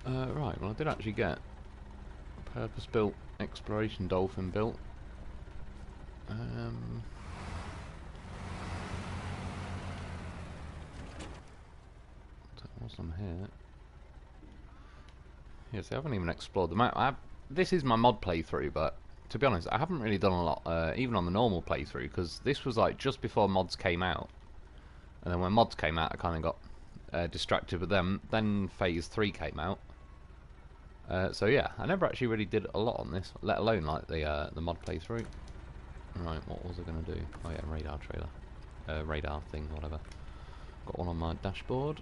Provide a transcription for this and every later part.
Right, well I did actually get a purpose-built exploration dolphin built. What's on here? Yes, I haven't even explored the map. This is my mod playthrough, but to be honest, I haven't really done a lot, even on the normal playthrough, because this was like just before mods came out. And then when mods came out, I kind of got distracted with them. Then Phase 3 came out. So yeah, I never actually really did a lot on this, let alone like the mod playthrough. Right, what was I going to do? Oh yeah, radar trailer. Radar thing, whatever. Got one on my dashboard.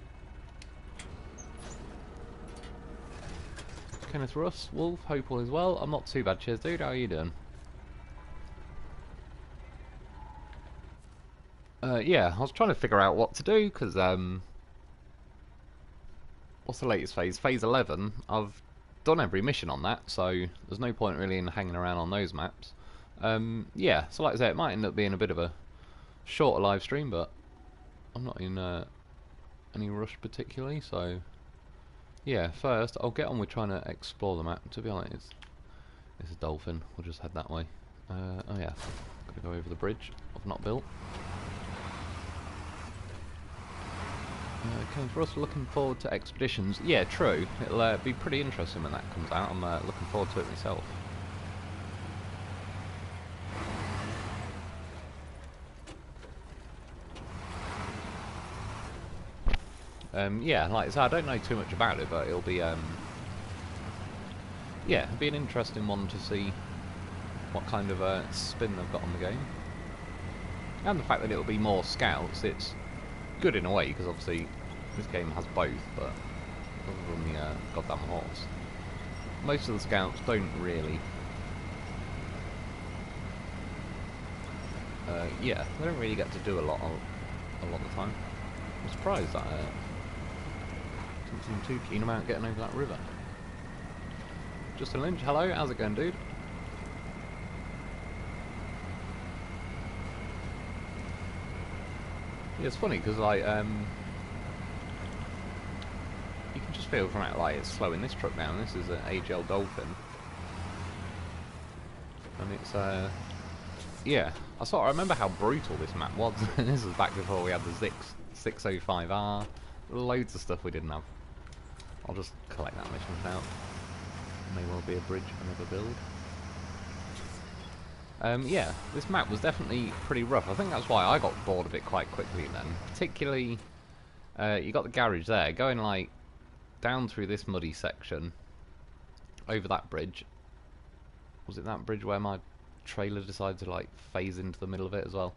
Kenneth Russ, Wolf, hope all is well. I'm not too bad, cheers dude, how are you doing? Yeah, I was trying to figure out what to do, because, what's the latest phase? Phase 11, I've done every mission on that, so there's no point really in hanging around on those maps. Yeah, so like I say, it might end up being a bit of a shorter live stream, but I'm not in any rush particularly, so yeah, first I'll get on with trying to explore the map. To be honest, it's a dolphin, we'll just head that way. Oh yeah, gotta go over the bridge I've not built. Kenneth Russ, looking forward to expeditions. Yeah, true, it'll be pretty interesting when that comes out. I'm looking forward to it myself. Yeah, like I said, I don't know too much about it, but it'll be, yeah, it'll be an interesting one to see what kind of spin they've got on the game. And the fact that it'll be more scouts, it's good in a way, because obviously this game has both, but other than the goddamn horse. Most of the scouts don't really, yeah, they don't really get to do a lot of the time. I'm surprised that didn't seem too keen about getting over that river. Justin Lynch, hello, how's it going, dude? Yeah, it's funny because like you can just feel from it like it's slowing this truck down. This is an AGL Dolphin, and it's yeah. I remember how brutal this map was. This was back before we had the Zix 605R. Loads of stuff we didn't have. I'll just collect that mission out. May well be a bridge I never build. Yeah, this map was definitely pretty rough. I think that's why I got bored of it quite quickly then. Particularly, you got the garage there, going like down through this muddy section, over that bridge. Was it that bridge where my trailer decided to like phase into the middle of it as well?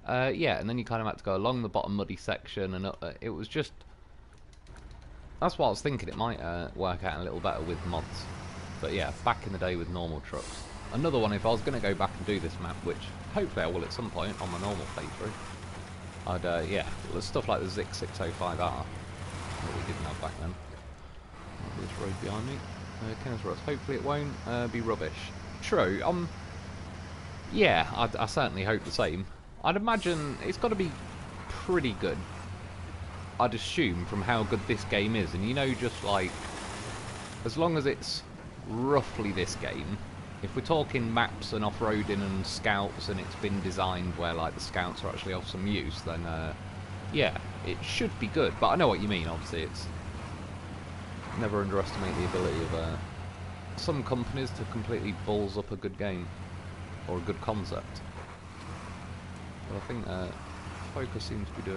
Yeah, and then you kind of had to go along the bottom muddy section, and it was just... That's what I was thinking, it might work out a little better with mods. But yeah, back in the day with normal trucks. Another one, if I was going to go back and do this map, which hopefully I will at some point on my normal playthrough, I'd, yeah, well, there's stuff like the Zix 605R that we didn't have back then. This road behind me. Kenneth Russ, hopefully it won't be rubbish. True, yeah, I certainly hope the same. I'd imagine it's got to be pretty good, I'd assume, from how good this game is. And you know, just like, as long as it's roughly this game, if we're talking maps and off-roading and scouts, and it's been designed where like the scouts are actually of some use, then yeah, it should be good. But I know what you mean, obviously. It's never underestimate the ability of some companies to completely balls up a good game or a good concept. But I think Focus seems to be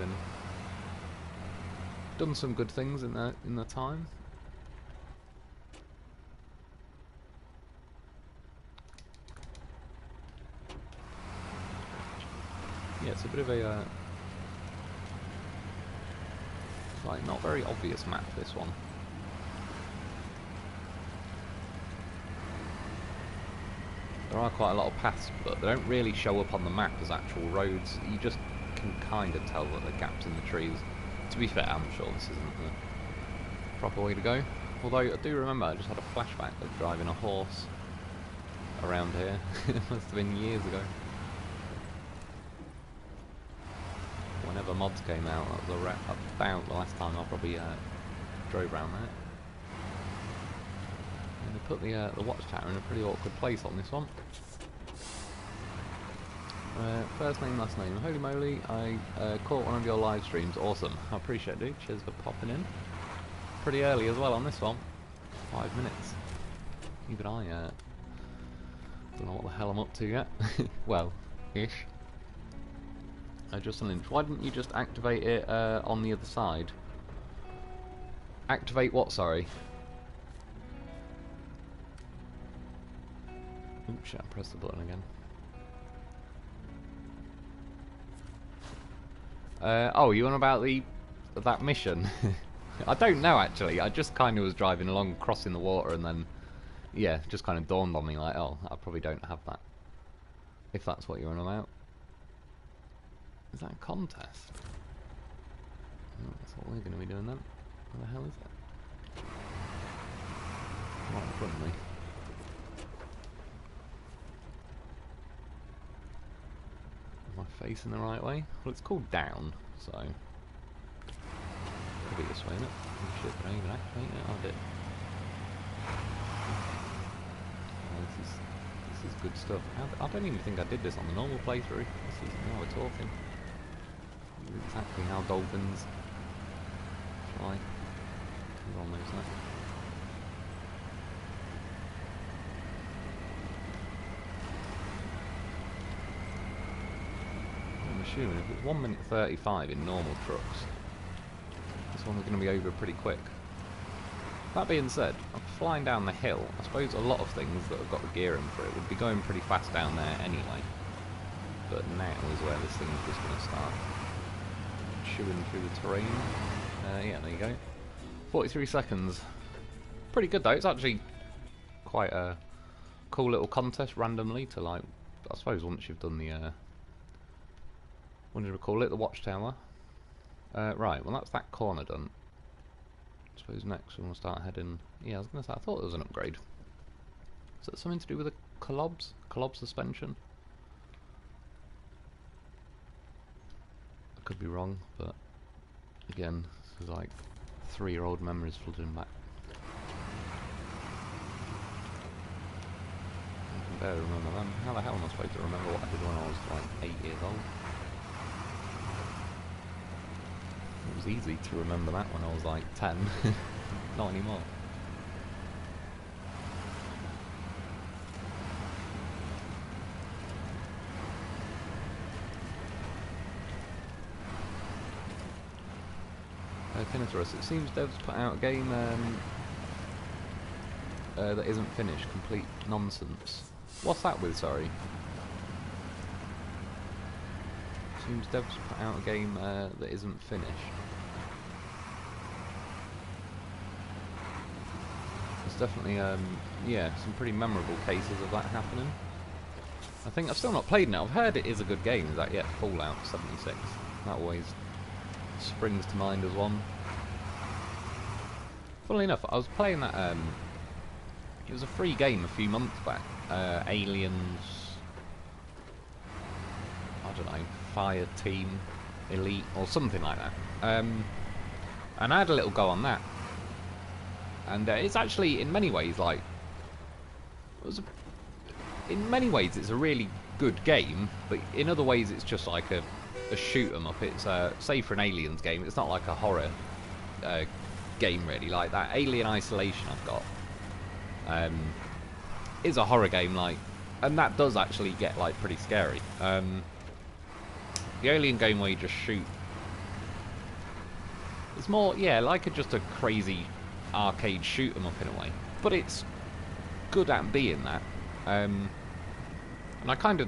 done some good things in the time. Yeah, it's a bit of a like not very obvious map, this one. There are quite a lot of paths, but they don't really show up on the map as actual roads. You just can kind of tell that there are gaps in the trees. To be fair, I'm sure this isn't the proper way to go. Although I do remember I just had a flashback of driving a horse around here. It must have been years ago. Whenever mods came out, that was about the last time I probably drove around there. And they put the watchtower in a pretty awkward place on this one. First name, last name. Holy moly, I caught one of your live streams. Awesome. I appreciate it, dude. Cheers for popping in. Pretty early as well on this one. 5 minutes. Even I don't know what the hell I'm up to yet. Well, ish. Just a lynch. Why didn't you just activate it on the other side? Activate what, sorry? Oops, shit, I pressed the button again. Oh, you on about that mission? I don't know actually. I just kind of was driving along, crossing the water, and then yeah, just kind of dawned on me like, oh, I probably don't have that. If that's what you're on about. Is that a contest? Oh, that's what we're going to be doing then. What the hell is it? Right in front of me. Am I facing the right way? Well, it's called down, so could be this way, innit? Oh shit, did I even activate it? I did. Oh, this is good stuff. I don't even think I did this on the normal playthrough. This is, now we're talking. Exactly how dolphins fly. Everyone knows that. I'm assuming if it's 1 minute 35 in normal trucks, this one's going to be over pretty quick. That being said, I'm flying down the hill. I suppose a lot of things that have got the gear in for it would be going pretty fast down there anyway. But now is where this thing is just going to start chewing through the terrain. Yeah, there you go. 43 seconds. Pretty good though. It's actually quite a cool little contest randomly to, like, I suppose once you've done the what did we call it? The watchtower. Right, well that's that corner done. I suppose next we're going to start heading... Yeah, I was going to say, I thought there was an upgrade. Is that something to do with the collobs? Collob suspension? I could be wrong, but again, this is like 3-year-old memories flooding back. I can barely remember them. How the hell am I supposed to remember what I did when I was like 8 years old? It was easy to remember that when I was like 10. Not anymore. Tinnitus, it seems devs put out a game that isn't finished. Complete nonsense. What's that with, sorry? Seems devs put out a game that isn't finished. There's definitely, yeah, some pretty memorable cases of that happening. I think I've still not played it. I've heard it is a good game. Is that yet? Fallout 76. That always springs to mind as one. Funnily enough, I was playing that. It was a free game a few months back. Aliens. I don't know. Fire Team Elite or something like that. And I had a little go on that. And it's actually, in many ways, like, in many ways it's a really good game, but in other ways it's just like a shoot 'em up. It's say for an Aliens game, it's not like a horror game really. Like that Alien Isolation I've got is a horror game, like, and that does actually get like pretty scary. The Alien game where you just shoot, it's more, yeah, like just a crazy arcade shoot 'em up in a way, but it's good at being that. And I kind of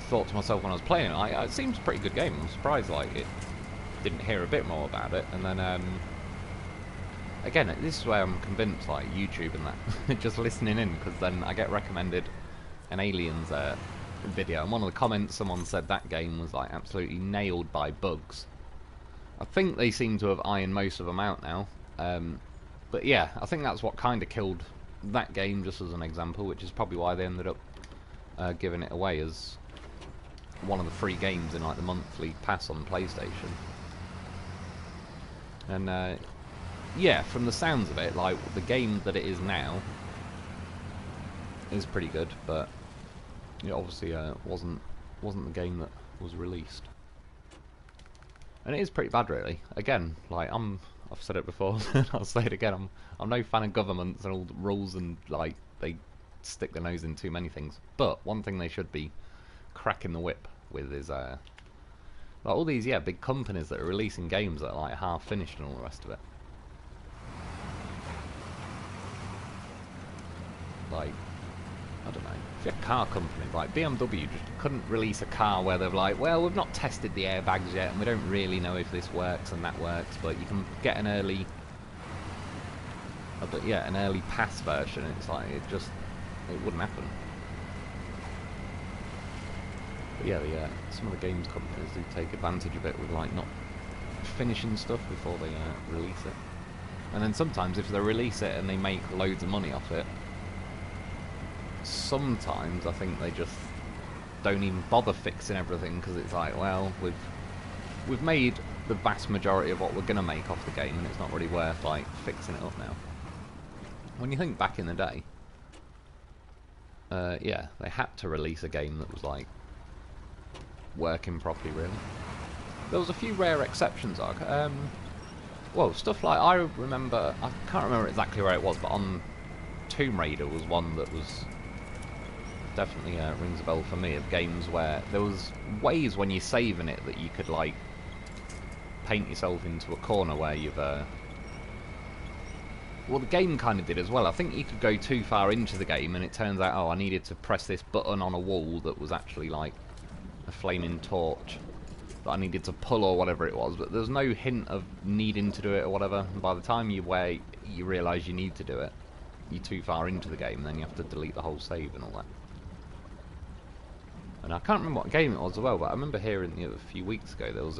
thought to myself when I was playing it, it seems a pretty good game. I'm surprised like it didn't hear a bit more about it. And then again, this is where I'm convinced like YouTube and that just listening in, because then I get recommended an Aliens video, and one of the comments someone said that game was like absolutely nailed by bugs. I think they seem to have ironed most of them out now, but yeah, I think that's what kind of killed that game, just as an example, which is probably why they ended up giving it away as one of the free games in like the monthly pass on PlayStation. And yeah, from the sounds of it, like the game that it is now is pretty good, but it obviously wasn't the game that was released. And it is pretty bad, really. Again, like I've said it before, I'll say it again. I'm no fan of governments and all the rules, and like they stick their nose in too many things. But one thing they should be cracking the whip with is like all these big companies that are releasing games that are like half finished and all the rest of it. Like, I don't know, if you're a car company, like BMW just couldn't release a car where they're like, well, we've not tested the airbags yet and we don't really know if this works and that works, but you can get an early pass version. It's like, it wouldn't happen. But yeah, some of the games companies do take advantage of it with like not finishing stuff before they release it. And then sometimes if they release it and they make loads of money off it, sometimes I think they just don't even bother fixing everything, because it's like, well, we've made the vast majority of what we're gonna make off the game, and it's not really worth like fixing it up now. When you think back in the day, yeah, they had to release a game that was like working properly. Really, there was a few rare exceptions. Like, well, stuff like, I can't remember exactly where it was, but on Tomb Raider was one that was definitely rings a bell for me, of games where there was ways when you're saving it that you could like paint yourself into a corner where you've well, the game kind of did as well. I think you could go too far into the game and it turns out, oh, I needed to press this button on a wall that was actually like a flaming torch that I needed to pull or whatever it was, but there's no hint of needing to do it or whatever, and by the time you realise you need to do it, you're too far into the game, and then you have to delete the whole save and all that. And I can't remember what game it was as well, but I remember hearing a few weeks ago there was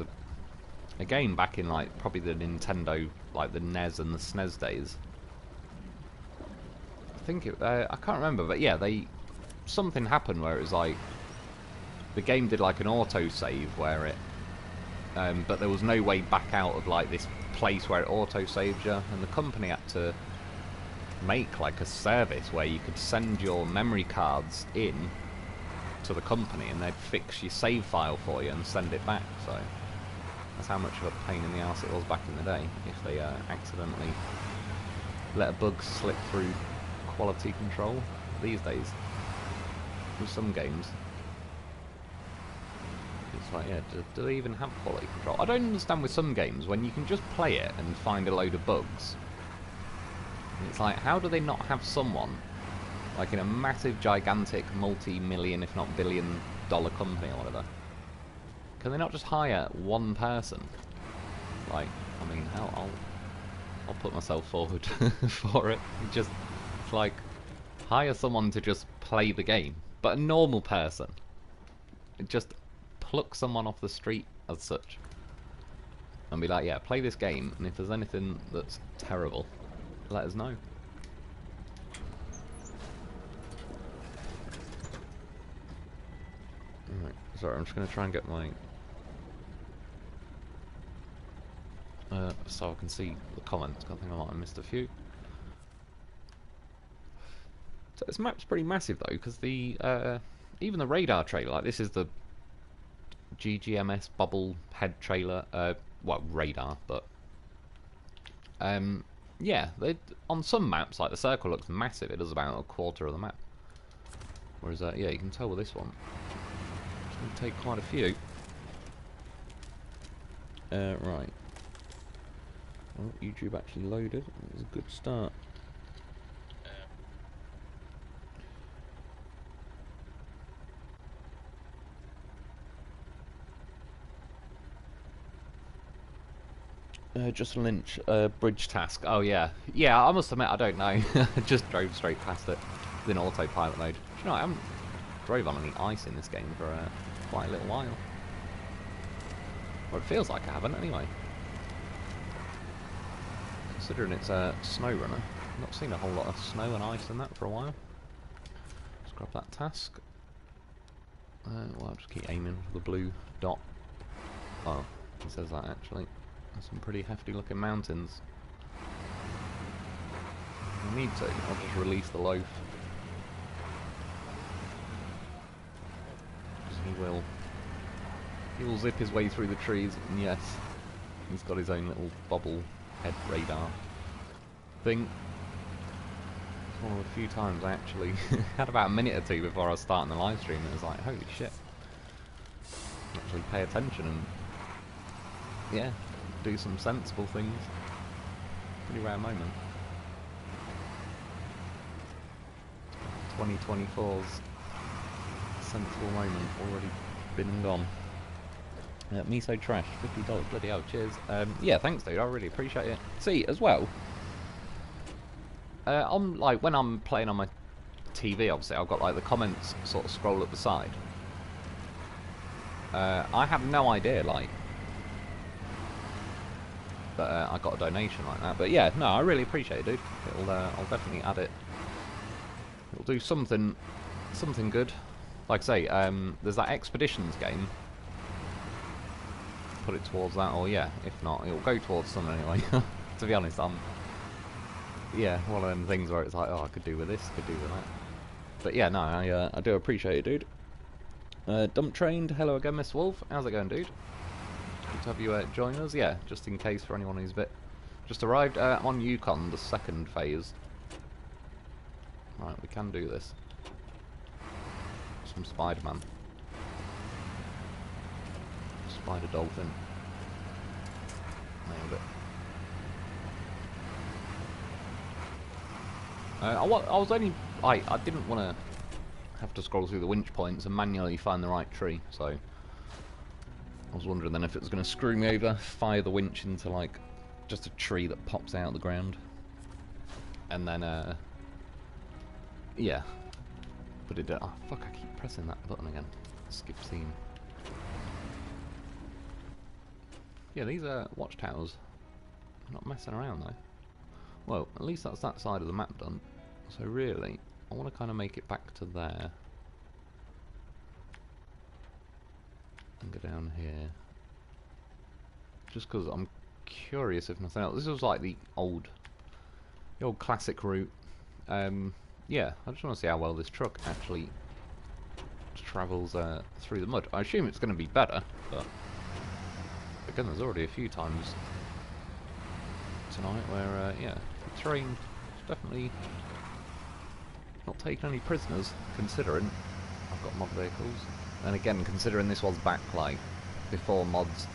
a game back in like probably the Nintendo, like the NES and the SNES days. I think I can't remember, but yeah, something happened where it was like the game did like an auto save where it, but there was no way back out of like this place where it auto saved you, and the company had to make like a service where you could send your memory cards in to the company and they'd fix your save file for you and send it back. So that's how much of a pain in the ass it was back in the day if they accidentally let a bug slip through quality control. These days with some games it's like, yeah, do they even have quality control? I don't understand with some games when you can just play it and find a load of bugs. It's like, how do they not have someone, like in a massive, gigantic, multi-million, if not billion-dollar company or whatever, can they not just hire one person? Like, I mean, I'll put myself forward for it. Just, it's like, hire someone to just play the game, but a normal person. Just pluck someone off the street as such, and be like, yeah, play this game, and if there's anything that's terrible, let us know. Alright, sorry, I'm just going to try and get my... so I can see the comments. I think I might have missed a few. So this map's pretty massive though, because the even the radar trailer, like this is the GGMS bubble head trailer, well, radar, but yeah, on some maps, like the circle looks massive. It does about a quarter of the map. Whereas, yeah, you can tell with this one, it's going to take quite a few. Right. Well, YouTube actually loaded. It was a good start. Justin Lynch, bridge task. Oh yeah, yeah. I must admit, I don't know. I just drove straight past it in autopilot mode. Do you know, I haven't drove on any ice in this game for quite a little while. Or it feels like I haven't, anyway. Considering it's a SnowRunner, I've not seen a whole lot of snow and ice in that for a while. Let's grab that task. Well, I'll just keep aiming for the blue dot. Oh, it says that actually. Some pretty hefty looking mountains. If I need to, I'll just release the loaf. He will zip his way through the trees, and yes, he's got his own little bobble head radar thing. It's one of the few times I actually had about a minute or two before I was starting the live stream, and it was like, holy shit. Actually pay attention and, yeah, do some sensible things. Pretty rare moment. 2024's sensible moment already been and gone. Me so trash, $50, bloody hell, cheers. Yeah, thanks dude, I really appreciate it. See, as well, on like when I'm playing on my TV, obviously I've got like the comments sort of scroll up the side. I have no idea like that I got a donation like that, but yeah, no, I really appreciate it, dude. I'll definitely add it. It'll do something good. Like I say, there's that Expeditions game. Put it towards that, or yeah, if not, it'll go towards something anyway. To be honest, yeah, one of them things where it's like, oh, I could do with this, could do with that. But yeah, no, I do appreciate it, dude. Dump Trained, hello again, Mr. Wolf. How's it going, dude? Good to have you join us. Yeah, just in case for anyone who's a bit just arrived on Yukon, the second phase. Right, we can do this. Some Spider-Man. Spider Dolphin. Nailed it. I was only... I didn't want to have to scroll through the winch points and manually find the right tree, so... I was wondering then if it was going to screw me over, fire the winch into, like, just a tree that pops out of the ground. And then, yeah. But it did... Oh, fuck, I keep pressing that button again. Skip scene. Yeah, these are watchtowers. I'm not messing around though. Well, at least that's that side of the map done. So really, I want to kind of make it back to there. And go down here. Just because I'm curious if nothing else. This was like the old classic route. Yeah, I just want to see how well this truck actually travels through the mud. I assume it's going to be better, but... Again, there's already a few times tonight where, yeah, the terrain definitely not taking any prisoners, considering I've got mod vehicles. And again, considering this was back, like, before mods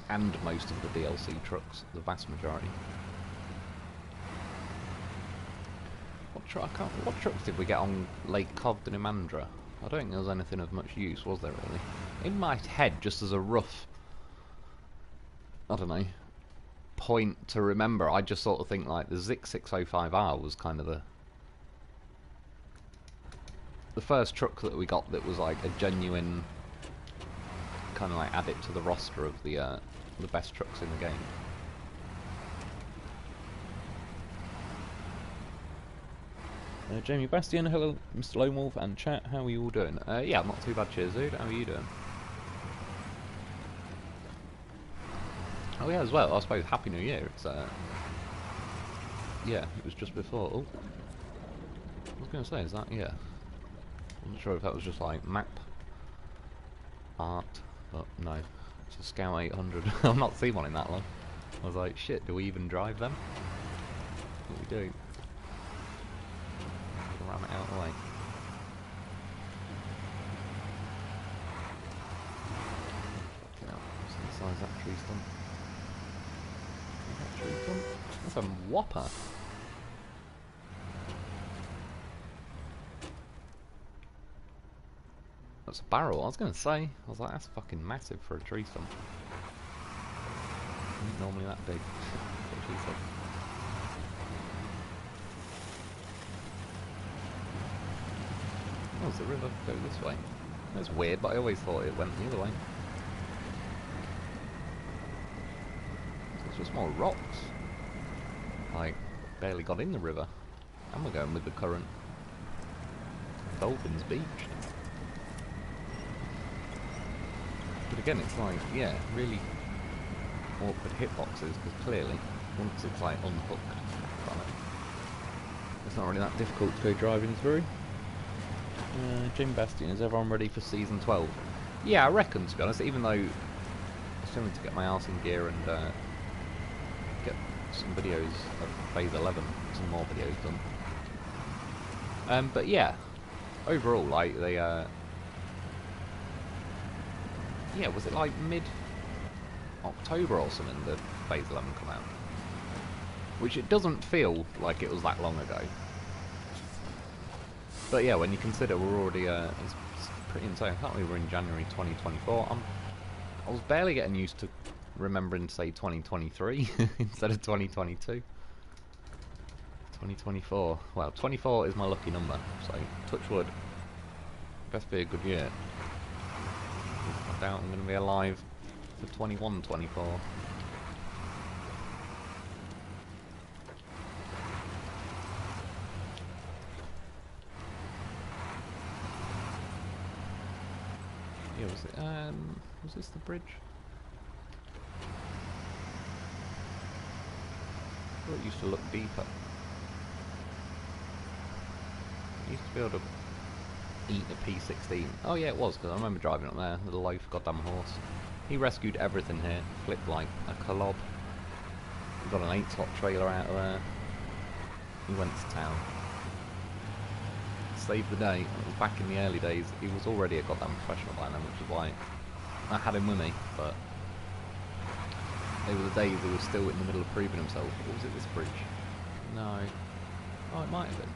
and most of the DLC trucks, the vast majority. What trucks did we get on Lake Cobden in Mandra? I don't think there was anything of much use, was there really? In my head, just as a rough... I don't know, point to remember, I just sort of think like the Zik 605R was kind of the first truck that we got that was like a genuine kind of like add it to the roster of the best trucks in the game. Jamie Bastian, hello Mr. Lone Wolf and chat, how are you all doing? Yeah, not too bad, cheers dude, how are you doing? Oh yeah, as well, I suppose Happy New Year, it's yeah, it was just before. Oh, I was going to say, is that, yeah. I'm not sure if that was just like map art, but no, it's a Scout 800. I've not seen one in that long. I was like, shit, do we even drive them? What we do? Ram it out of the way. Yeah, what's the size of that tree stump? That's a whopper. That's a barrel, I was going to say. I was like, that's fucking massive for a tree stump. Isn't normally that big. That's what she said. Oh, does the river go this way? That's weird, but I always thought it went the other way. It's just more rocks. Like, barely got in the river. And we're going with the current. Dolphins Beach. But again, it's like, yeah, really awkward hitboxes, because clearly, once it's like unhooked from it, It's not really that difficult to go driving through. Jim Bastion, is everyone ready for Season 12? Yeah, I reckon, to be honest, even though I still need to get my arse in gear and get some videos of Phase 11, some more videos done. But yeah, overall, like, they, yeah, was it like mid-October or something that Phase 11 come out? Which it doesn't feel like it was that long ago. But yeah, when you consider we're already, it's pretty insane. I can't believe we're in January 2024. I was barely getting used to remembering to say 2023 instead of 2022. 2024. Well, 24 is my lucky number, so touch wood. Best be a good year. I doubt I'm going to be alive for 21, 24. Yeah, was this the bridge? I thought it used to look deeper. It used to be able to eat a P16. Oh yeah, it was, because I remember driving up there, the loaf goddamn horse. He rescued everything here, flipped like a colob. He got an 8-slot trailer out of there. He went to town. Saved the day. It was back in the early days. He was already a goddamn professional by then, which is why I had him with me, but they were the days he was still in the middle of proving himself. Or was it this bridge? No. Oh, it might have been.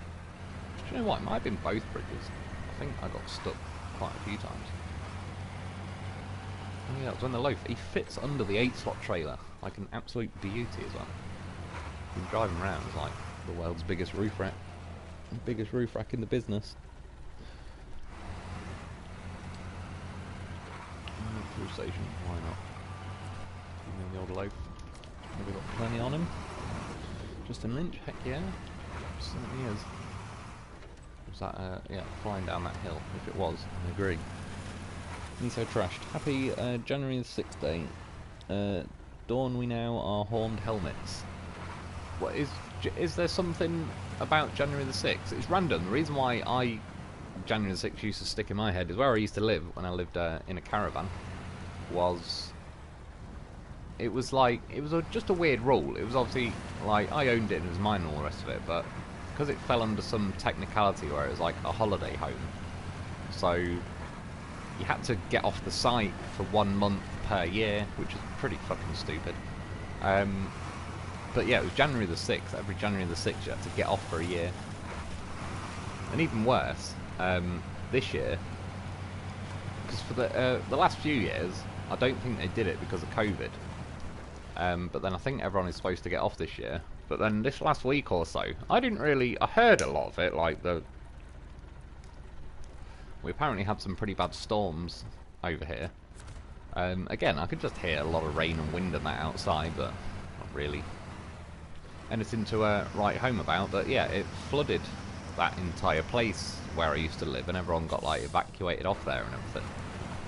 Do you know what? It might have been both bridges. I think I got stuck quite a few times. Oh yeah, it was when the loaf. He fits under the 8-slot trailer like an absolute beauty as well. Been driving around as like the world's biggest roof rack. Biggest roof rack in the business. Fuel station, why not? Give me the old loaf. We've got plenty on him. Justin Lynch, heck yeah. Certainly is. Was that, yeah, flying down that hill? If it was, I agree. Niso trashed. Happy January the 6th day. Dawn we now are horned helmets. What is there something about January the 6th? It's random. The reason why January the 6th used to stick in my head is where I used to live when I lived in a caravan. It was just a weird rule. It was obviously like I owned it and it was mine and all the rest of it, but because it fell under some technicality where it was like a holiday home, so you had to get off the site for 1 month per year, which is pretty fucking stupid. But yeah, it was January the 6th. Every January the 6th you had to get off for a year. And even worse, this year, because for the last few years, I don't think they did it because of COVID. But then I think everyone is supposed to get off this year. But then this last week or so, I heard a lot of it, like we apparently had some pretty bad storms over here. Again, I could just hear a lot of rain and wind and that outside, but not really anything to write home about. But yeah, it flooded that entire place where I used to live, and everyone got like evacuated off there and everything.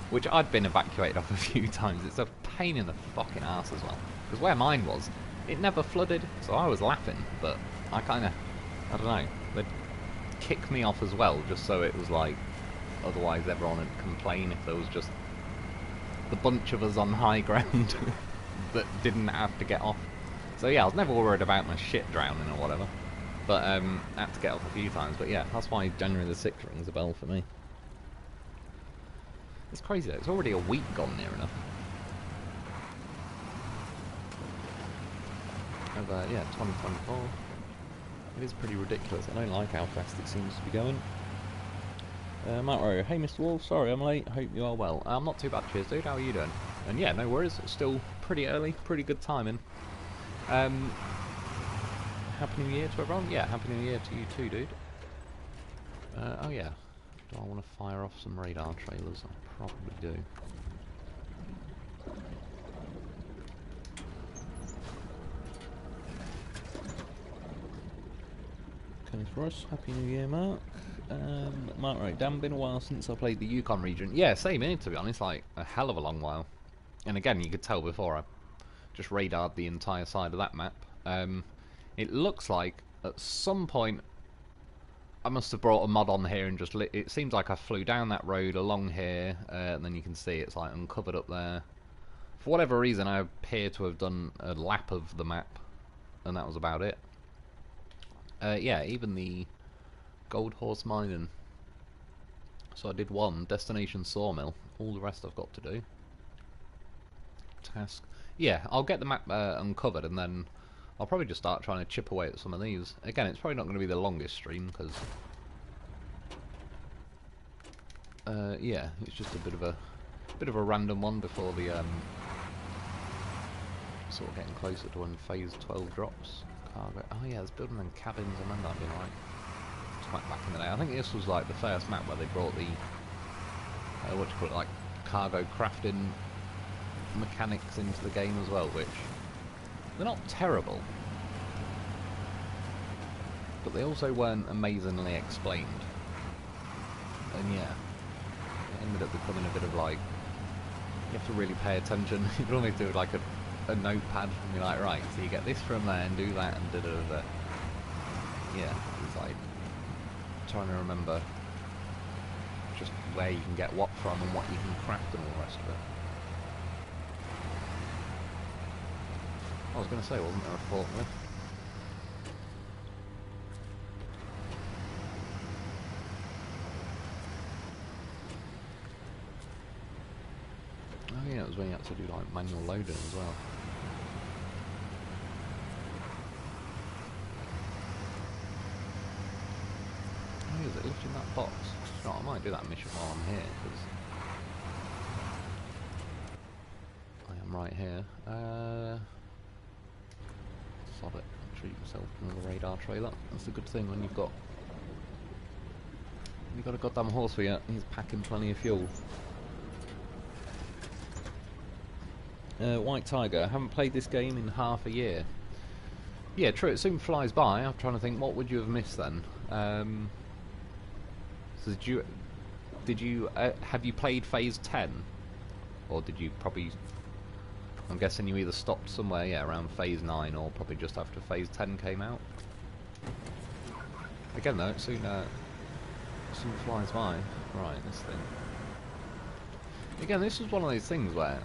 Which I'd been evacuated off a few times. It's a pain in the fucking ass as well. Because where mine was, it never flooded, so I was laughing. But I don't know. They'd kick me off as well, just so it was like, otherwise everyone would complain if there was just the bunch of us on high ground that didn't have to get off. So yeah, I was never worried about my shit drowning or whatever. But I had to get off a few times. But yeah, that's why January the 6th rings a bell for me. It's crazy though, it's already a week gone near enough. And yeah, 2024. It is pretty ridiculous. I don't like how fast it seems to be going. Matt Rowe, hey Mr. Wolf, sorry I'm late, hope you are well. I'm not too bad, cheers dude, how are you doing? And yeah, no worries, it's still pretty early, pretty good timing. Happy New Year to everyone. Yeah, Happy New Year to you too, dude. Oh yeah, do I want to fire off some radar trailers? I probably do. Okay, for us, Happy New Year, Mark. Mark, right, damn, been a while since I played the Yukon region. Yeah, same here, to be honest, like a hell of a long while. And again, you could tell before I just radared the entire side of that map. It looks like at some point I must have brought a mod on here and just it seems like I flew down that road along here, and then you can see it's like uncovered up there. For whatever reason, I appear to have done a lap of the map, and that was about it. Yeah, even the gold horse mining. So I did one, destination sawmill. All the rest I've got to do. Task. Yeah, I'll get the map uncovered, and then I'll probably just start trying to chip away at some of these. Again, it's probably not going to be the longest stream, because yeah, it's just a bit of a random one before the sort of getting closer to when phase 12 drops. Cargo. Oh yeah, there's building them cabins. I remember that being like back in the day. I think this was like the first map where they brought the what do you call it, like cargo crafting mechanics into the game as well, which they're not terrible, but they also weren't amazingly explained. And yeah, it ended up becoming a bit of like, you have to really pay attention. You can only do like a notepad and you're like, right, so you get this from there and do that and da-da-da-da. Yeah, it's like trying to remember just where you can get what from and what you can craft and all the rest of it. I was going to say, wasn't there a forklift? Oh yeah, it was when you had to do like manual loading as well. Oh, is it lifting that box? Right, I might do that mission while I'm here, because I am right here. Sod it. Treat yourself to another radar trailer. That's a good thing when you've got a goddamn horse for you. He's packing plenty of fuel. White Tiger. I haven't played this game in half a year. Yeah, true. It soon flies by. I'm trying to think, what would you have missed then? So did you have you played phase 10, or did you probably? I'm guessing you either stopped somewhere, yeah, around phase 9, or probably just after phase 10 came out. Again, though, it soon flies by. Right, this thing. Again, this is one of those things where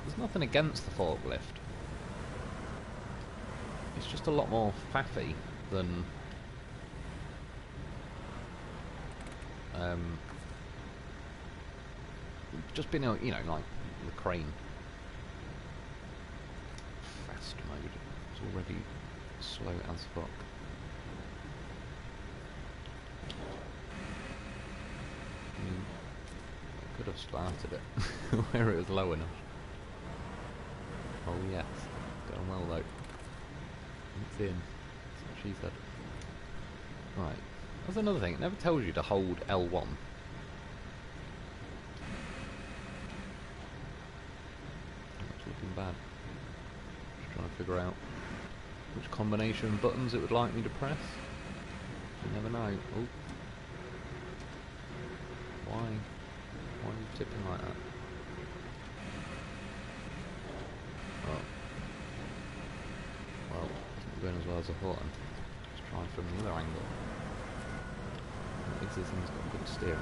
there's nothing against the forklift. It's just a lot more faffy than just being able, you know, like the crane. Fast mode. It's already slow as fuck. I mean, I could have started it where it was low enough. Oh yes, going well though. It's in. That's what she said. Right. That's another thing. It never tells you to hold L1. That's looking bad. Just trying to figure out which combination of buttons it would like me to press. You never know. Oh. Why? Why are you tipping like that? Oh. Well, it's not going as well as I thought. Let's try from the other angle. At least this thing's got good steering.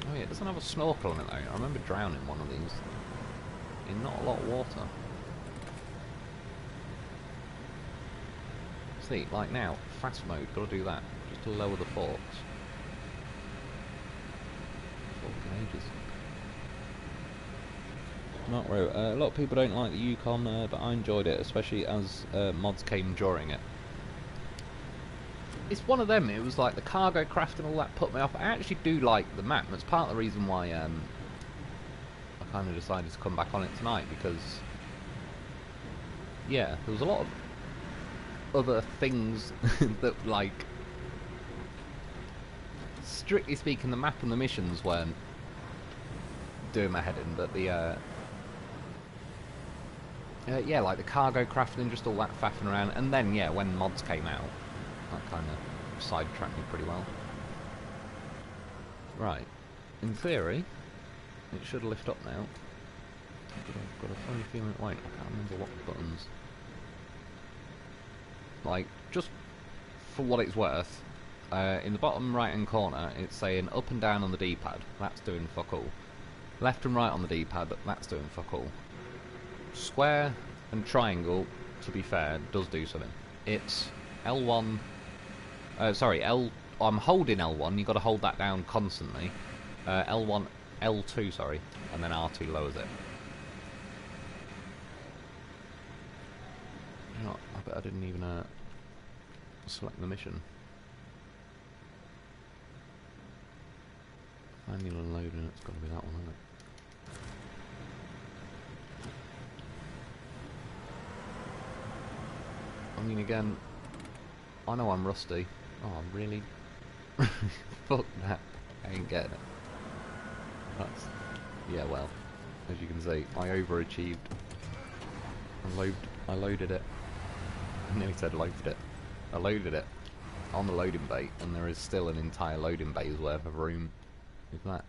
Oh yeah, it doesn't have a snorkel on it though. I remember drowning one of these in not a lot of water. See, like now, fast mode, gotta do that, just to lower the forks. Fucking ages. Not real. A lot of people don't like the Yukon, but I enjoyed it, especially as mods came during it. It's one of them. It was like the cargo craft and all that put me off. I actually do like the map. That's part of the reason why I kind of decided to come back on it tonight, because yeah, there was a lot of other things that, like, strictly speaking, the map and the missions weren't doing my head in, but the yeah, like the cargo crafting, just all that faffing around, and then yeah, when mods came out, that kind of sidetracked me pretty well. Right, in theory, it should lift up now. I've got a funny feeling. Wait, I can't remember what buttons. Like, just for what it's worth, in the bottom right hand corner it's saying up and down on the D-pad, that's doing fuck all. Left and right on the D-pad, that's doing fuck all. Square and triangle, to be fair, does do something. It's L1, I'm holding L1, you've got to hold that down constantly. L1, L2, sorry, and then R2 lowers it. You know what, I bet I didn't even select the mission. Manual unloading, it's got to be that one, isn't it? I mean, again, I know I'm rusty. Oh, I'm really... Fuck that. I ain't getting it. That's... Yeah, well, as you can see, I overachieved. I loaded it. I nearly said loaded it. I loaded it on the loading bay, and there is still an entire loading bay's worth of room. If that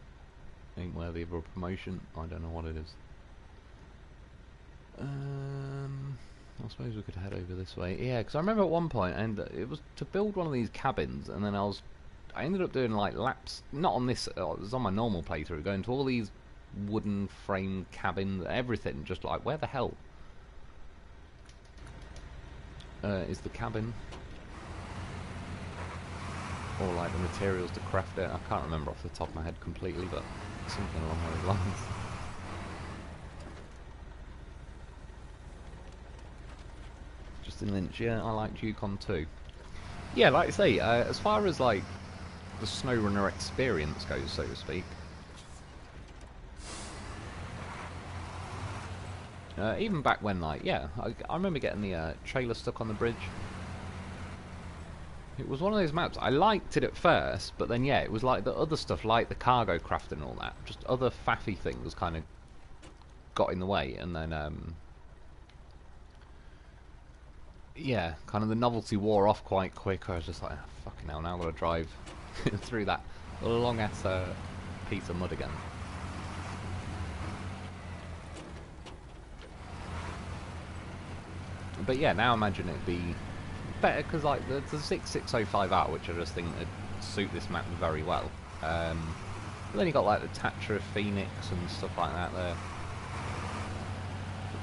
ain't worthy of a promotion, I don't know what it is. I suppose we could head over this way. Yeah, because I remember at one point, and it was to build one of these cabins, and then I ended up doing like laps, not on this, it was on my normal playthrough, going to all these wooden frame cabins, everything, just like, where the hell is the cabin? Or like the materials to craft it. I can't remember off the top of my head completely, but something along those lines. Justin Lynch, yeah, I liked Yukon too. Yeah, like I say, as far as like the SnowRunner experience goes, so to speak, even back when, like, yeah, I remember getting the trailer stuck on the bridge. It was one of those maps, I liked it at first, but then, yeah, it was like the other stuff, like the cargo craft and all that, just other faffy things kind of got in the way, and then, yeah, kind of the novelty wore off quite quick. I was just like, oh, fucking hell, now I've got to drive through that long-ass piece of mud again. But yeah, now imagine it'd be better, because like the 6605R, which I just think would suit this map very well. But then you got like the Tatra Phoenix and stuff like that there.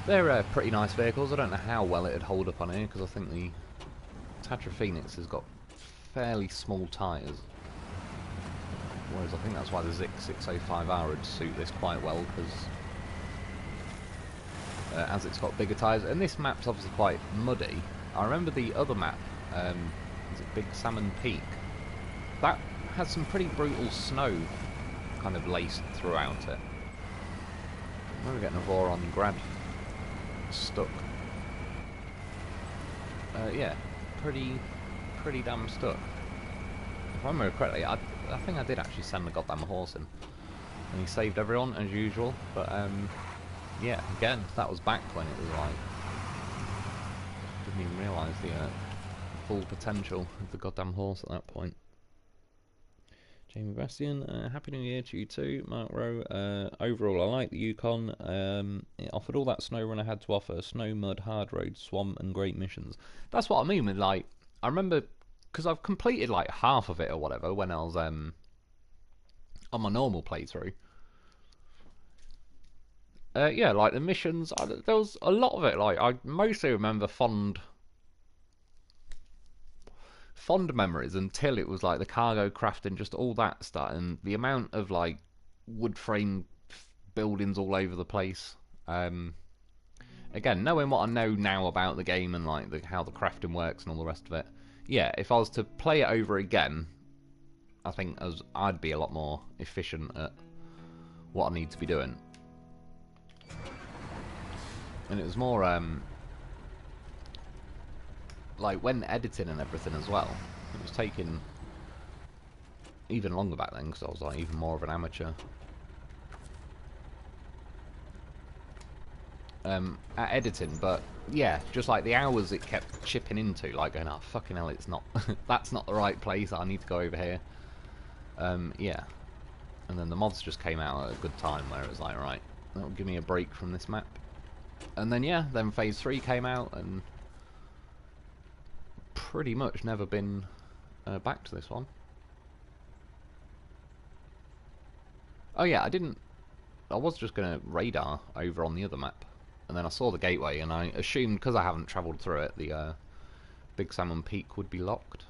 They're pretty nice vehicles. I don't know how well it'd hold up on here, because I think the Tatra Phoenix has got fairly small tyres. Whereas I think that's why the 6605R would suit this quite well, because as it's got bigger tyres. And this map's obviously quite muddy. I remember the other map, is it Big Salmon Peak? That has some pretty brutal snow kind of laced throughout it. I remember getting a Voron Grad stuck. Yeah, pretty damn stuck. If I remember correctly, I think I did actually send the goddamn horse in, and he saved everyone as usual. But yeah, again, that was back when it was like, didn't even realise the full potential of the goddamn horse at that point. Jamie Bastian, Happy New Year to you too. Mark Rowe, overall I like the Yukon. It offered all that SnowRunner had to offer: snow, mud, hard road, swamp and great missions. That's what I mean with, like, I remember, because I've completed like half of it or whatever when I was on my normal playthrough. Yeah, like the missions, there was a lot of it, like, I mostly remember fond memories until it was like the cargo craft and just all that stuff, and the amount of like wood frame buildings all over the place. Again, knowing what I know now about the game and like how the crafting works and all the rest of it, yeah, if I was to play it over again, I think I'd be a lot more efficient at what I need to be doing. And it was more like when editing and everything as well, it was taking even longer back then, because I was like even more of an amateur at editing. But yeah, just like the hours it kept chipping into, like going, oh fucking hell, it's not that's not the right place, I need to go over here. Yeah, and then the mods just came out at a good time where it was like, right, that'll give me a break from this map. And then yeah, then phase 3 came out, and pretty much never been back to this one. Oh yeah, I was just going to radar over on the other map, and then I saw the gateway, and I assumed, because I haven't travelled through it, the Big Salmon Peak would be locked.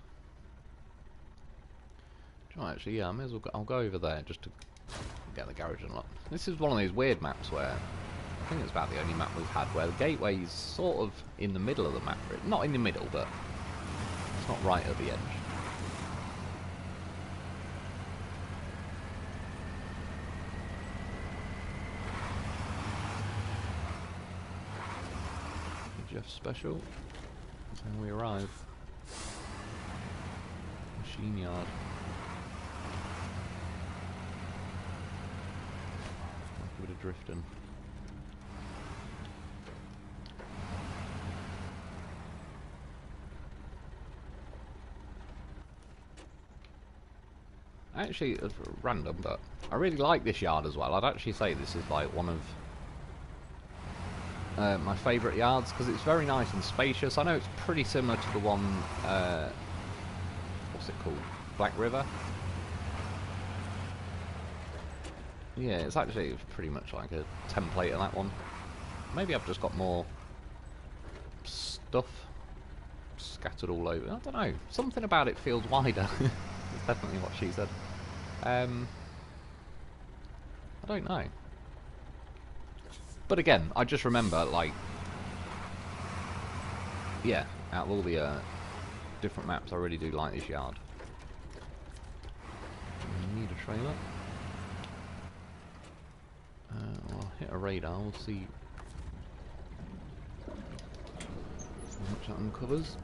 Actually, yeah, I may as well I'll go over there just to get the garage unlocked. This is one of those weird maps where, I think it's about the only map we've had where the gateway's sort of in the middle of the map. Not in the middle, but it's not right at the edge. Jeff special. That's when we arrive. Machine yard. A bit of drifting. Actually, it's random, but I really like this yard as well. I'd actually say this is like one of my favourite yards, because it's very nice and spacious. I know it's pretty similar to the one, what's it called? Black River? Yeah, it's actually pretty much like a template of that one. Maybe I've just got more stuff scattered all over. I don't know. Something about it feels wider. It's definitely what she said. I don't know. But again, I just remember, like, yeah, out of all the different maps, I really do like this yard. I need a trailer. I'll hit a radar, we'll see how much that uncovers.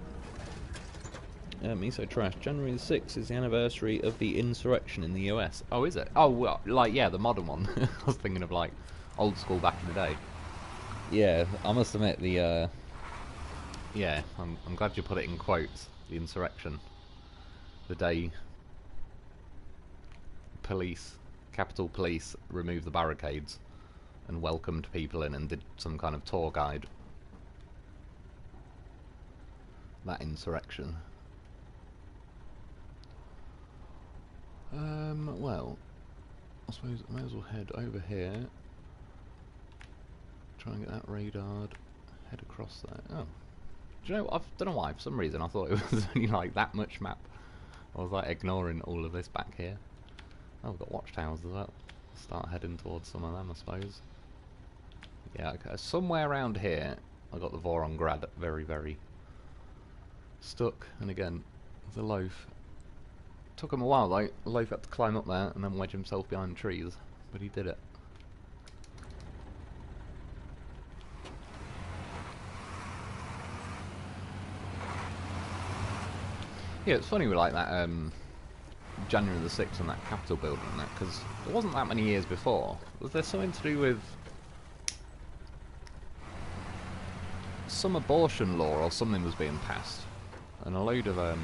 Miso Trash, January the 6th is the anniversary of the insurrection in the US. Oh, is it? Oh, well, like, yeah, the modern one. I was thinking of, like, old school back in the day. Yeah, I must admit, the, yeah, I'm glad you put it in quotes, the insurrection. The day police, Capitol Police, removed the barricades and welcomed people in and did some kind of tour guide. That insurrection. Well, I suppose I may as well head over here. Try and get that radared. Head across there. Oh. Do you know, I don't know why, for some reason I thought it was only like that much map. I was like ignoring all of this back here. Oh, we've got watchtowers as well. Start heading towards some of them, I suppose. Yeah, okay. Somewhere around here, I got the Voronggrad very, very stuck. And again, the loaf. Took him a while, like, Loaf had to climb up there and then wedge himself behind trees, but he did it. Yeah, it's funny with like that January the 6th and that Capitol building and that, because it wasn't that many years before. Was there something to do with some abortion law or something was being passed, and a load of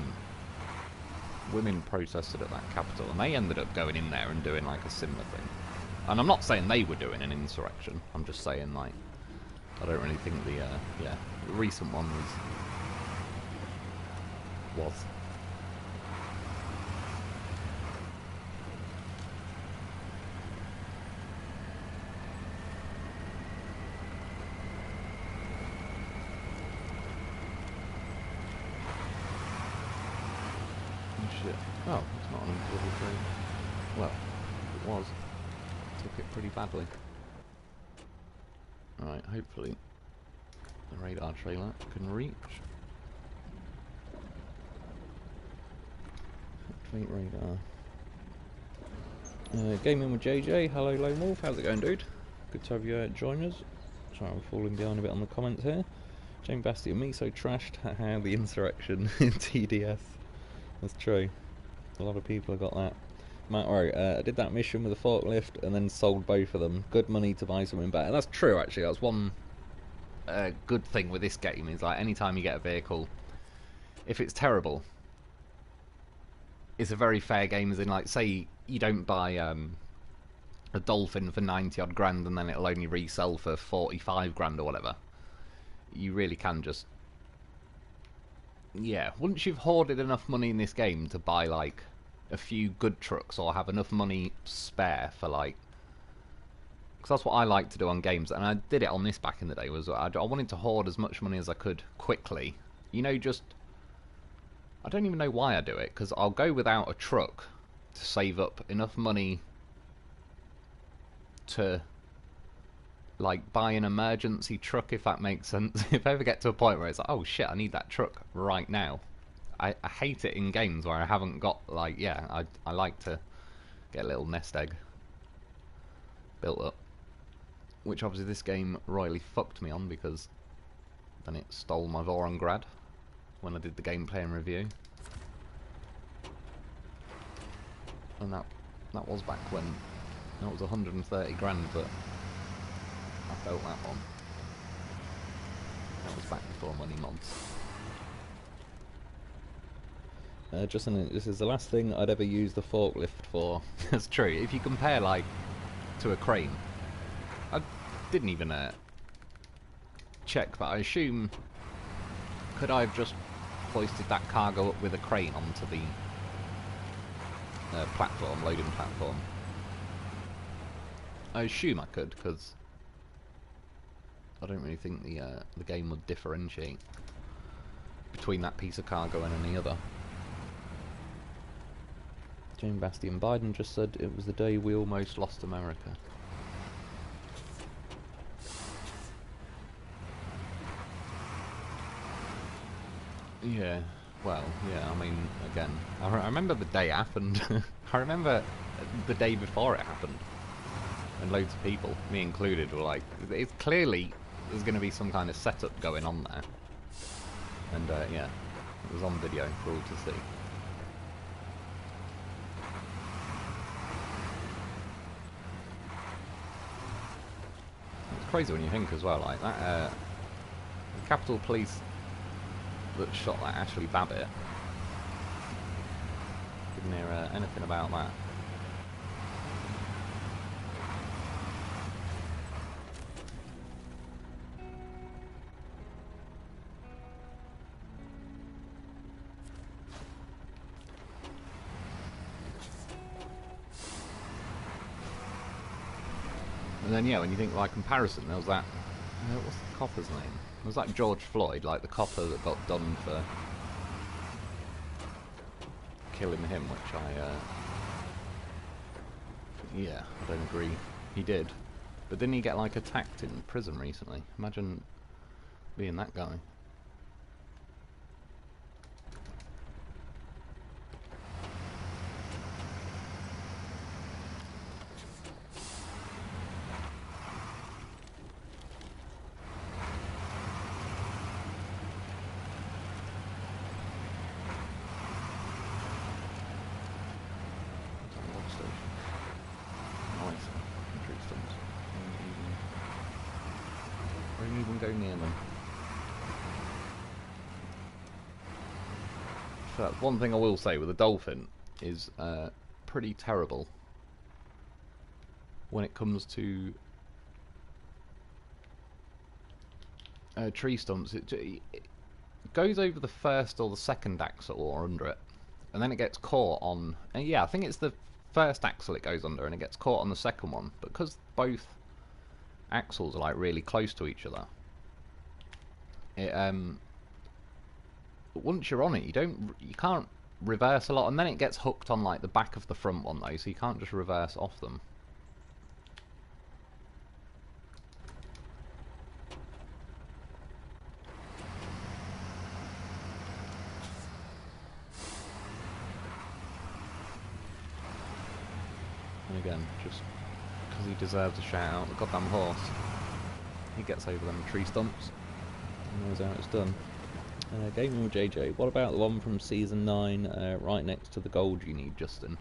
women protested at that Capitol, and they ended up going in there and doing like a similar thing. And I'm not saying they were doing an insurrection, I'm just saying, like, I don't really think the yeah, the recent one was. Shit. Oh, it's not an unbelievable train. Well, it was. Took it pretty badly. Alright, hopefully the radar trailer can reach. Activate radar. Gaming with JJ, hello Lone Wolf, how's it going, dude? Good to have you join us. Sorry, I'm falling behind a bit on the comments here. James Basti and me so trashed, haha, the insurrection in TDS. That's true. A lot of people have got that. Matt wrote, I did that mission with a forklift and then sold both of them. Good money to buy something better. That's true, actually. That's one good thing with this game, is like anytime you get a vehicle, if it's terrible, it's a very fair game, as in, like, say you don't buy a Dolphin for 90 odd grand and then it'll only resell for 45 grand or whatever. You really can just yeah, once you've hoarded enough money in this game to buy like a few good trucks or have enough money spare for like, because that's what I like to do on games, and I did it on this back in the day, was I wanted to hoard as much money as I could quickly. You know, just, I don't even know why I do it, because I'll go without a truck to save up enough money to like buy an emergency truck, if that makes sense. If I ever get to a point where it's like, oh shit, I need that truck right now. I hate it in games where I haven't got, like, yeah, I like to get a little nest egg built up. Which obviously this game royally fucked me on, because then it stole my Vorongrad when I did the gameplay and review. And that was back when it was 130 grand, but I felt that one. That was back before money mods. This is the last thing I'd ever use the forklift for. That's true. If you compare, like, to a crane, I didn't even check, but I assume, could I have just hoisted that cargo up with a crane onto the platform, loading platform? I assume I could, because I don't really think the game would differentiate between that piece of cargo and any other. Jane Bastian Biden just said it was the day we almost lost America. Yeah, well, yeah, I mean, again, I remember the day it happened. I remember the day before it happened. And loads of people, me included, were like, it's clearly there's going to be some kind of setup going on there. And yeah, it was on video for all to see. It's crazy when you think as well, like that the Capitol Police that shot that Ashley Babbitt, didn't hear anything about that. And then, yeah, when you think, by comparison, there was that, what's the copper's name? Was that George Floyd, like the copper that got done for killing him, which yeah, I don't agree he did. But didn't he get, like, attacked in prison recently? Imagine being that guy. Go near them. So that's one thing I will say with the dolphin is pretty terrible when it comes to tree stumps. It goes over the first or the second axle or under it, and then it gets caught on. Yeah, I think it's the first axle it goes under, and it gets caught on the second one. But because both axles are like really close to each other, it once you're on it, you can't reverse a lot, and then it gets hooked on like the back of the front one though, so you can't just reverse off them. And again, just because he deserves a shout out, the goddamn horse, he gets over them tree stumps. Knows how it's done. Gaming with JJ, what about the one from Season 9, right next to the gold you need, Justin?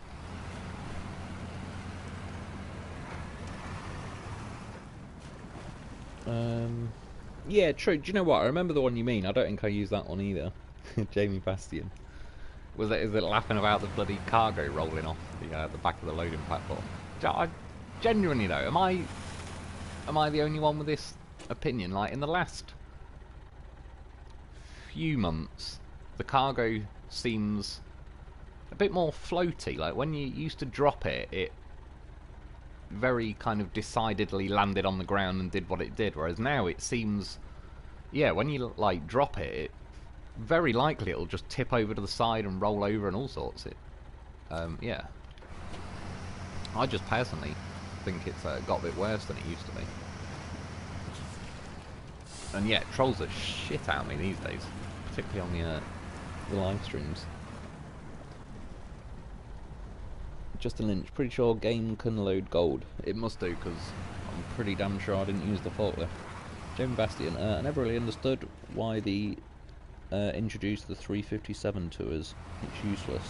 Yeah, true. Do you know what? I remember the one you mean. I don't think I used that one either. Jamie Bastian. Is it laughing about the bloody cargo rolling off the back of the loading platform? I genuinely though, am I the only one with this opinion? Like in the last few months, the cargo seems a bit more floaty. Like when you used to drop it, it very kind of decidedly landed on the ground and did what it did, whereas now it seems, yeah, when you like drop it, it very likely it'll just tip over to the side and roll over and all sorts. Yeah. I just personally think it's got a bit worse than it used to be. And yeah, it trolls the shit out of me these days, particularly on the live streams. Just a Lynch, pretty sure game can load gold. It must do, because I'm pretty damn sure I didn't use the forklift. Jamie Bastian, I never really understood why they introduced the 357 to us. It's useless.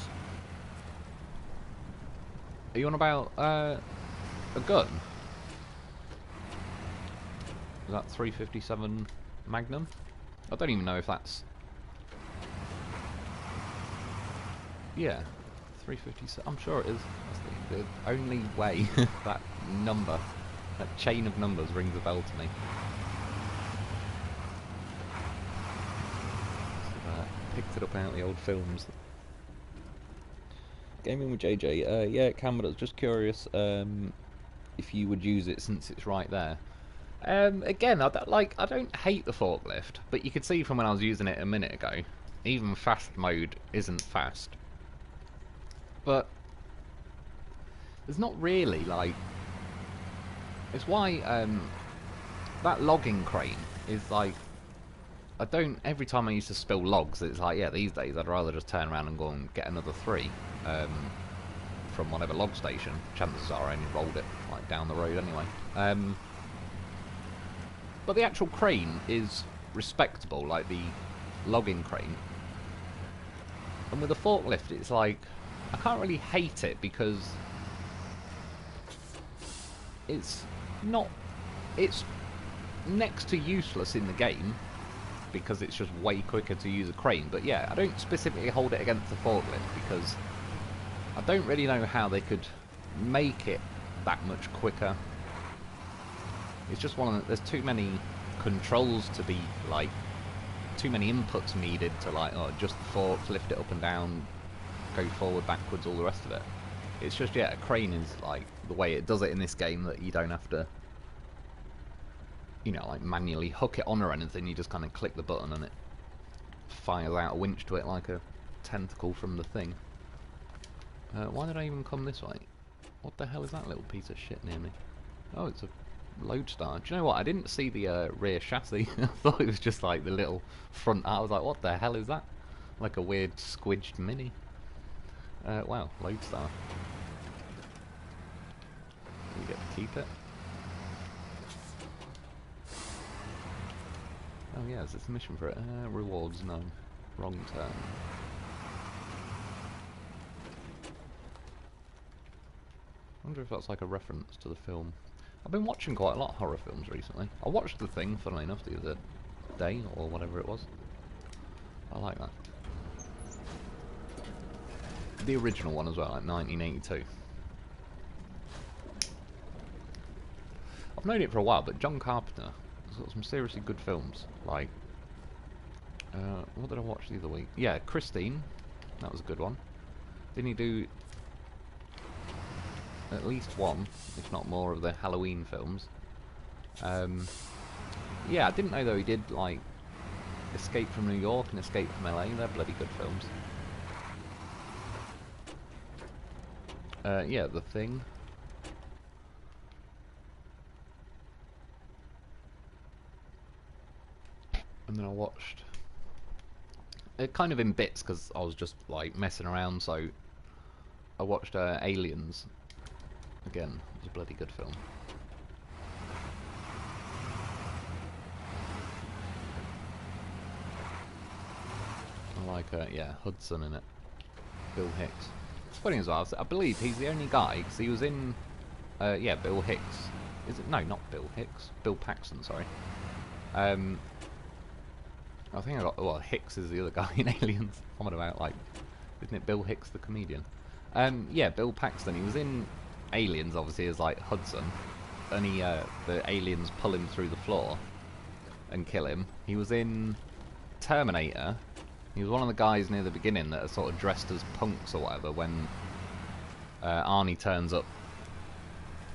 Are you on about a gun? Is that 357 Magnum? I don't even know if that's... Yeah, 357. I'm sure it is. That's the only way that number, that chain of numbers rings a bell to me. Picked it up out of the old films. Gaming with JJ, yeah, it can, but I was just curious if you would use it since it's right there. Again, I don't hate the forklift, but you could see from when I was using it a minute ago, even fast mode isn't fast. But there's not really, like, it's why that logging crane is like, I don't, every time I used to spill logs, it's like, yeah, these days I'd rather just turn around and go and get another 3 from whatever log station. Chances are I only rolled it like down the road anyway. But the actual crane is respectable, like the logging crane. And with a forklift, it's like, I can't really hate it because it's not, it's next to useless in the game because it's just way quicker to use a crane. But yeah, I don't specifically hold it against the forklift because I don't really know how they could make it that much quicker. It's just one of the, there's too many controls to be like, too many inputs needed to like, oh, just the forks, lift it up and down, go forward, backwards, all the rest of it. It's just, yeah, a crane is like the way it does it in this game, that you don't have to, you know, like manually hook it on or anything. You just kind of click the button and it fires out a winch to it like a tentacle from the thing. Why did I even come this way? What the hell is that little piece of shit near me? Oh, it's a Lodestar. Do you know what? I didn't see the rear chassis. I thought it was just like the little front. I was like, what the hell is that? Like a weird squidged Mini. Wow, Lodestar. You get to keep it. Oh yeah, is this a mission for it? Rewards, no. Wrong turn. I wonder if that's like a reference to the film. I've been watching quite a lot of horror films recently. I watched The Thing, funnily enough, the other day, or whatever it was. I like that. The original one as well, like 1982. I've known it for a while, but John Carpenter has got some seriously good films. Like, what did I watch the other week? Yeah, Christine. That was a good one. Didn't he do at least one, if not more, of the Halloween films? Yeah, I didn't know though he did like Escape from New York and Escape from LA. They're bloody good films. Yeah, The Thing. And then I watched it kind of in bits because I was just like messing around, so I watched Aliens. Again, it was a bloody good film. I like, yeah, Hudson in it. Bill Hicks. It's funny as well, I believe he's the only guy, because he was in, yeah, Bill Hicks. Is it? No, not Bill Hicks. Bill Paxton, sorry. I think I got, well, Hicks is the other guy in Aliens. I'm on about, like, isn't it Bill Hicks the comedian? Yeah, Bill Paxton, he was in Aliens, obviously, as like Hudson, and he, the aliens pull him through the floor and kill him. He was in Terminator He was one of the guys near the beginning that are sort of dressed as punks or whatever when Arnie turns up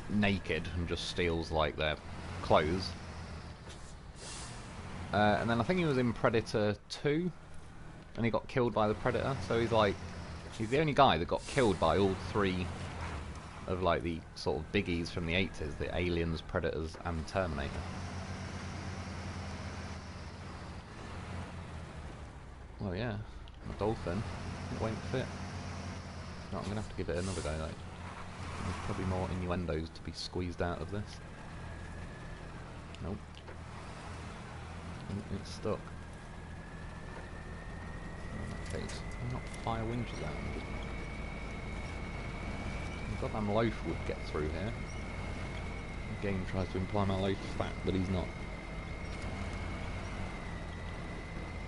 naked and just steals like their clothes. And then I think he was in Predator 2 and he got killed by the Predator, so he's the only guy that got killed by all three of like the sort of biggies from the 80s, the Aliens, Predators and Terminator. Oh yeah, a dolphin. It won't fit. No, I'm going to have to give it another go though. There's probably more innuendos to be squeezed out of this. Nope. It's stuck. In that case, why not fire winches out and just... The goddamn loaf would get through here. The game tries to imply my loaf's fat, but he's not.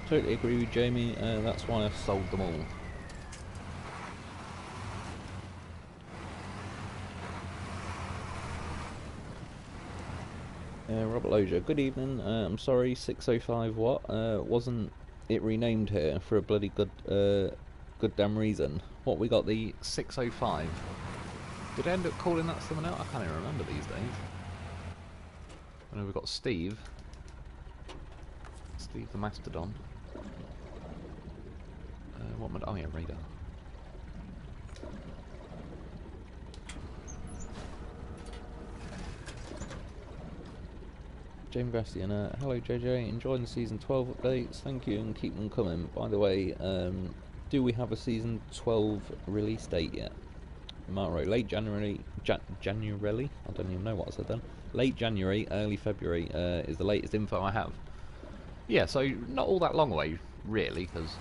Totally agree with Jamie, that's why I've sold them all. Robert Loja, good evening. I'm sorry, 605 what? Wasn't it renamed here for a bloody good damn reason? What, we got the 605? Did I end up calling that something else? I can't even remember these days. I know we've got Steve. Steve the Mastodon. What would... oh yeah, radar. James Bastian, hello JJ, enjoying the season 12 updates, thank you and keep them coming. By the way, do we have a season 12 release date yet? Maro, late January, January? I don't even know what I said then. Late January, early February is the latest info I have. Yeah, so not all that long away, really, because,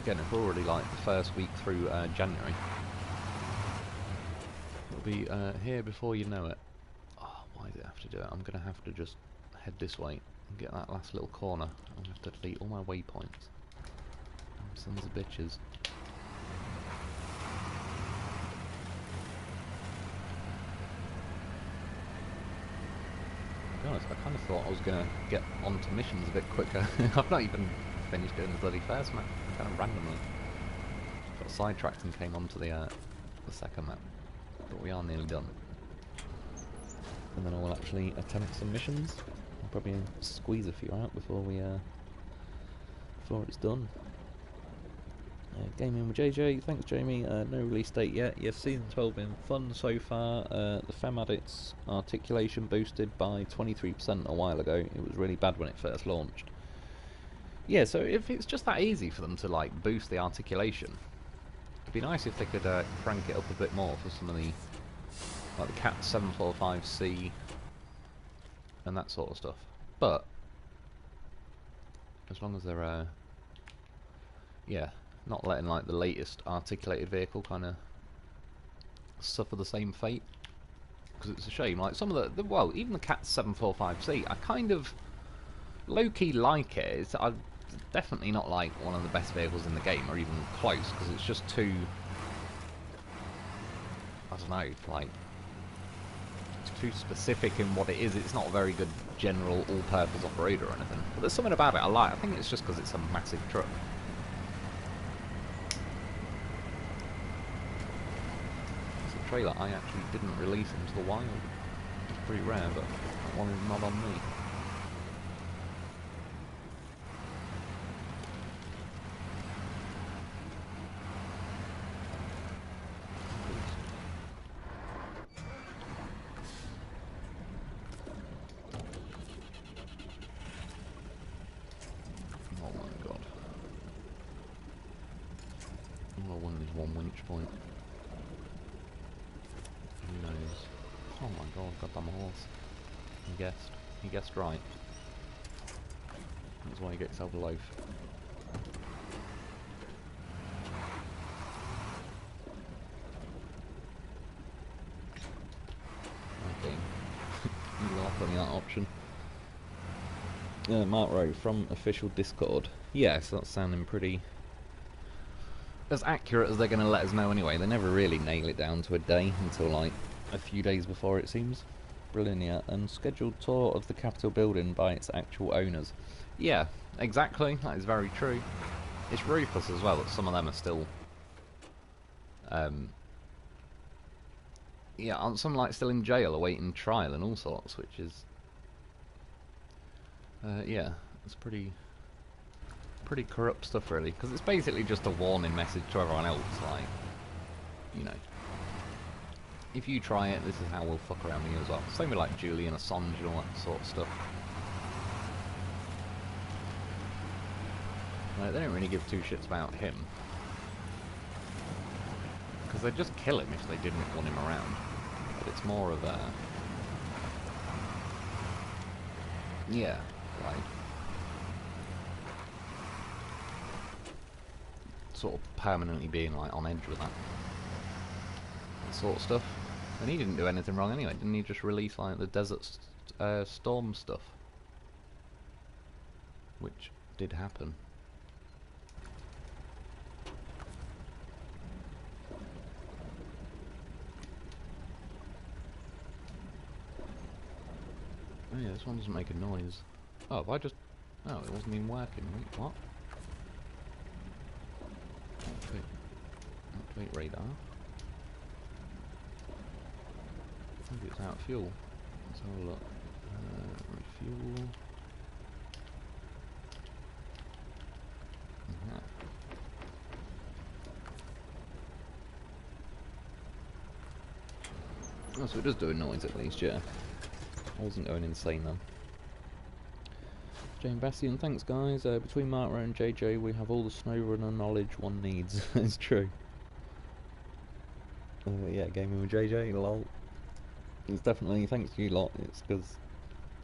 again, if we're already like the first week through January, it'll be here before you know it. Oh, why does it have to do it? I'm going to have to just head this way and get that last little corner. I'm going to have to delete all my waypoints. Sons of bitches. To be honest, I kind of thought I was going to get onto missions a bit quicker. I've not even finished doing the bloody first map, kind of randomly. Got sidetracked and came onto the second map. But we are nearly done. And then I will actually attempt some missions. I'll probably squeeze a few out before we before it's done. Gaming with JJ, thanks Jamie. No release date yet. Yes, season 12 been fun so far. The Fem Addict's articulation boosted by 23% a while ago. It was really bad when it first launched. Yeah, so if it's just that easy for them to like boost the articulation, it'd be nice if they could crank it up a bit more for some of the like the Cat 745C and that sort of stuff. But as long as they're yeah, not letting like the latest articulated vehicle kind of suffer the same fate, because it's a shame. Like some of the well, even the Cat 745C, I kind of low-key like it. It's definitely not like one of the best vehicles in the game, or even close, because it's just too, I don't know, like it's too specific in what it is. It's not a very good general all-purpose operator or anything. But there's something about it I like. I think it's just because it's a massive truck. Trailer I actually didn't release into the wild. It's pretty rare, but that one is not on me. Oh my god. All I wanted is one winch point. Who knows? Oh my god, goddamn horse. He guessed right. That's why he gets himself a loaf. Okay. You laugh at me that option. Mark Rowe from official Discord. Yes, that's sounding pretty as accurate as they're going to let us know anyway. They never really nail it down to a day until like a few days before, it seems. Brilliant, yeah. And scheduled tour of the Capitol building by its actual owners. Yeah, exactly. That is very true. It's ruthless as well that some of them are still, yeah, aren't some like still in jail awaiting trial and all sorts, which is, yeah, it's pretty corrupt stuff really, because it's basically just a warning message to everyone else, like, you know, if you try it, this is how we'll fuck around with you as well. Same with like Julian Assange and all that sort of stuff. Like, they don't really give two shits about him, because they'd just kill him if they didn't want him around. But it's more of a, yeah, like, sort of permanently being like on edge with that sort of stuff. And he didn't do anything wrong anyway, didn't he? Just release like the Desert Storm stuff, which did happen. Oh yeah, this one doesn't make a noise. Oh, have I just... Oh, it wasn't even working. Wait, what? Activate radar. I think it's out of fuel. Let's have a look. Refuel. Oh, so it does do a noise at least, yeah. I wasn't going insane then. Jane Bastian, thanks guys. Between Mark Rowe and JJ, we have all the SnowRunner knowledge one needs. It's true. Yeah, gaming with JJ, lol. It's definitely thanks to you lot. It's because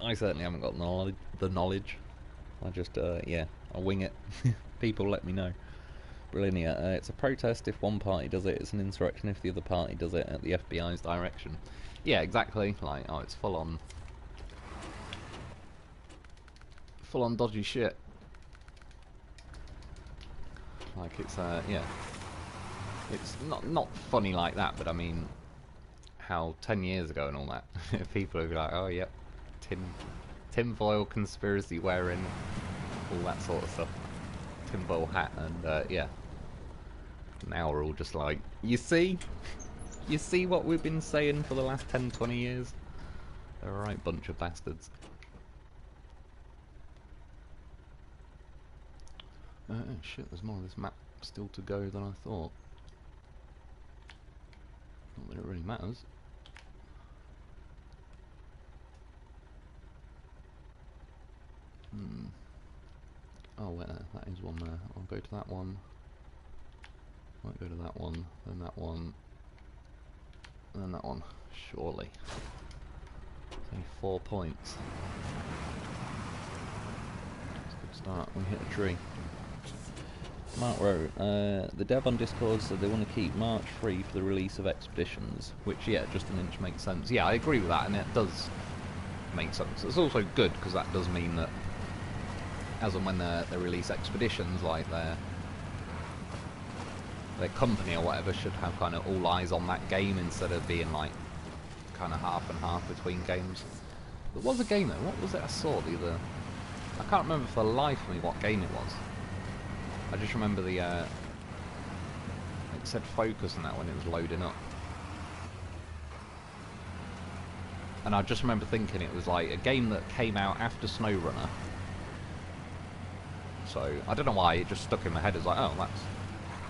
I certainly haven't got the knowledge. I just, yeah, I wing it. People let me know. Brilliant. It's a protest if one party does it. It's an insurrection if the other party does it at the FBI's direction. Yeah, exactly. Like, oh, it's full on dodgy shit. Like, it's yeah, it's not funny like that, but I mean, how 10 years ago and all that, people would be like, oh yep, tinfoil conspiracy wearing, all that sort of stuff, tinfoil hat, and yeah, now we're all just like, you see what we've been saying for the last 10-20 years? They're a right bunch of bastards. Oh shit, there's more of this map still to go than I thought. Not that it really matters. Oh wait, that is one there. I'll go to that one. Might go to that one, then that one, and then that one. Surely. It's only 4 points. That's a good start. We hit a tree. Mark Rowe, the dev on Discord said they want to keep March free for the release of Expeditions, which, yeah, just an inch makes sense. Yeah, I agree with that, and it does make sense. It's also good, because that does mean that as and when they release Expeditions, like their company or whatever should have kind of all eyes on that game instead of being like kind of half and half between games. There was a game though, what was it I saw the other... I can't remember for the life of me what game it was. I just remember the, it said focus on that when it was loading up. And I just remember thinking it was like a game that came out after SnowRunner. So, I don't know why, it just stuck in my head as like, oh, that's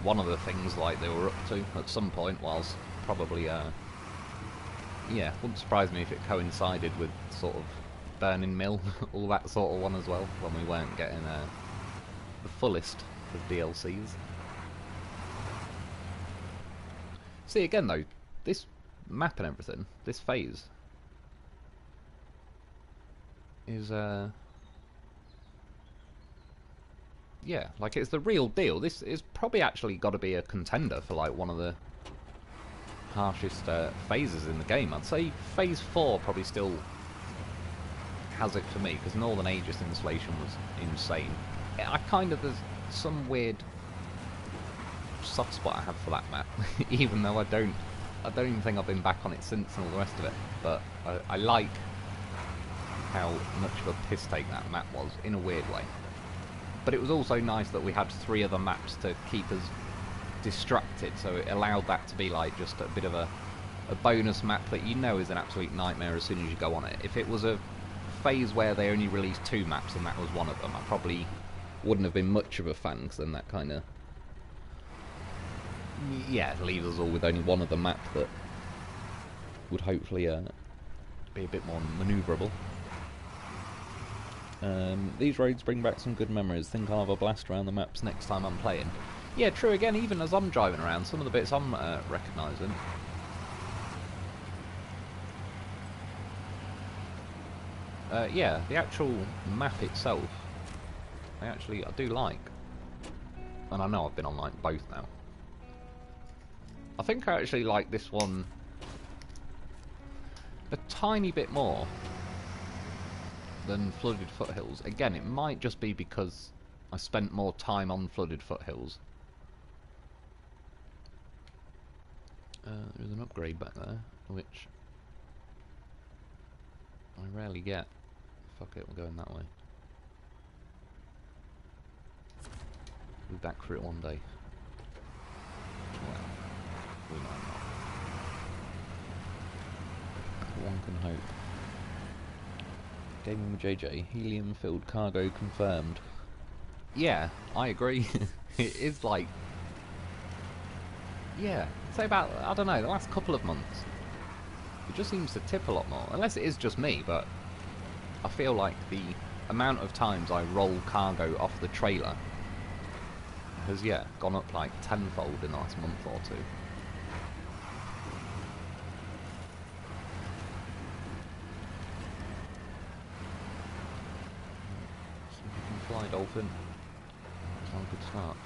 one of the things like they were up to at some point, whilst probably, yeah, wouldn't surprise me if it coincided with sort of Burning Mill, all that sort of one as well, when we weren't getting the fullest of DLCs. See, again though, this map and everything, this phase, is, yeah, like it's the real deal. This is probably actually got to be a contender for like one of the harshest phases in the game. I'd say phase 4 probably still has it for me, because Northern Aegis installation was insane. I kind of, there's some weird soft spot I have for that map, even though I don't even think I've been back on it since and all the rest of it. But I like how much of a piss take that map was, in a weird way. But it was also nice that we had 3 other maps to keep us distracted, so it allowed that to be like just a bit of a bonus map that you know is an absolute nightmare as soon as you go on it. If it was a phase where they only released 2 maps and that was one of them, I probably wouldn't have been much of a fan, because then that kind of, yeah, leaves us all with only one other map that would hopefully be a bit more manoeuvrable. These roads bring back some good memories. Think I'll have a blast around the maps next time I'm playing. Yeah, true again, even as I'm driving around, some of the bits I'm recognising. Yeah, the actual map itself, I do like. And I know I've been on like both now. I think I actually like this one a tiny bit more than Flooded Foothills. Again, it might just be because I spent more time on Flooded Foothills. There's an upgrade back there, which I rarely get. Fuck it, we're going that way. We'll be back for it one day. Well, we might not. One can hope. Gaming with JJ, helium-filled cargo confirmed. Yeah, I agree. It is like... Yeah, say about, I don't know, the last couple of months. It just seems to tip a lot more. Unless it is just me, but I feel like the amount of times I roll cargo off the trailer has, yeah, gone up like tenfold in the last month or 2. So you can fly, Dolphin. That's not a good start.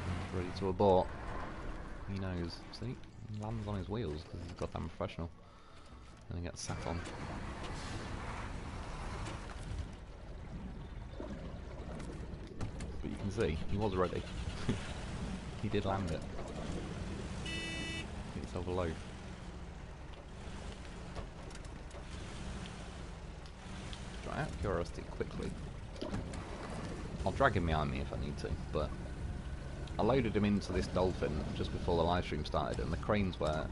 He's ready to abort. He knows. See? He lands on his wheels because he's goddamn professional. And he gets sat on. But you can see, he was ready. He did land it. Get yourself a loaf. Right, out of curiosity, quickly. I'll drag him behind me if I need to, but I loaded him into this Dolphin just before the live stream started, and the cranes were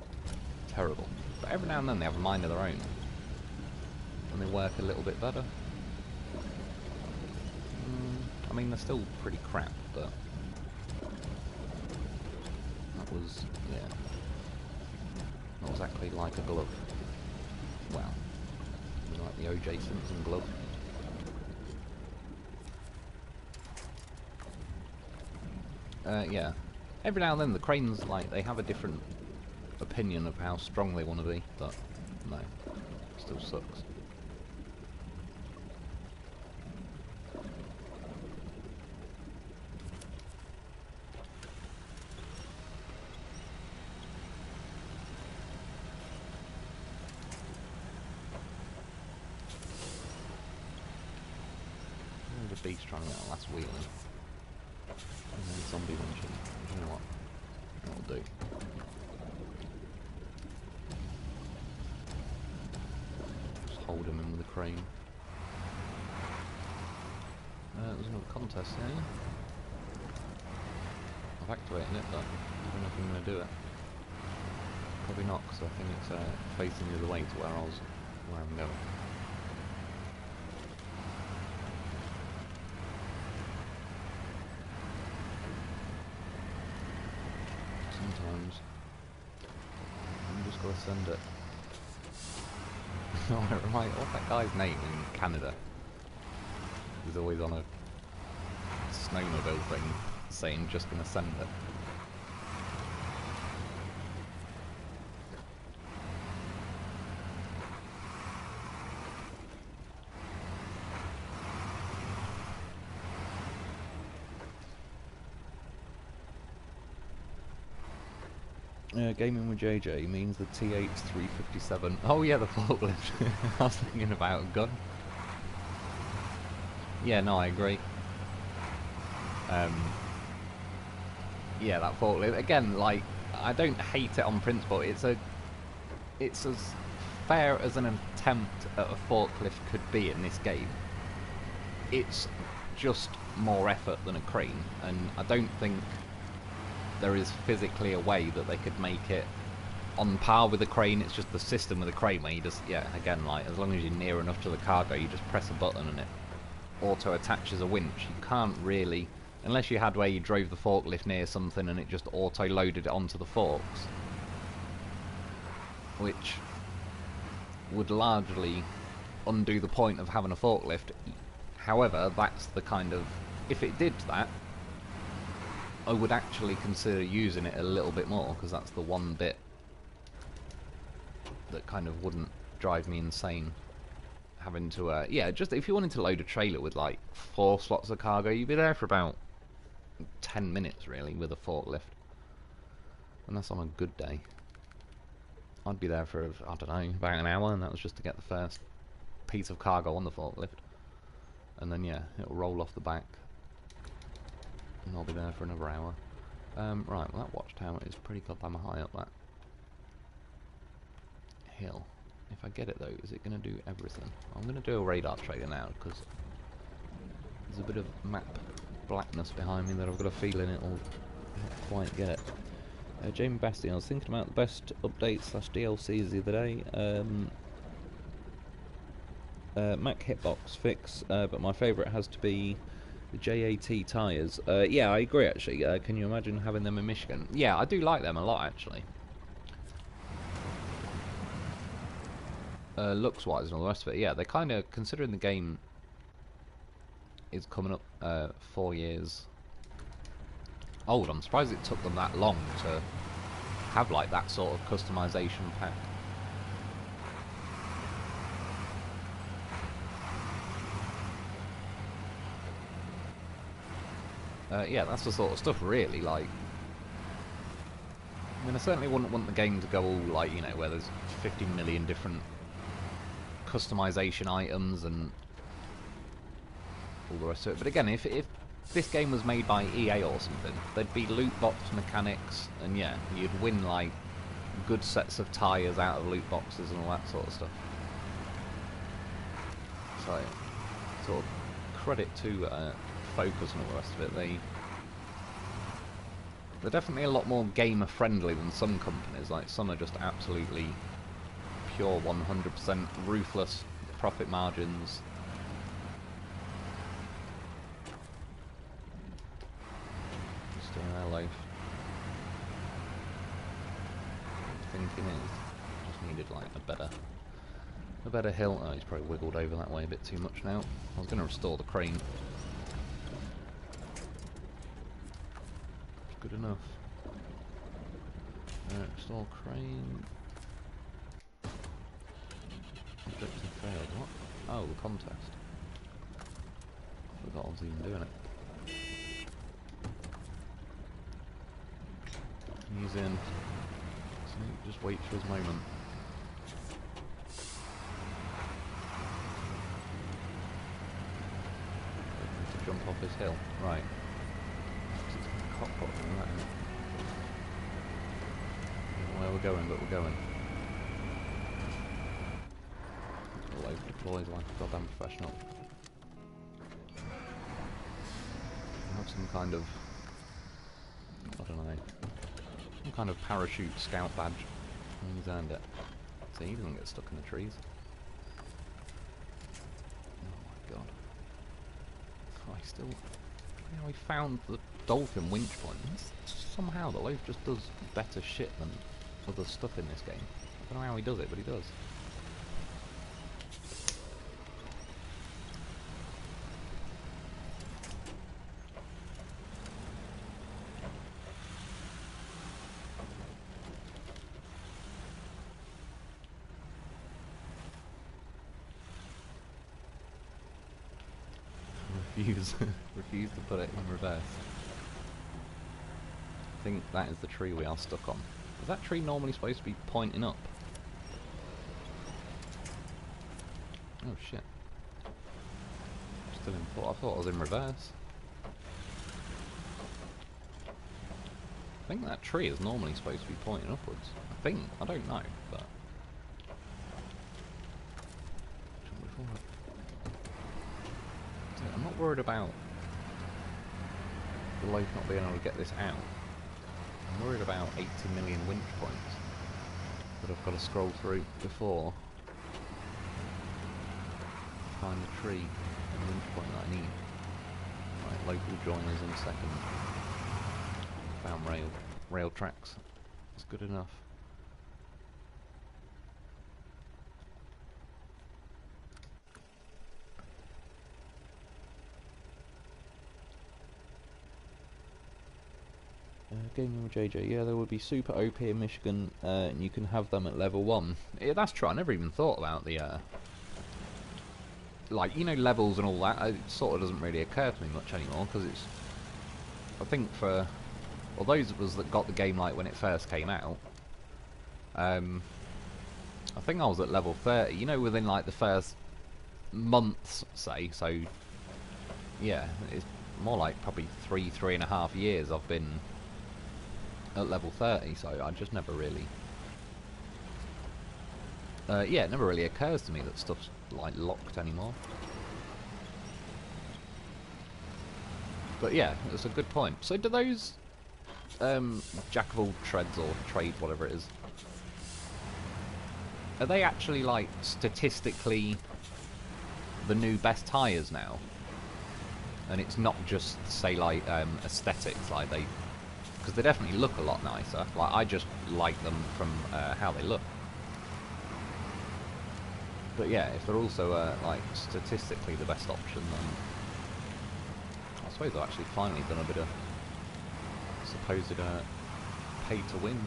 terrible. But every now and then they have a mind of their own, and they work a little bit better. I mean, they're still pretty crap, but that was, yeah, not exactly like a glove. Well, it was like the O.J. Simpson glove. Yeah. Every now and then the cranes, like, they have a different opinion of how strong they want to be, but no, it still sucks. The beast trying to get that last wheel in. And then zombie munching. You know what? That'll do. Just hold him in with a crane. There's another contest here. I've activated it, but I don't know if I'm going to do it. Probably not, because I think it's facing the other way to where I'm going. Sometimes I'm just gonna send it. Right, what's that guy's name in Canada? He's always on a snowmobile thing saying just gonna send it. Gaming with JJ means the TH-357. Oh yeah, the forklift. I was thinking about a gun. Yeah, no, I agree. Yeah, that forklift. Again, like, I don't hate it on principle. It's as fair as an attempt at a forklift could be in this game, it's just more effort than a crane, and I don't think there is physically a way that they could make it on par with a crane. It's just the system with a crane where you just, yeah, again, like, as long as you're near enough to the cargo, you just press a button and it auto attaches a winch. You can't really, unless you had where you drove the forklift near something and it just auto loaded it onto the forks, which would largely undo the point of having a forklift. However, that's the kind of, if it did that, I would actually consider using it a little bit more, because that's the one bit that kind of wouldn't drive me insane. Having to, yeah, just if you wanted to load a trailer with like 4 slots of cargo, you'd be there for about 10 minutes really with a forklift. And that's on a good day. I'd be there for, I don't know, about an hour, and that was just to get the first piece of cargo on the forklift. And then, yeah, it'll roll off the back, and I'll be there for another hour. Right, well, that watchtower is pretty goddamn high up that hill. If I get it though, is it going to do everything? I'm going to do a radar trailer now, because there's a bit of map blackness behind me that I've got a feeling it'll not quite get it. Jamie Bastian, I was thinking about the best updates / DLCs the other day. Mac hitbox fix, but my favourite has to be the JAT tyres. Yeah, I agree actually. Can you imagine having them in Michigan? Yeah, I do like them a lot actually. Looks wise and all the rest of it, yeah, they kind of, considering the game is coming up 4 years old, I'm surprised it took them that long to have like that sort of customization pack. Yeah, that's the sort of stuff really, like, I mean, I certainly wouldn't want the game to go all like, you know, where there's 50 million different customization items and all the rest of it. But again, if this game was made by EA or something, there'd be loot box mechanics, and yeah, you'd win like good sets of tyres out of loot boxes and all that sort of stuff. So, sort of credit to Focus and all the rest of it. They're definitely a lot more gamer friendly than some companies. Like, some are just absolutely pure 100% ruthless profit margins. Just doing our life. Thinking is just needed like a better hill. Oh, he's probably wiggled over that way a bit too much now. I was going to restore the crane. Good enough. Restore crane. Objective failed. What? Oh, the contest. I forgot I was even doing it. He's in. So just wait for his moment. To jump off his hill. Right. Don't know where we're going, but we're going. All over deployed like a goddamn professional. I have some kind of, I don't know, some kind of parachute scout badge. And he's earned it. See, he doesn't get stuck in the trees. Oh my god. Oh, I still, you know, we found the dolphin winch point. Somehow the loaf just does better shit than other stuff in this game. I don't know how he does it, but he does. Refuse to put it in reverse. I think that is the tree we are stuck on. Is that tree normally supposed to be pointing up? Oh shit. Still in thought. I thought I was in reverse. I think that tree is normally supposed to be pointing upwards. I think. I don't know, but worried about the loaf not being able to get this out. I'm worried about 80 million winch points that I've got to scroll through before I find the tree and winch point that I need. Right, local joiners in second. Found rail tracks. That's good enough. Gaming with JJ, yeah, there would be super OP in Michigan, and you can have them at level 1. Yeah, that's true, I never even thought about the, like, you know, levels and all that. It sort of doesn't really occur to me much anymore, because it's, I think for, well, those of us that got the game, like, when it first came out, I think I was at level 30, you know, within, like, the first months, say, so, yeah, it's more like probably 3.5 years I've been at level 30, so I just never really yeah, it never really occurs to me that stuff's like locked anymore. But yeah, it's a good point. So do those jack of all trades or trades, whatever it is, are they actually like statistically the new best tyres now? And it's not just, say, like aesthetics, like they, because they definitely look a lot nicer. Like, I just like them from how they look. But yeah, if they're also like statistically the best option, then I suppose I've actually finally done a bit of supposed pay to win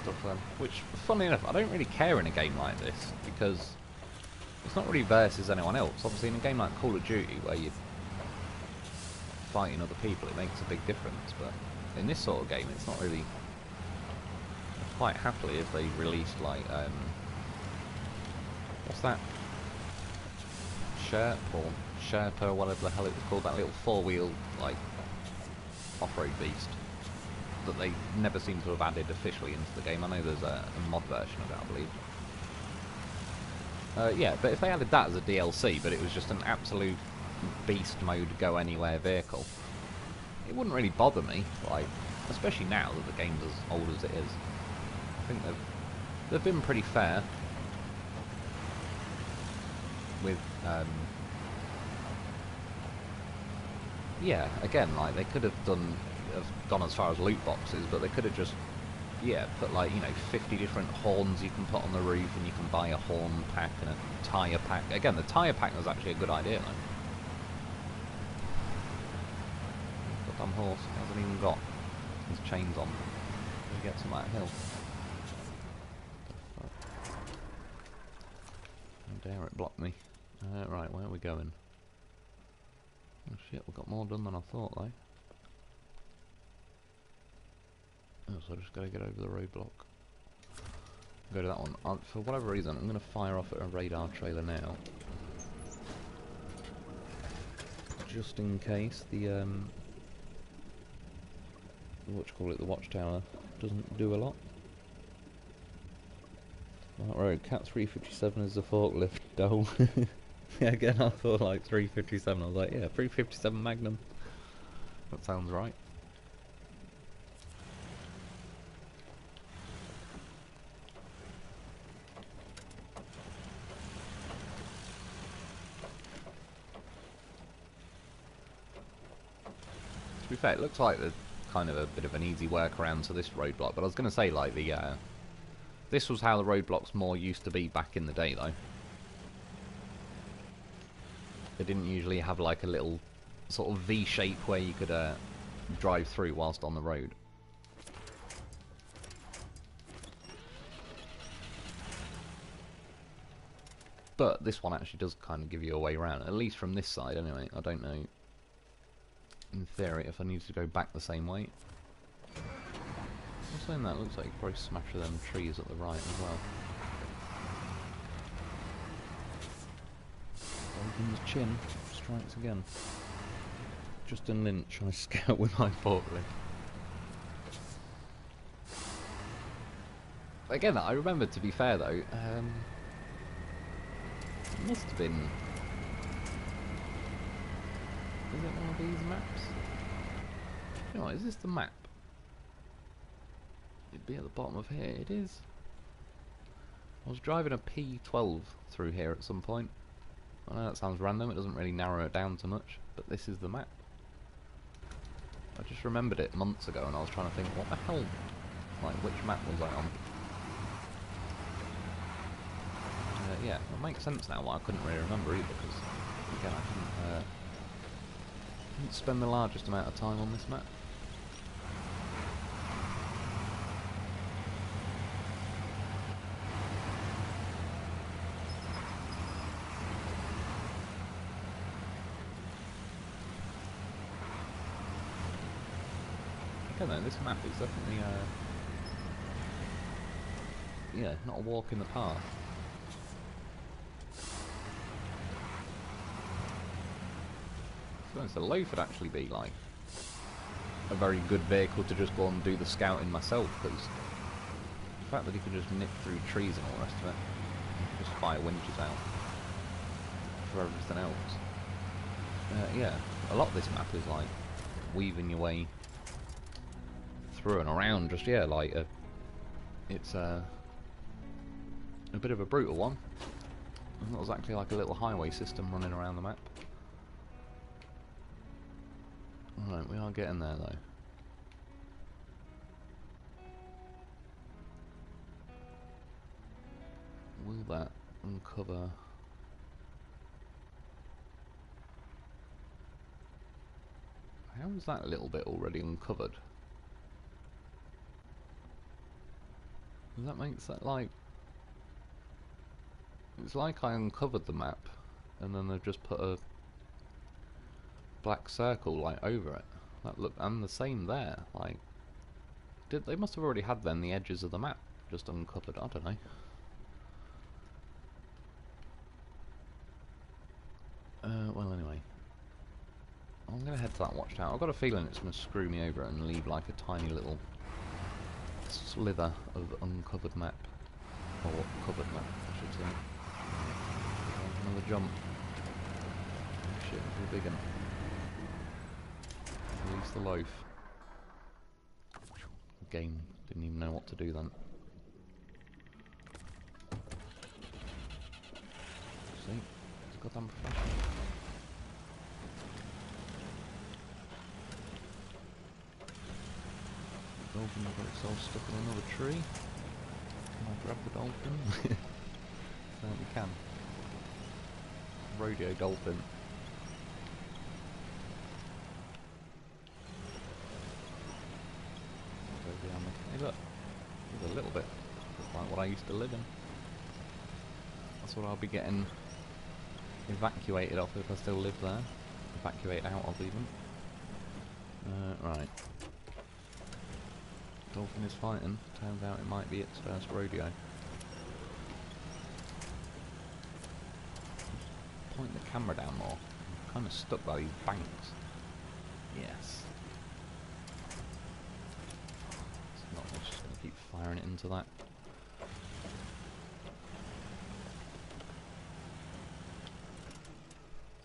stuff then. Which, funnily enough, I don't really care in a game like this, because it's not really versus anyone else. Obviously, in a game like Call of Duty, where you're fighting other people, it makes a big difference, but in this sort of game it's not really. Quite happily if they released like what's that, Sherpa or whatever the hell it was called, that little four-wheel like off-road beast that they never seem to have added officially into the game. I know there's a mod version of it, I believe. Yeah, but if they added that as a DLC, but it was just an absolute beast mode go anywhere vehicle, it wouldn't really bother me, like, especially now that the game's as old as it is. I think they've been pretty fair with yeah, again, like, they could have gone as far as loot boxes, but they could have just, yeah, put, like, you know, 50 different horns you can put on the roof, and you can buy a horn pack and a tyre pack. Again, the tyre pack was actually a good idea, though. Goddamn horse hasn't even got his chains on. He gets him that hill. How dare it block me. Right, where are we going? Oh shit, we got more done than I thought, though. Oh, so I just gotta get over the roadblock. Go to that one. For whatever reason, I'm gonna fire off at a radar trailer now. Just in case the the watchtower doesn't do a lot. Right, road, Cat 357 is the forklift, dole. Yeah, again, I thought like 357, I was like, yeah, 357 Magnum. That sounds right. To be fair, it looks like there's kind of a bit of an easy workaround to this roadblock, but I was going to say, like, the this was how the roadblocks more used to be back in the day, though. They didn't usually have like a little sort of V shape where you could drive through whilst on the road. But this one actually does kind of give you a way around, at least from this side anyway. I don't know, in theory, if I need to go back the same way. I'm saying that, looks like you could probably smash them trees at the right as well. Logan's chin strikes again. Justin Lynch, I scout with my forklift. Again, I remember, to be fair though, it must have been Is it one of these maps? You know what, is this the map? It'd be at the bottom of here. It is. I was driving a P12 through here at some point. I know that sounds random, it doesn't really narrow it down too much, but this is the map. I just remembered it months ago and I was trying to think, what the hell? Like, which map was I on? Yeah, it makes sense now why I couldn't really remember either, because, again, I didn't spend the largest amount of time on this map. I don't know, this map is definitely, yeah, not a walk in the park. The loaf would actually be like a very good vehicle to just go and do the scouting myself, because the fact that you can just nip through trees and all the rest of it, you can just fire winches out for everything else. Yeah, a lot of this map is like weaving your way through and around, just yeah, like it's a bit of a brutal one. It's not exactly like a little highway system running around the map. Right, we are getting there though. Will that uncover? How is that little bit already uncovered? That makes that like... It's like I uncovered the map and then they've just put a black circle like over it. That look, and the same there. Like, they must have already had then the edges of the map just uncovered. I don't know. Well, anyway, I'm gonna head to that watchtower. I've got a feeling it's gonna screw me over and leave like a tiny little slither of uncovered map, or covered map, I should say. Another jump. Shit, it's a big one. Release the loaf. The game didn't even know what to do then. See? It's goddamn professional. The dolphin got itself stuck in another tree. Can I grab the dolphin? Certainly can. Rodeo dolphin. Hey look, there's a little bit like what I used to live in. That's what I'll be getting evacuated off if I still live there. Evacuate out of even. Right. Dolphin is fighting. Turns out it might be its first rodeo. Point the camera down more. I'm kind of stuck by these banks. Yes. Just going to keep firing it into that.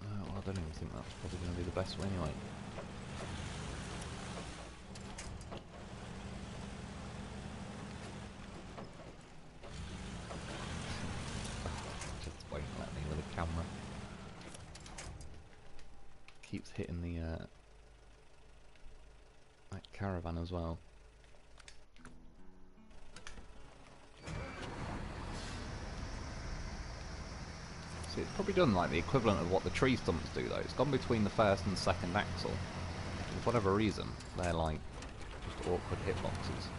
Well, I don't even think that's probably going to be the best way anyway. Just won't let me with the camera. Keeps hitting the that caravan as well. It's probably done like the equivalent of what the tree stumps do though. It's gone between the first and second axle. For whatever reason, they're like just awkward hitboxes.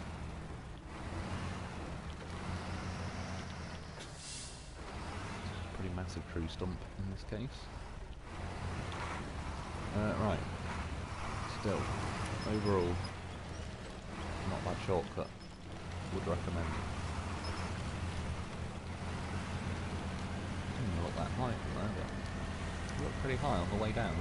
Pretty massive tree stump in this case. Right. Still, overall, not bad shortcut. Would recommend. Not that high from there, but look pretty high on the way down.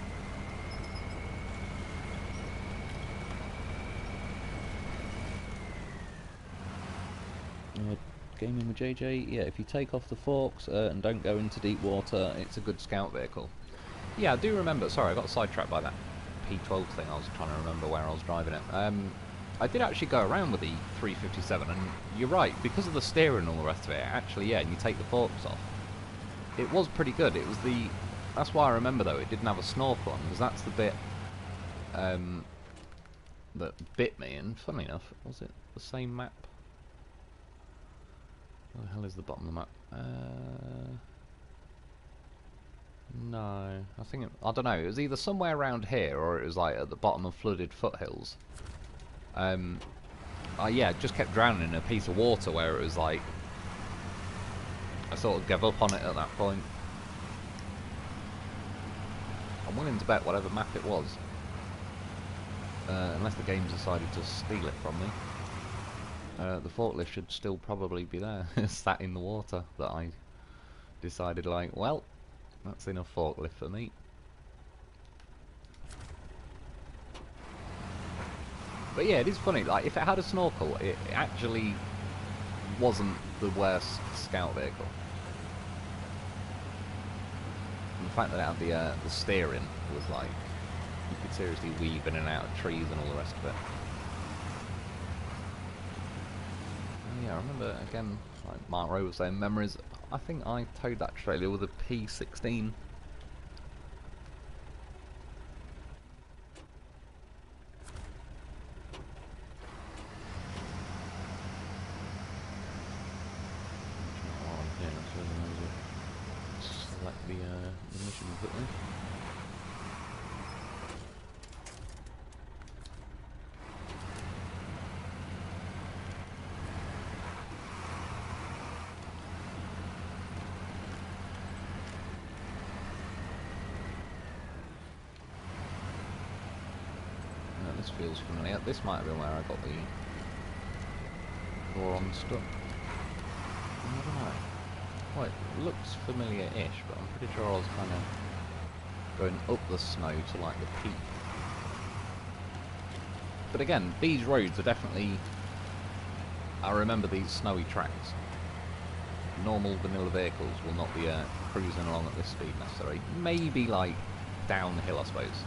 Gaming with JJ, yeah, if you take off the forks and don't go into deep water, it's a good scout vehicle. Yeah, I do remember. Sorry, I got sidetracked by that P12 thing. I was trying to remember where I was driving it. I did actually go around with the 357, and you're right, because of the steering and all the rest of it, actually, yeah, and you take the forks off, it was pretty good. It was the... That's why I remember, though, it didn't have a snorkel on, because that's the bit that bit me, and funnily enough, was it the same map? Where the hell is the bottom of the map? No, I think I don't know. It was either somewhere around here, or it was like at the bottom of flooded foothills. Yeah, just kept drowning in a piece of water where it was like I sort of gave up on it at that point. I'm willing to bet whatever map it was, unless the game decided to steal it from me, the forklift should still probably be there, sat in the water. That I decided, like, well, that's enough forklift for me. But yeah, it is funny, like, if it had a snorkel, it actually wasn't the worst scout vehicle. And the fact that it had the steering was like, you could seriously weave in and out of trees and all the rest of it. And yeah, I remember, again, like Mark Rowe was saying, memories, I think I towed that trailer with a P16. Select the mission quickly. This feels familiar. This might have been where I got the door unstuck. I don't know. Well, it looks familiar-ish, but I'm pretty sure I was kind of going up the snow to like the peak. But again, these roads are definitely... I remember these snowy tracks. Normal vanilla vehicles will not be cruising along at this speed necessarily. Maybe like downhill, I suppose.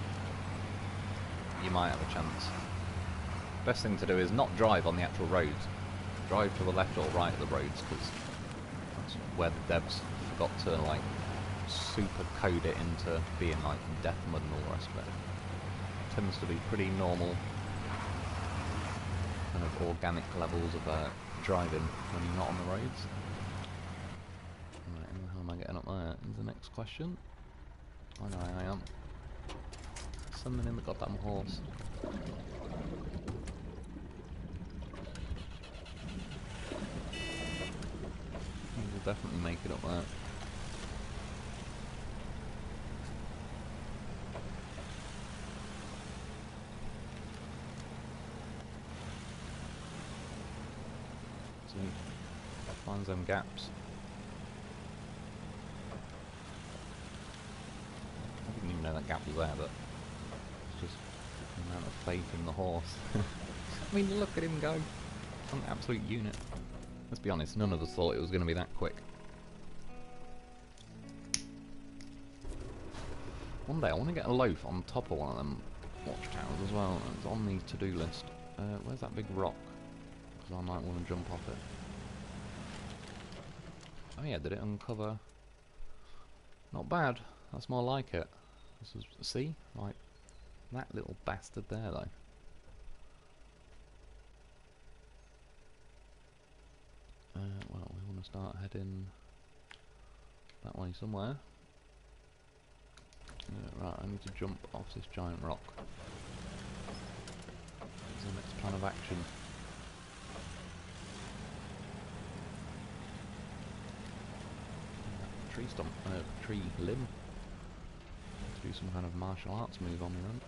You might have a chance. Best thing to do is not drive on the actual roads. Drive to the left or right of the roads, because that's where the devs forgot to like super code it into being like death mud and all the rest of it. Tends to be pretty normal kind of organic levels of driving when you're not on the roads. Right, how am I getting up there? Is the next question. I know I am. Something in the goddamn horse. We'll definitely make it up there. So, find them gaps. I didn't even know that gap was there, but it's just the amount of faith in the horse. I mean, look at him go. An absolute unit. Let's be honest, none of us thought it was going to be that quick. One day I want to get a loaf on top of one of them watchtowers as well. It's on the to-do list. Where's that big rock? Because I might want to jump off it. Oh yeah, did it uncover? Not bad. That's more like it. This is, see? Like, that little bastard there though. Well, we want to start heading that way somewhere. Right, I need to jump off this giant rock. What's the next plan of action? Tree stump, tree limb. Let's do some kind of martial arts move on the run.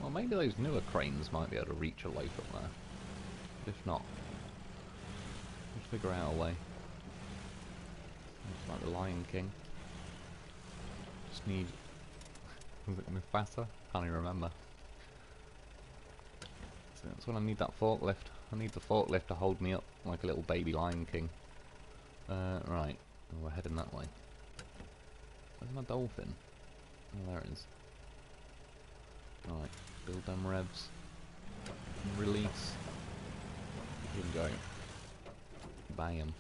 Well, maybe those newer cranes might be able to reach a loaf up there. But if not, we'll figure out a way. It's like the Lion King. Just need... was it Mufasa? Can't even remember. So that's when I need that forklift. I need the forklift to hold me up like a little baby Lion King. Right. Oh, we're heading that way. Where's my dolphin? Oh, there it is. Right. Build them revs. Release. Here we go. Bam.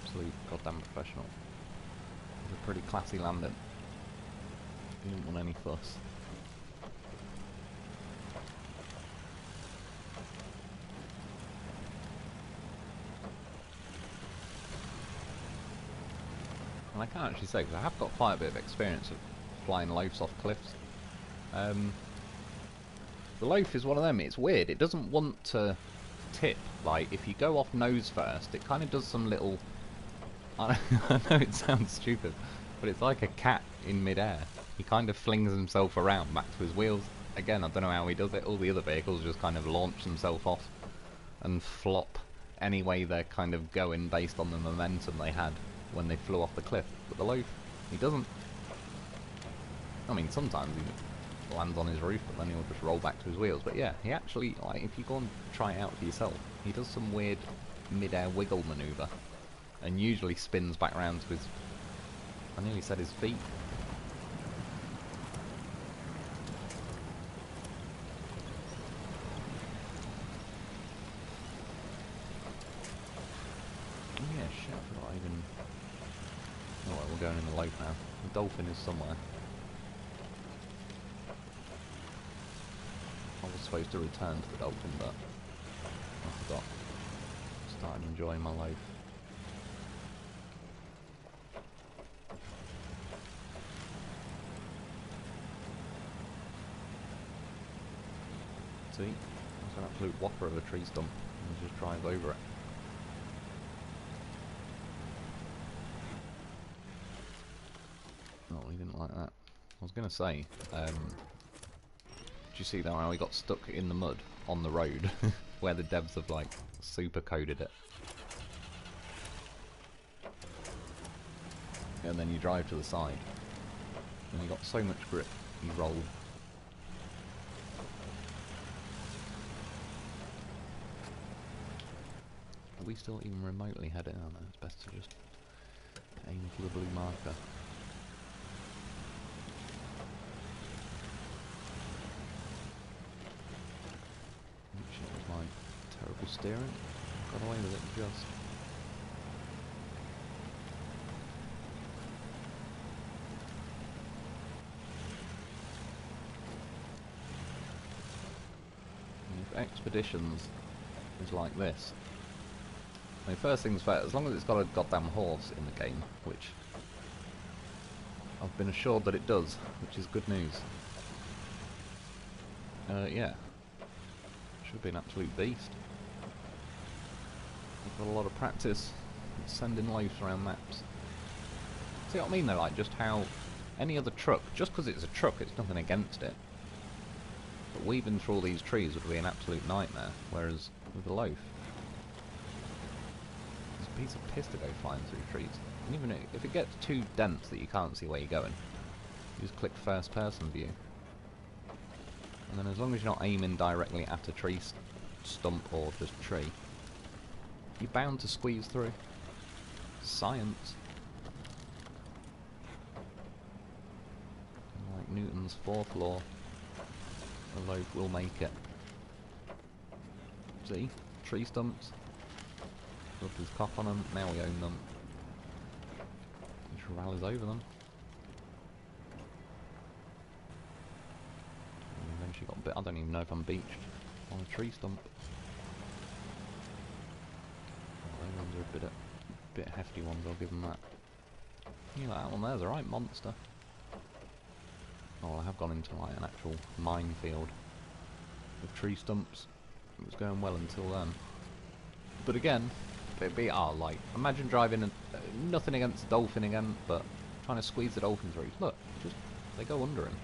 Absolute goddamn professional. It was a pretty classy landing. Didn't want any fuss. And I can't actually say, because I have got quite a bit of experience of flying loafs off cliffs. The loaf is one of them, it's weird, it doesn't want to tip. Like, if you go off nose first, it kind of does some little... I know it sounds stupid, but it's like a cat in mid-air. He kind of flings himself around back to his wheels. Again, I don't know how he does it. All the other vehicles just kind of launch themselves off and flop any way they're kind of going based on the momentum they had when they flew off the cliff. But the loaf, he doesn't. I mean, sometimes he lands on his roof, but then he'll just roll back to his wheels. But yeah, he actually, like, if you go and try it out for yourself, he does some weird mid-air wiggle manoeuvre, and usually spins back round to his, I nearly said his feet. Oh yeah, shit, I forgot I even... Oh well, we're going in the loaf now. The dolphin is somewhere. I was supposed to return to the dolphin, but I forgot. Started enjoying my loaf. See? That's an absolute whopper of a tree stump. And just drive over it. Oh, he didn't like that. I was going to say, did you see that how he got stuck in the mud on the road? Where the devs have, like, super coded it. And then you drive to the side. And you got so much grip, you roll. Are we still even remotely heading? Oh no, it's best to just aim for the blue marker. Shit, was my terrible steering. Got away with it just. And if Expeditions is like this, I mean, first things first, as long as it's got a goddamn horse in the game, which I've been assured that it does, which is good news. Yeah. Should be an absolute beast. I've got a lot of practice sending loafs around maps. See what I mean though, like just how any other truck, just because it's a truck, it's nothing against it. But weaving through all these trees would be an absolute nightmare, whereas with a loaf, it's a piece of piss to go flying through trees. And even if it gets too dense that you can't see where you're going, you just click first person view. And then as long as you're not aiming directly at a tree stump or just tree, you're bound to squeeze through. Science. Like Newton's fourth law, the loaf will make it. See? Tree stumps. Rubbed his cock on them, now we own them. He just rallies over them. And eventually got bit. I don't even know if I'm beached on a tree stump. Those ones are a bit hefty ones, I'll give them that. Yeah, that one there's a right monster. Oh, I have gone into like an actual minefield with tree stumps. It was going well until then. But again, it'd be like, imagine driving nothing against the dolphin again, but trying to squeeze the dolphin through. Look, just they go under him.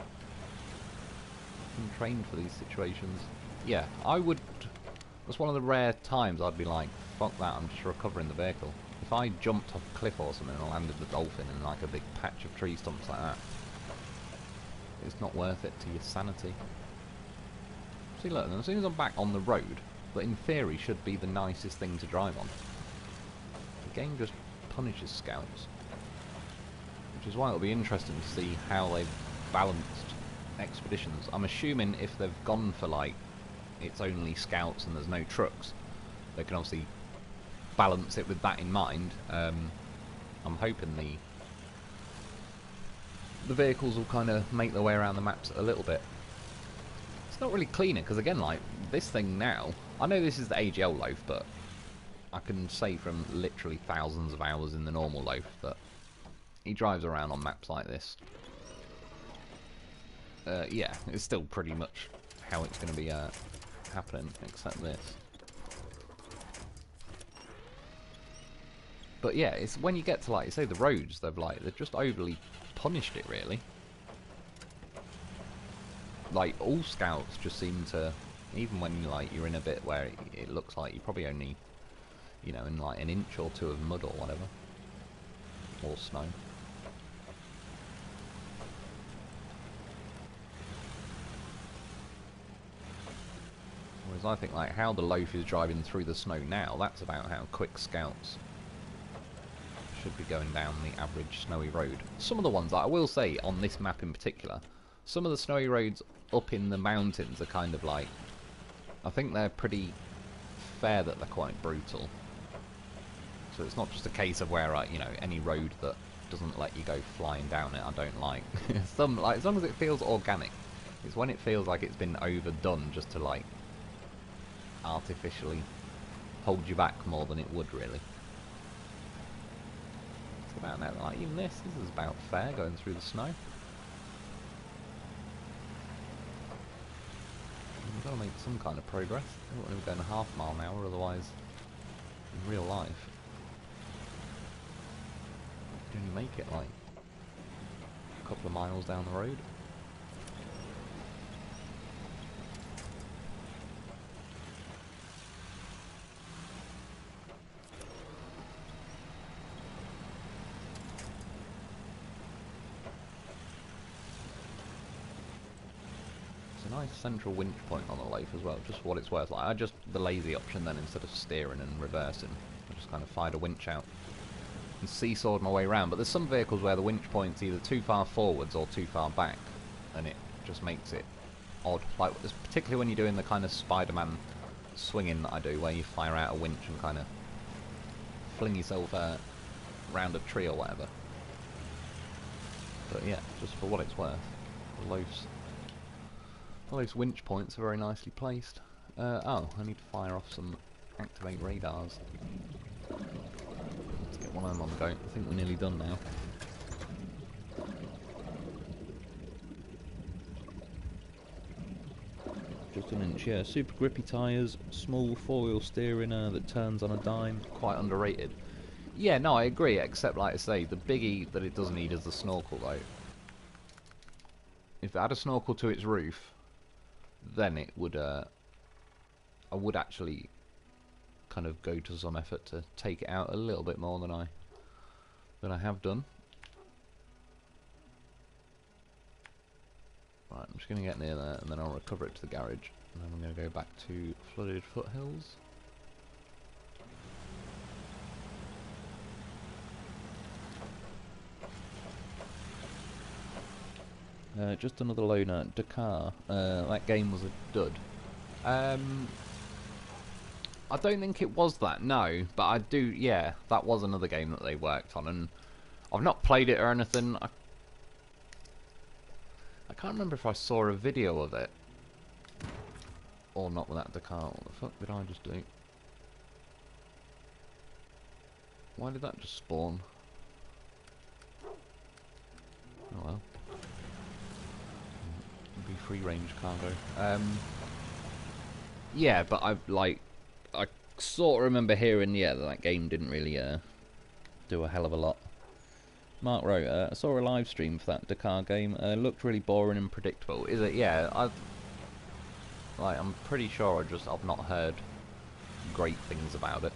I'm trained for these situations. Yeah, I would. That's one of the rare times I'd be like, fuck that, I'm just recovering the vehicle. If I jumped off a cliff or something and landed the dolphin in like a big patch of tree stumps like that, it's not worth it to your sanity. See, look, and as soon as I'm back on the road, that in theory should be the nicest thing to drive on, the game just punishes scouts. Which is why it'll be interesting to see how they've balanced expeditions. I'm assuming if they've gone for, like, it's only scouts and there's no trucks, they can obviously balance it with that in mind. I'm hoping the vehicles will kind of make their way around the maps a little bit. It's not really cleaner, because again, like, this thing now, I know this is the AGL loaf, but I can say from literally thousands of hours in the normal loaf that he drives around on maps like this. Yeah, it's still pretty much how it's going to be happening, except this. But yeah, it's when you get to, like, say the roads, they've just overly punished it, really. Like, all scouts just seem to, even when, like, you're in a bit where it looks like you're probably only, you know, in like an inch or two of mud or whatever, or snow. Whereas I think, like, how the loaf is driving through the snow now, that's about how quick scouts should be going down the average snowy road. Some of the ones, I will say, on this map in particular, some of the snowy roads up in the mountains are kind of like, I think they're pretty fair that they're quite brutal. So it's not just a case of where, you know, any road that doesn't let you go flying down it I don't like. Some, like, as long as it feels organic. It's when it feels like it's been overdone just to, like, artificially hold you back more than it would, really. It's about now, like, even this is about fair going through the snow. We've got to make some kind of progress. I don't want to be going a half mile an hour, otherwise, in real life, you can only make it like a couple of miles down the road. Nice central winch point on the loaf as well, just for what it's worth. Like, I just, the lazy option then, instead of steering and reversing, I just kind of fired a winch out and seesawed my way around. But there's some vehicles where the winch point's either too far forwards or too far back, and it just makes it odd. Like, particularly when you're doing the kind of Spider-Man swinging that I do, where you fire out a winch and kind of fling yourself round a tree or whatever. But yeah, just for what it's worth, the loaf's all those winch points are very nicely placed. Oh, I need to fire off some activate radars. Let's get one of them on the go. I think we're nearly done now. Just an inch, yeah. Super grippy tyres, small four-wheel steering that turns on a dime. Quite underrated. Yeah, no, I agree, except, like I say, the biggie that it does need is the snorkel, though. If it had a snorkel to its roof, then it would, I would actually kind of go to some effort to take it out a little bit more than I have done. Right, I'm just going to get near there, and then I'll recover it to the garage, and then I'm going to go back to Flooded Foothills. Just another loner, Dakar. That game was a dud. I don't think it was that, no. But I do, yeah, that was another game that they worked on. And I've not played it or anything. I can't remember if I saw a video of it. Or not with that Dakar. What the fuck did I just do? Why did that just spawn? Oh well. Be free range cargo. Yeah, but I sort of remember hearing, yeah, that game didn't really do a hell of a lot. Mark wrote, I saw a live stream for that Dakar game. Looked really boring and predictable. Is it? Yeah, I'm pretty sure I've not heard great things about it.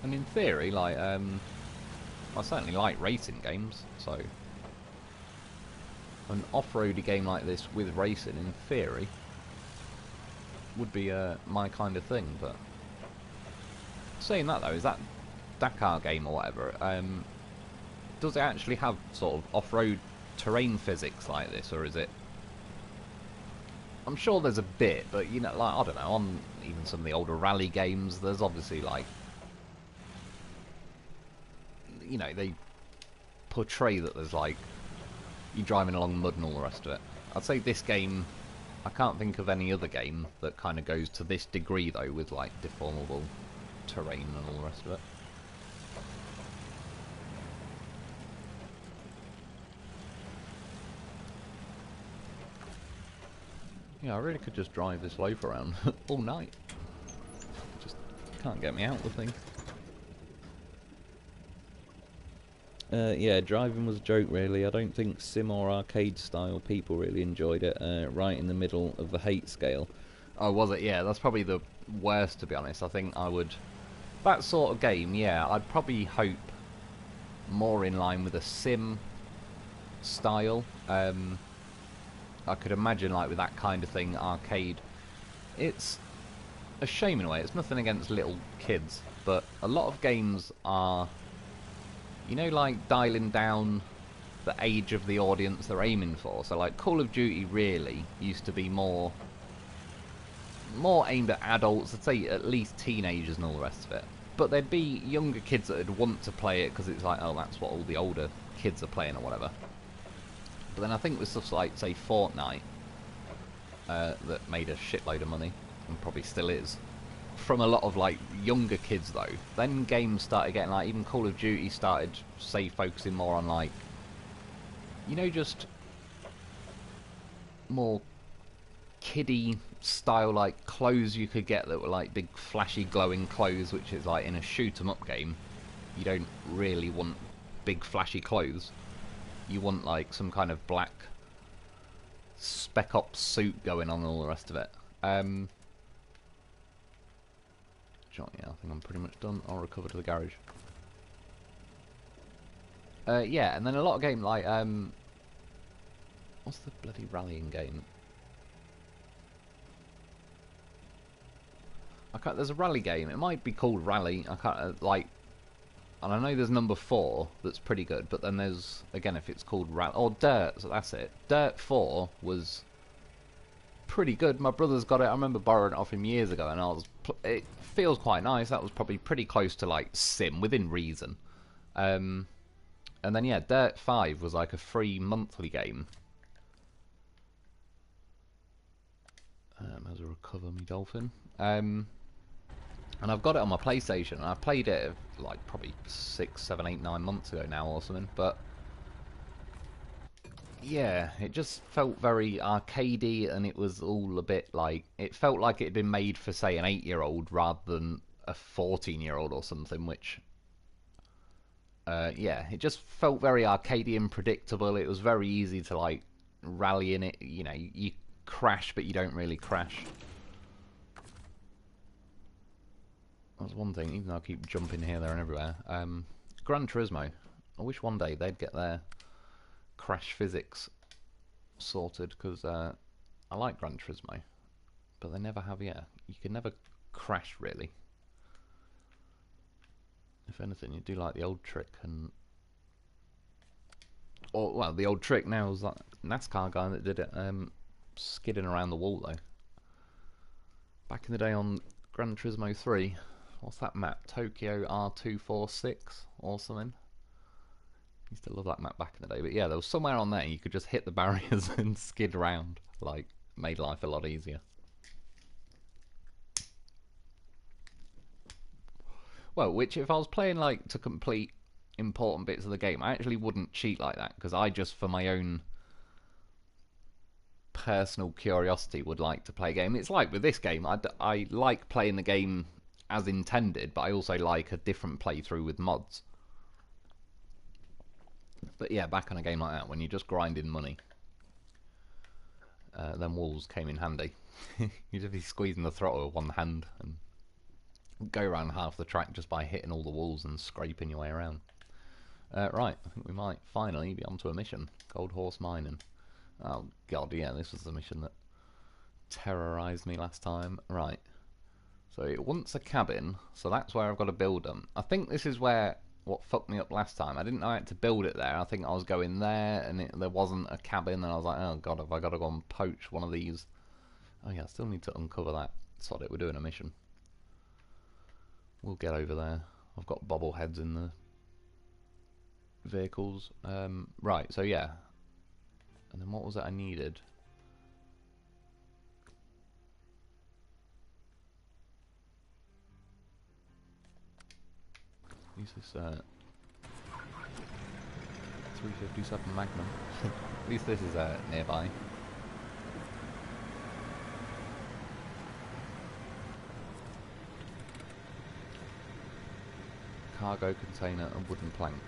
And in theory, like, I certainly like racing games, so an off-roady game like this with racing, in theory, would be my kind of thing. But saying that though, is that Dakar game or whatever, does it actually have sort of off-road terrain physics like this, or is it... I'm sure there's a bit, but you know, like, I don't know, on even some of the older rally games, there's obviously like, you know, they portray that there's like, you're driving along mud and all the rest of it. I'd say this game, I can't think of any other game that kind of goes to this degree though, with like deformable terrain and all the rest of it. Yeah, I really could just drive this loaf around all night. Just can't get me out the thing. Yeah, driving was a joke really. I don't think sim or arcade style people really enjoyed it. Right in the middle of the hate scale. Oh, was it? Yeah, that's probably the worst, to be honest. I think I would... That sort of game, yeah, I'd probably hope more in line with a sim style. I could imagine, like, with that kind of thing, arcade. It's a shame in a way. It's nothing against little kids, but a lot of games are, you know, like dialing down the age of the audience they're aiming for. So, like, Call of Duty really used to be more aimed at adults. I'd say at least teenagers and all the rest of it. But there'd be younger kids that would want to play it because it's like, oh, that's what all the older kids are playing or whatever. But then I think with stuff like, say, Fortnite, that made a shitload of money, and probably still is, from a lot of, like, younger kids, though, then games started getting, like, even Call of Duty started, say, focusing more on, like, you know, just more kiddie style, like, clothes you could get that were, like, big, flashy, glowing clothes, which is, like, in a shoot-'em-up game, you don't really want big, flashy clothes. You want, like, some kind of black Spec Ops suit going on and all the rest of it. Yeah, I think I'm pretty much done. I'll recover to the garage. Yeah, and then a lot of games like, what's the bloody rallying game? There's a rally game. It might be called Rally. I can't, like... And I know there's number 4 that's pretty good, but then there's, again, if it's called Rally... Or Dirt, so that's it. Dirt 4 was pretty good. My brother's got it. I remember borrowing it off him years ago, and it feels quite nice. That was probably pretty close to, like, Sim, within reason. And then, yeah, Dirt 5 was like a free monthly game. As a recover me dolphin. And I've got it on my PlayStation, and I played it like probably 6, 7, 8, 9 months ago now or something, but yeah, it just felt very arcadey, and it was all a bit like, it felt like it had been made for, say, an 8-year-old rather than a 14-year-old or something, which, yeah, it just felt very arcadey and predictable. It was very easy to, like, rally in it, you know, you crash, but you don't really crash. That's one thing, even though I keep jumping here, there and everywhere. Gran Turismo. I wish one day they'd get their crash physics sorted, because I like Gran Turismo, but they never have yet. You can never crash, really. If anything, you do like the old trick, and... Or, well, the old trick now is that NASCAR guy that did it, skidding around the wall, though. Back in the day on Gran Turismo 3... What's that map? Tokyo R246 or something? Used to love that map back in the day. But yeah, there was somewhere on there you could just hit the barriers and skid around. Like, made life a lot easier. Well, which if I was playing, like, to complete important bits of the game, I actually wouldn't cheat like that. Because I just, for my own personal curiosity, would like to play a game. It's like with this game. I like playing the game as intended, but I also like a different playthrough with mods. But yeah, back on a game like that, when you're just grinding money, then walls came in handy. You'd just be squeezing the throttle with one hand and go around half the track just by hitting all the walls and scraping your way around. Right, I think we might finally be onto a mission. Gold horse mining. Oh god, yeah, this was the mission that terrorised me last time. Right. So it wants a cabin, so that's where I've got to build them. I think this is where what fucked me up last time. I didn't know I had to build it there. I think I was going there and there wasn't a cabin, and I was like, oh god, have I got to go and poach one of these? Oh yeah, I still need to uncover that. Sod it, we're doing a mission. We'll get over there. I've got bobbleheads in the vehicles. Right, so yeah. And then what was it I needed? Use this 357 Magnum. At least this is nearby. Cargo container and wooden planks.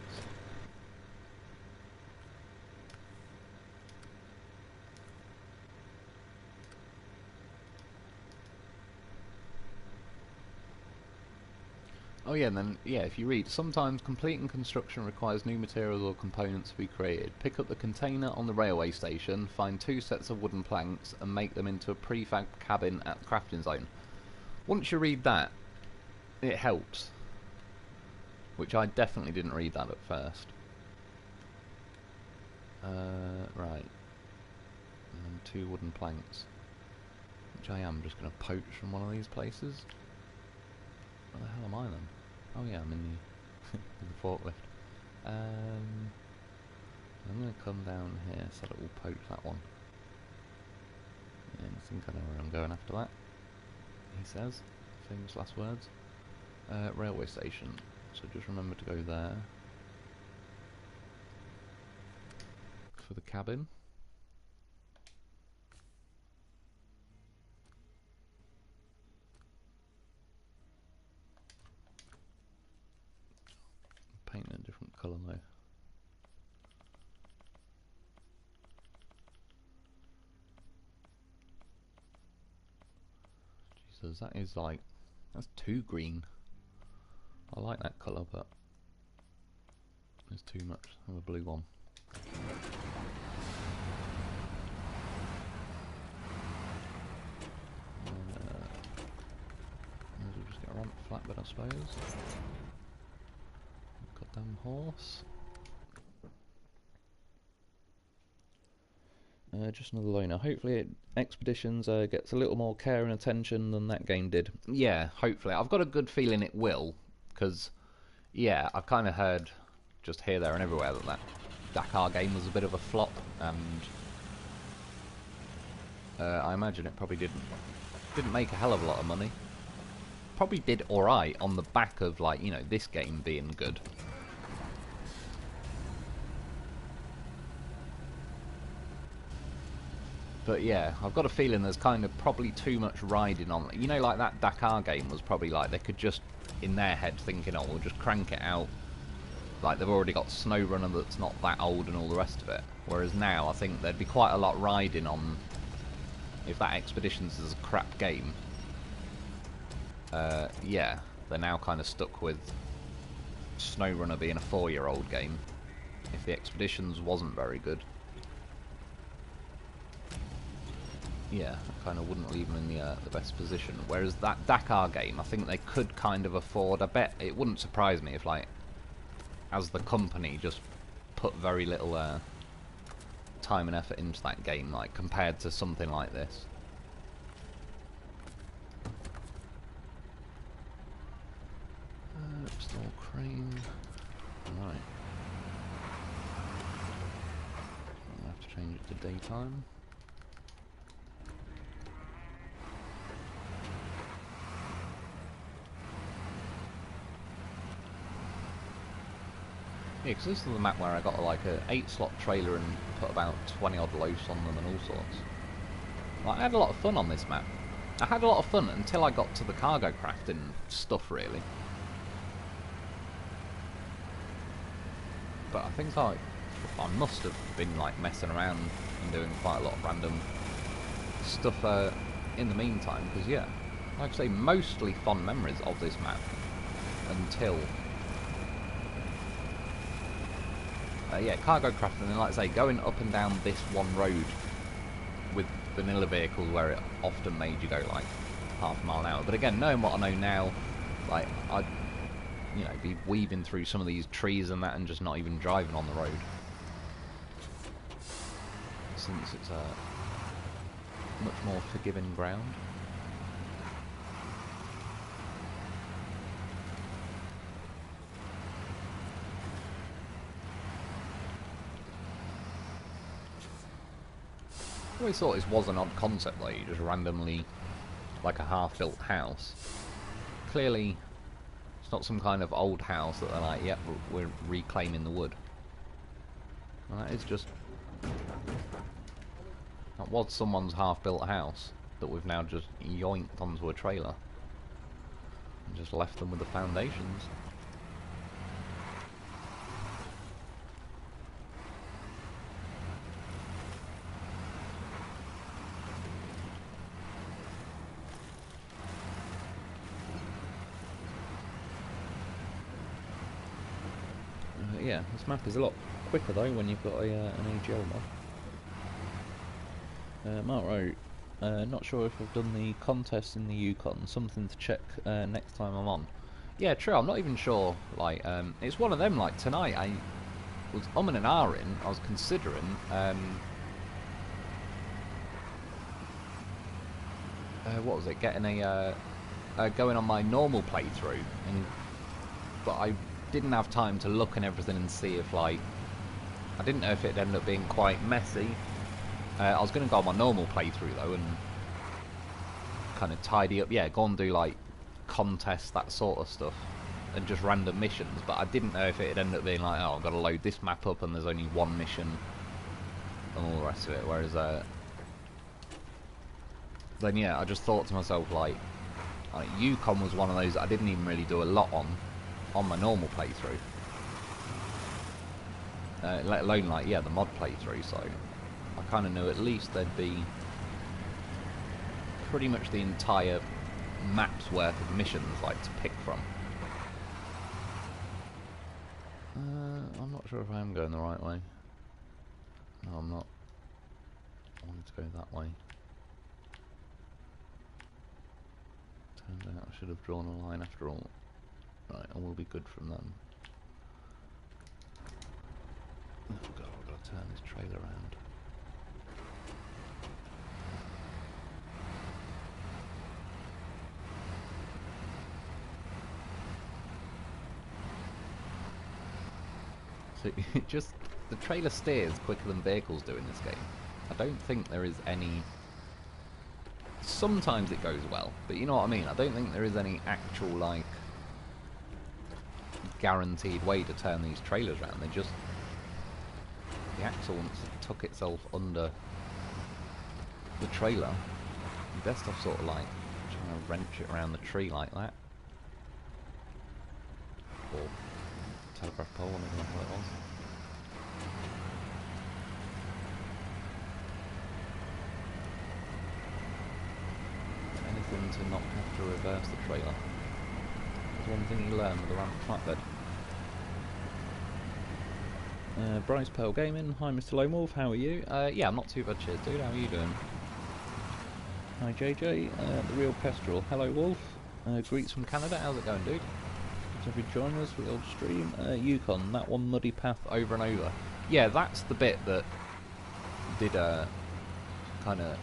Oh yeah, and then, yeah, if you read, sometimes completing construction requires new materials or components to be created. Pick up the container on the railway station, find 2 sets of wooden planks, and make them into a prefab cabin at the crafting zone. Once you read that, it helps. Which I definitely didn't read that at first. Right. And then 2 wooden planks. Which I am just going to poach from one of these places. Where the hell am I then? Oh yeah, I'm in the, in the forklift. I'm going to come down here so that we'll poach that one. Yeah, I think I know where I'm going after that. He says. Famous last words. Railway station. So just remember to go there. For the cabin. Paint it a different colour though. Jesus, that is like, that's too green. I like that colour, but there's too much of a blue one. Might as well just get a ramp flatbed, I suppose. Goddamn horse. Just another loner. Hopefully Expeditions gets a little more care and attention than that game did. Yeah, hopefully. I've got a good feeling it will, because, yeah, I've kind of heard just here, there and everywhere that that Dakar game was a bit of a flop, and I imagine it probably didn't make a hell of a lot of money. Probably did alright on the back of, like, you know, this game being good. But yeah, I've got a feeling there's kind of probably too much riding on. You know, like that Dakar game was probably like, they could just, in their head, thinking, oh, we'll just crank it out. Like, they've already got SnowRunner that's not that old and all the rest of it. Whereas now, I think there'd be quite a lot riding on, if that Expeditions is a crap game. Yeah, they're now kind of stuck with SnowRunner being a 4-year-old game. If the Expeditions wasn't very good. Yeah, I kind of wouldn't leave them in the best position. Whereas that Dakar game, I think they could kind of afford. I bet it wouldn't surprise me if, like, as the company, just put very little time and effort into that game, like, compared to something like this. Restore crane. Right. I'll have to change it to daytime. Yeah, because this is the map where I got like a 8-slot trailer and put about 20 odd loads on them and all sorts. Like, I had a lot of fun on this map. I had a lot of fun until I got to the cargo crafting stuff, really. But I think I must have been like messing around and doing quite a lot of random stuff in the meantime, because yeah, like I say, mostly fond memories of this map until yeah, cargo craft, and then like I say, going up and down this one road with vanilla vehicles where it often made you go like half a mile an hour. But again, knowing what I know now, like I'd, you know, be weaving through some of these trees and that and just not even driving on the road. Since it's a much more forgiving ground. I always thought this was an odd concept though, you just randomly, like a half-built house. Clearly, it's not some kind of old house that they're like, yep, we're reclaiming the wood. Well, that is just... That was someone's half-built house that we've now just yoinked onto a trailer. And just left them with the foundations. Yeah, this map is a lot quicker though when you've got an AGL mod. Mark wrote, not sure if I've done the contest in the Yukon, something to check next time I'm on. Yeah, true, I'm not even sure, like, it's one of them, like, tonight I was and ahhing, I was considering, what was it, getting a, going on my normal playthrough, but I didn't have time to look and everything and see if, like, I didn't know if it'd end up being quite messy. I was going to go on my normal playthrough though and kind of tidy up, yeah, go and do like contests, that sort of stuff, and just random missions, but I didn't know if it'd end up being like, oh, I've got to load this map up and there's only one mission and all the rest of it, whereas then yeah, I just thought to myself, like Yukon was one of those that I didn't even really do a lot on my normal playthrough, let alone like, yeah, the mod playthrough, so I kind of knew at least there'd be pretty much the entire map's worth of missions, like, to pick from. I'm not sure if I am going the right way. No, I'm not. I wanted to go that way. Turns out I should have drawn a line after all. Right, and we'll be good from then. Oh god, I've got to turn this trailer around. So it just, the trailer steers quicker than vehicles do in this game. I don't think there is any... Sometimes it goes well, but you know what I mean? I don't think there is any actual, like, guaranteed way to turn these trailers around. They just... The axle, once it tuck itself under the trailer, you best off sort of like trying to wrench it around the tree like that. Or telegraph pole, I don't know what it was. Anything to not have to reverse the trailer. That's one thing you learn with a ramp flatbed. Bryce Pearl Gaming, hi Mr. Lone Wolf, how are you? Yeah, I'm not too bad, cheers dude, how are you doing? Hi JJ, the real Kestrel, hello Wolf, greets from Canada, how's it going dude? Good to be joining us for the old stream. Yukon, that one muddy path over and over. Yeah, that's the bit that did kind of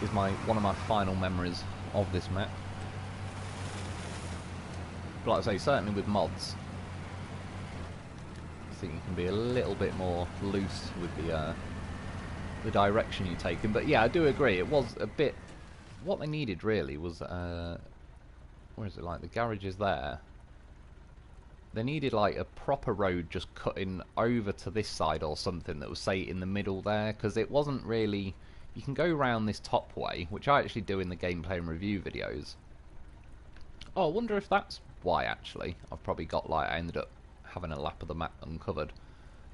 is one of my final memories of this map. But like I say, certainly with mods, I think you can be a little bit more loose with the direction you're taking. But yeah, I do agree, it was a bit... What they needed really was... where is it, like, the garage is there. They needed like a proper road just cutting over to this side or something that was, say, in the middle there, because it wasn't really... You can go around this top way, which I actually do in the gameplay and review videos. Oh, I wonder if that's why, actually. I've probably got, like, I ended up having a lap of the map uncovered.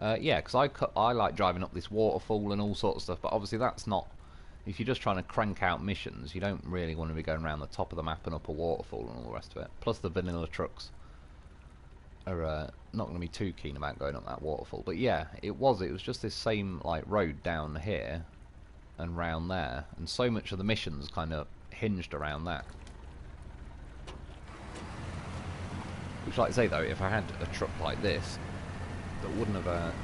Yeah, because I like driving up this waterfall and all sorts of stuff, but obviously that's not... If you're just trying to crank out missions, you don't really want to be going around the top of the map and up a waterfall and all the rest of it. Plus the vanilla trucks are not going to be too keen about going up that waterfall. But yeah, it was just this same like road down here and round there, and so much of the missions kind of hinged around that. Which, like I say though, if I had a truck like this, that wouldn't have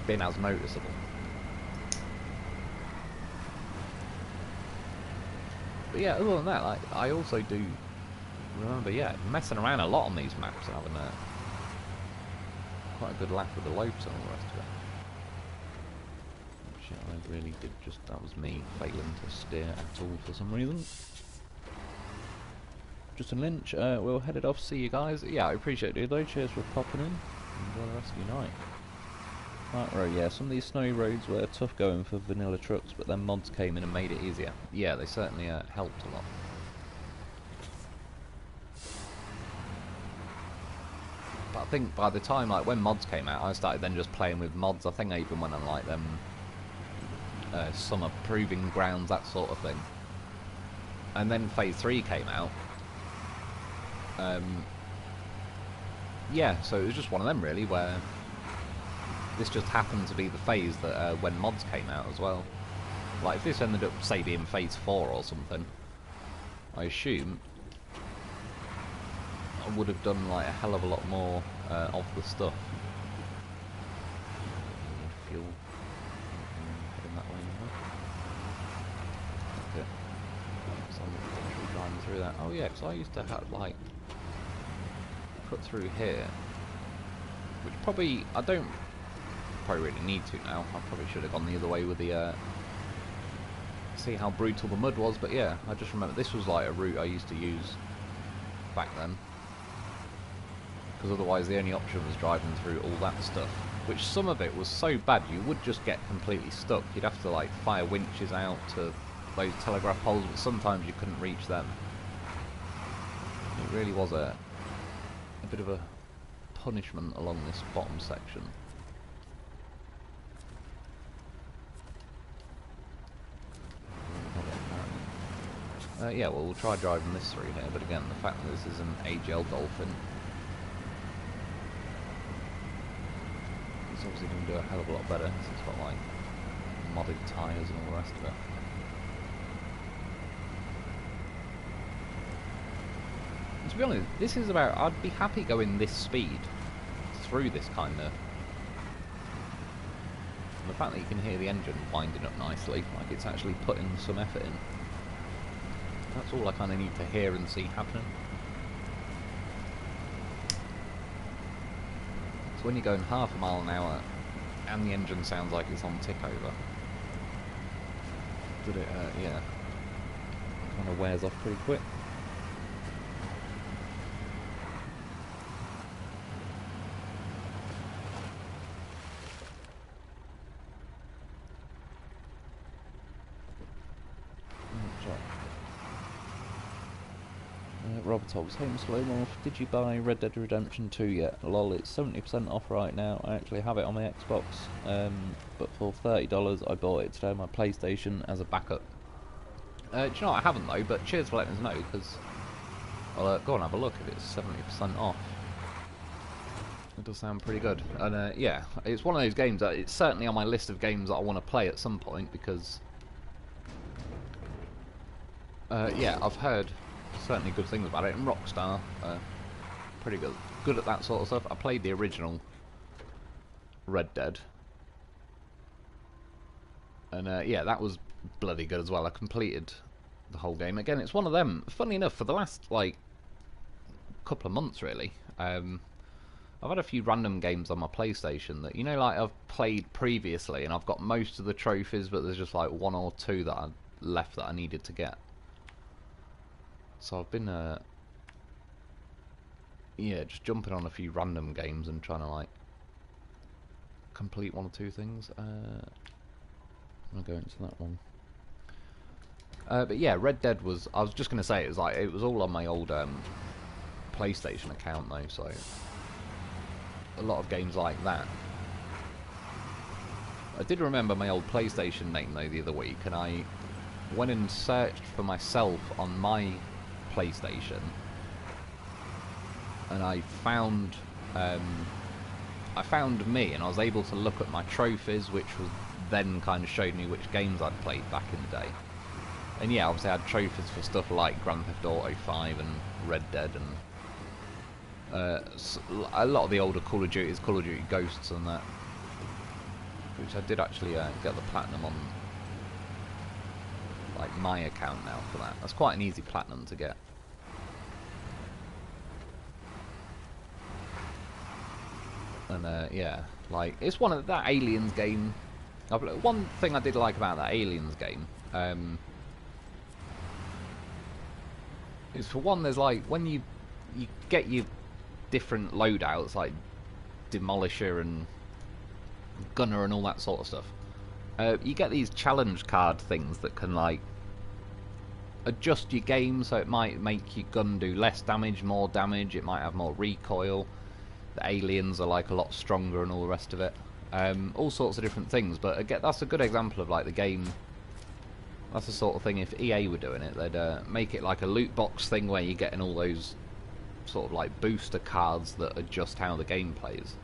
been as noticeable. But yeah, other than that, like, I also do remember, yeah, messing around a lot on these maps and having quite a good laugh with the lopes and all the rest of it. Which I really did that was me failing to steer at all for some reason. Justin Lynch, we'll head it off, see you guys. Yeah, I appreciate it though, cheers for popping in. Enjoy the rest of your night. Right road, yeah, some of these snowy roads were tough going for vanilla trucks, but then mods came in and made it easier. Yeah, they certainly helped a lot. But I think by the time, like, when mods came out, I started then just playing with mods. I think I even went on, like, them summer proving grounds, that sort of thing. And then Phase 3 came out. Yeah, so it was just one of them, really, where this just happened to be the phase that when mods came out as well. Like, if this ended up, say, being Phase 4 or something, I assume I would have done, like, a hell of a lot more of the stuff. Fuel. Heading that way now. Okay. So I'm driving through that. Oh yeah, because I used to have, like, cut through here, which probably, I don't probably really need to now. I probably should have gone the other way with the see how brutal the mud was, but yeah, I just remember this was like a route I used to use back then, because otherwise the only option was driving through all that stuff, which some of it was so bad you would just get completely stuck. You'd have to like fire winches out to those telegraph poles, but sometimes you couldn't reach them. It really was a bit of a punishment along this bottom section. Yeah, well, we'll try driving this through here, but again, the fact that this is an AGL Dolphin, it's obviously going to do a hell of a lot better, since it's got like modded tyres and all the rest of it. And to be honest, this is about, I'd be happy going this speed through this kind of. And the fact that you can hear the engine winding up nicely, like it's actually putting some effort in. That's all I kind of need to hear and see happening. So when you're going half a mile an hour and the engine sounds like it's on tick over, did it, yeah, kind of wears off pretty quick. Robert Hobbs, hey SnowRunner, did you buy Red Dead Redemption 2 yet? Lol, it's 70% off right now. I actually have it on my Xbox, but for $30 I bought it today on my PlayStation as a backup. Do you know what, I haven't though, but cheers for letting us know, because I'll go and have a look if it's 70% off. It does sound pretty good. And yeah, it's one of those games that it's certainly on my list of games that I want to play at some point, because yeah, I've heard certainly good things about it, and Rockstar pretty good at that sort of stuff. I played the original Red Dead, and yeah, that was bloody good as well. I completed the whole game. Again, it's one of them, funny enough, for the last like couple of months really, I've had a few random games on my PlayStation that, you know, like I've played previously and I've got most of the trophies, but there's just like one or two that I left that I needed to get. So I've been, yeah, just jumping on a few random games and trying to, like, complete one or two things. I'm going to go into that one. But yeah, Red Dead was, I was just going to say, it was like, it was all on my old PlayStation account though, so a lot of games like that. I did remember my old PlayStation name though the other week, and I went and searched for myself on my PlayStation, and I found I found me, and I was able to look at my trophies, which was then kind of showed me which games I'd played back in the day. And yeah, obviously I had trophies for stuff like Grand Theft Auto 5 and Red Dead, and a lot of the older Call of Duties, Call of Duty Ghosts and that, which I did actually get the platinum on, like, my account now for that. That's quite an easy platinum to get. And yeah, like, it's one of that Aliens game. One thing I did like about that Aliens game is, for one, there's like, when you get your different loadouts like Demolisher and Gunner and all that sort of stuff, you get these challenge card things that can like adjust your game, so it might make your gun do less damage, more damage, it might have more recoil, the aliens are like a lot stronger and all the rest of it. All sorts of different things, but again, that's a good example of like the game. That's the sort of thing, if EA were doing it, they'd make it like a loot box thing where you're getting all those sort of like booster cards that adjust how the game plays.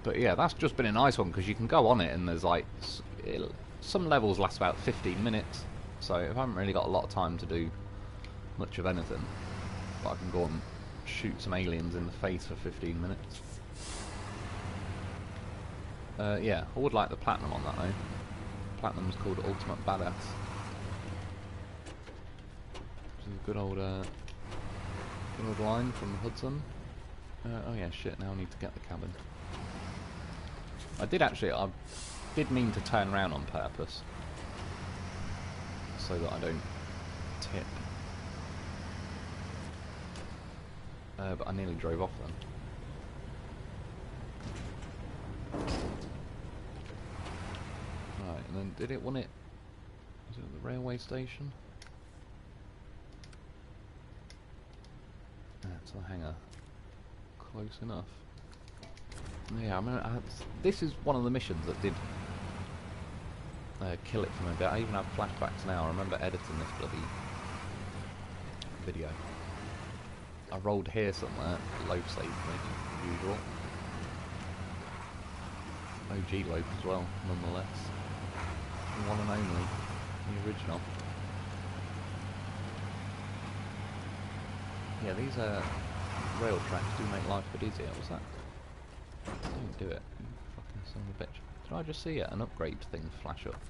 But yeah, that's just been a nice one, because you can go on it and there's like some levels last about 15 minutes, so if I haven't really got a lot of time to do much of anything, but I can go and shoot some aliens in the face for 15 minutes. Yeah, I would like the platinum on that though. Platinum's called Ultimate Badass. Which is a good old line from Hudson. Oh yeah, shit, now I need to get the cabin. I did mean to turn around on purpose, so that I don't tip. But I nearly drove off then. Right, and then did it want it? Was it at the railway station? That's the hangar. Close enough. Yeah, I mean, this is one of the missions that did kill it for me a bit. I even have flashbacks now. I remember editing this bloody video. I rolled here somewhere, load saved me, as usual. OG load as well, nonetheless. The one and only, the original. Yeah, these rail tracks do make life a bit easier. What's that? Don't do it, you fucking son of a bitch. Did I just see it? An upgrade thing flash up?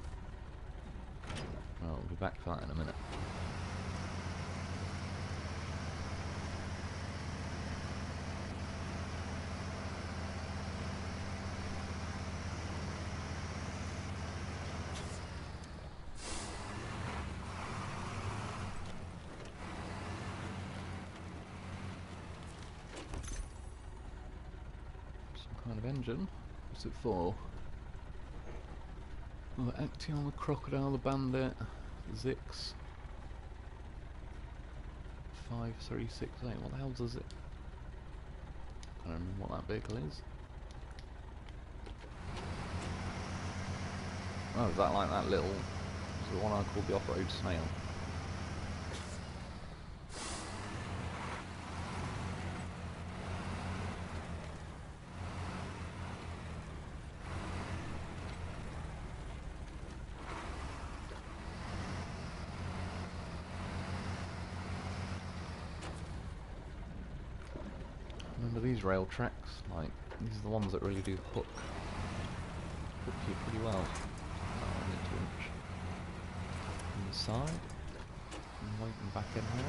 Well, I'll be back for that in a minute. Kind of engine. What's it for? Oh, Acteon, the Crocodile, the Bandit, the Zix. 5368. What the hell does it? I don't remember what that vehicle is. Oh, is that like that little? Is the one I called the off-road snail? Remember these rail tracks? Like, these are the ones that really do hook you pretty well. Oh, 2 inch. On the side. And waiting back in here.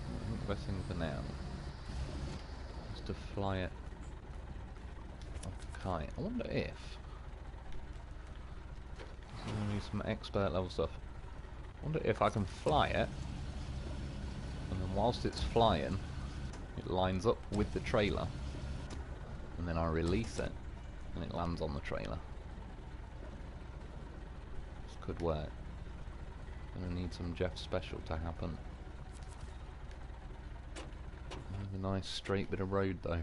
I think the best thing for now is to fly it like a kite. I wonder if I need some expert level stuff. I wonder if I can fly it, and then whilst it's flying, it lines up with the trailer, and then I release it, and it lands on the trailer. This could work. Gonna need some Jeff Special to happen. I have a nice straight bit of road though.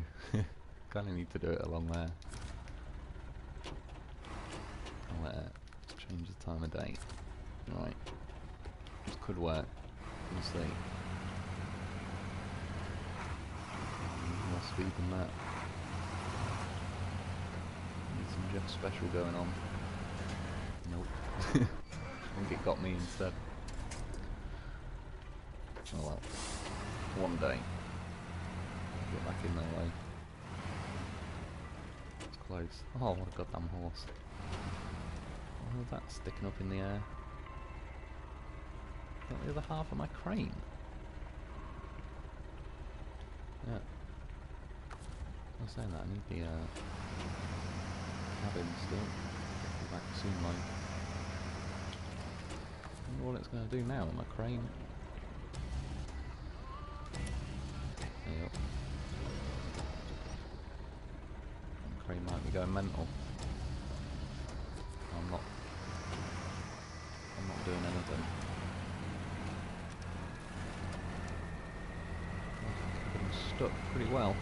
Kinda need to do it along there. I'll Change the time of day. Right. This could work. We'll see. More speed than that. Need some Jeff Special going on. Nope. I think it got me instead. Oh well. One day. Get back in there though. It's close. Oh, what a goddamn horse. What was that sticking up in the air? Is that the other half of my crane? Yeah. I was saying that, I need the cabin still. Get back soon, like. I wonder what it's going to do now with my crane. There you go. The crane might be going mental. I'm not doing anything. I'm stuck pretty well.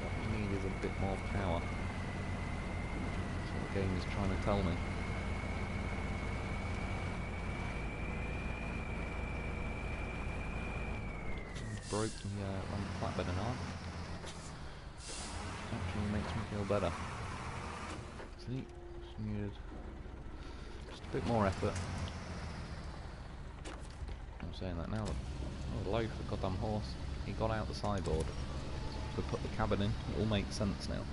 What we need is a bit more power. That's what the game is trying to tell me. Broke the flatbed in half. Actually makes me feel better. See, just needed just a bit more effort. I'm saying that now. Oh, loaf, the goddamn horse. He got out the sideboard. So put the cabin in. It all makes sense now.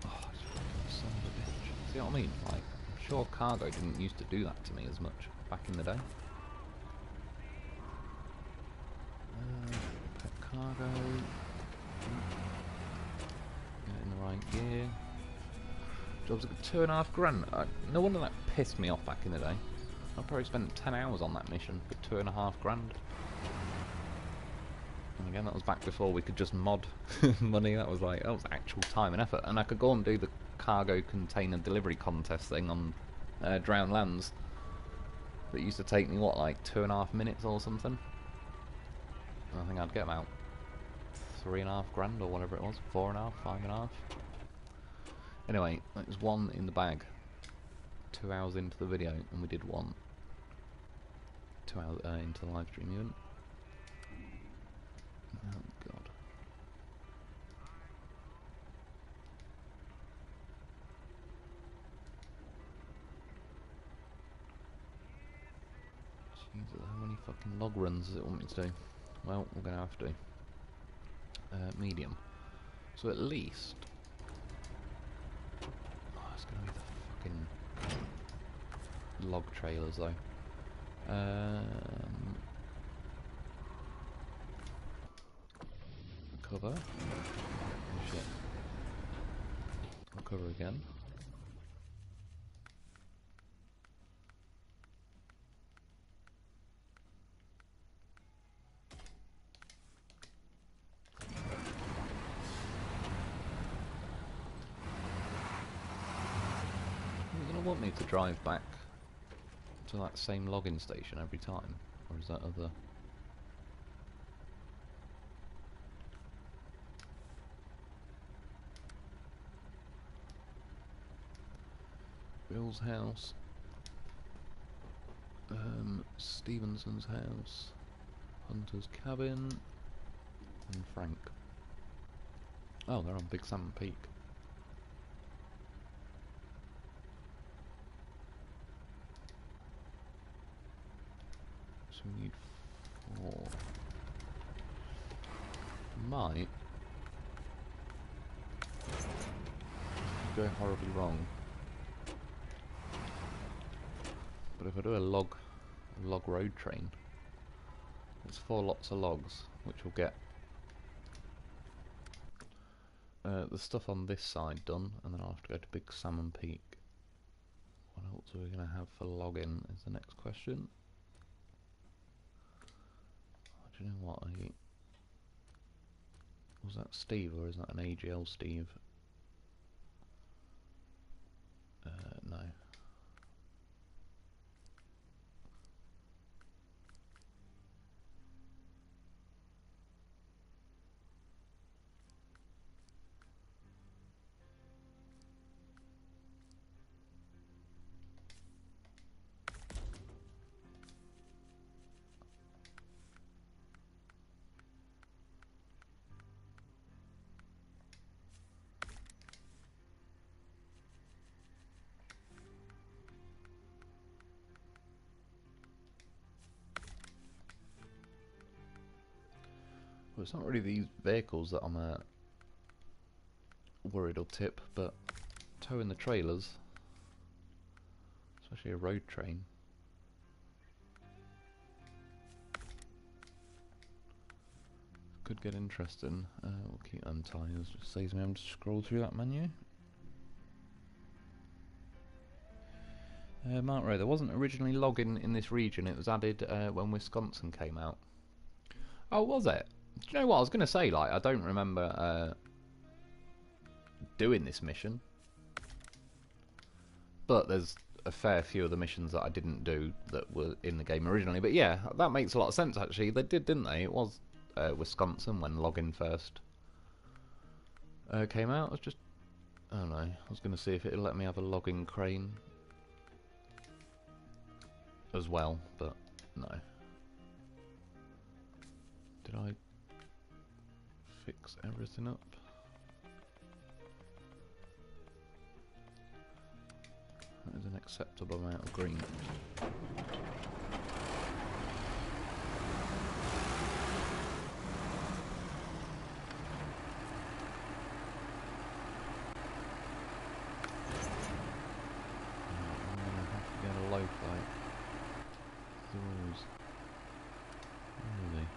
Oh, son of a bitch. See what I mean? Like, I'm sure cargo didn't used to do that to me as much back in the day. Put cargo. Get it in the right gear. Job's like £2.5 grand. No wonder that pissed me off back in the day. I probably spent 10 hours on that mission for £2.5 grand. And again, that was back before we could just mod money. That was actual time and effort. And I could go and do the cargo container delivery contest thing on Drowned Lands. That used to take me, what, like 2.5 minutes or something? And I think I'd get about 3.5 grand or whatever it was. 4.5, 5.5. Anyway, that was one in the bag. 2 hours into the video, and we did one. 2 hours into the live stream even. Oh god. Jesus, how many fucking log runs does it want me to do? Well, we're gonna have to. Medium. So at least. Oh, it's gonna be the fucking log trailers though. Cover. Oh, shit. I'll cover again. You're gonna want me to drive back to that same login station every time, or is that other? Bill's house, Stevenson's house, Hunter's cabin, and Frank. Oh, they're on Big Salmon Peak. So we need 4. Might go horribly wrong. But if I do a log road train, it's 4 lots of logs, which will get the stuff on this side done, and then I'll have to go to Big Salmon Peak. What else are we going to have for login is the next question. Do you know what? Was that Steve or is that an AGL Steve? No. Well, it's not really these vehicles that I'm worried will tip, but towing the trailers, especially a road train. Could get interesting. We'll keep untying. Just saves me having to scroll through that menu. Monterey, there wasn't originally logging in this region. It was added when Wisconsin came out. Oh, was it? Do you know what I was going to say? Like, I don't remember doing this mission, but there's a fair few of the missions that I didn't do that were in the game originally. But yeah, that makes a lot of sense actually. They did, didn't they? It was Wisconsin when login first came out. I was just, I don't know. I was going to see if it'd let me have a logging crane as well, but no. Did I fix everything up? That is an acceptable amount of green. I'm gonna have to get a low flight. Those. Where are they?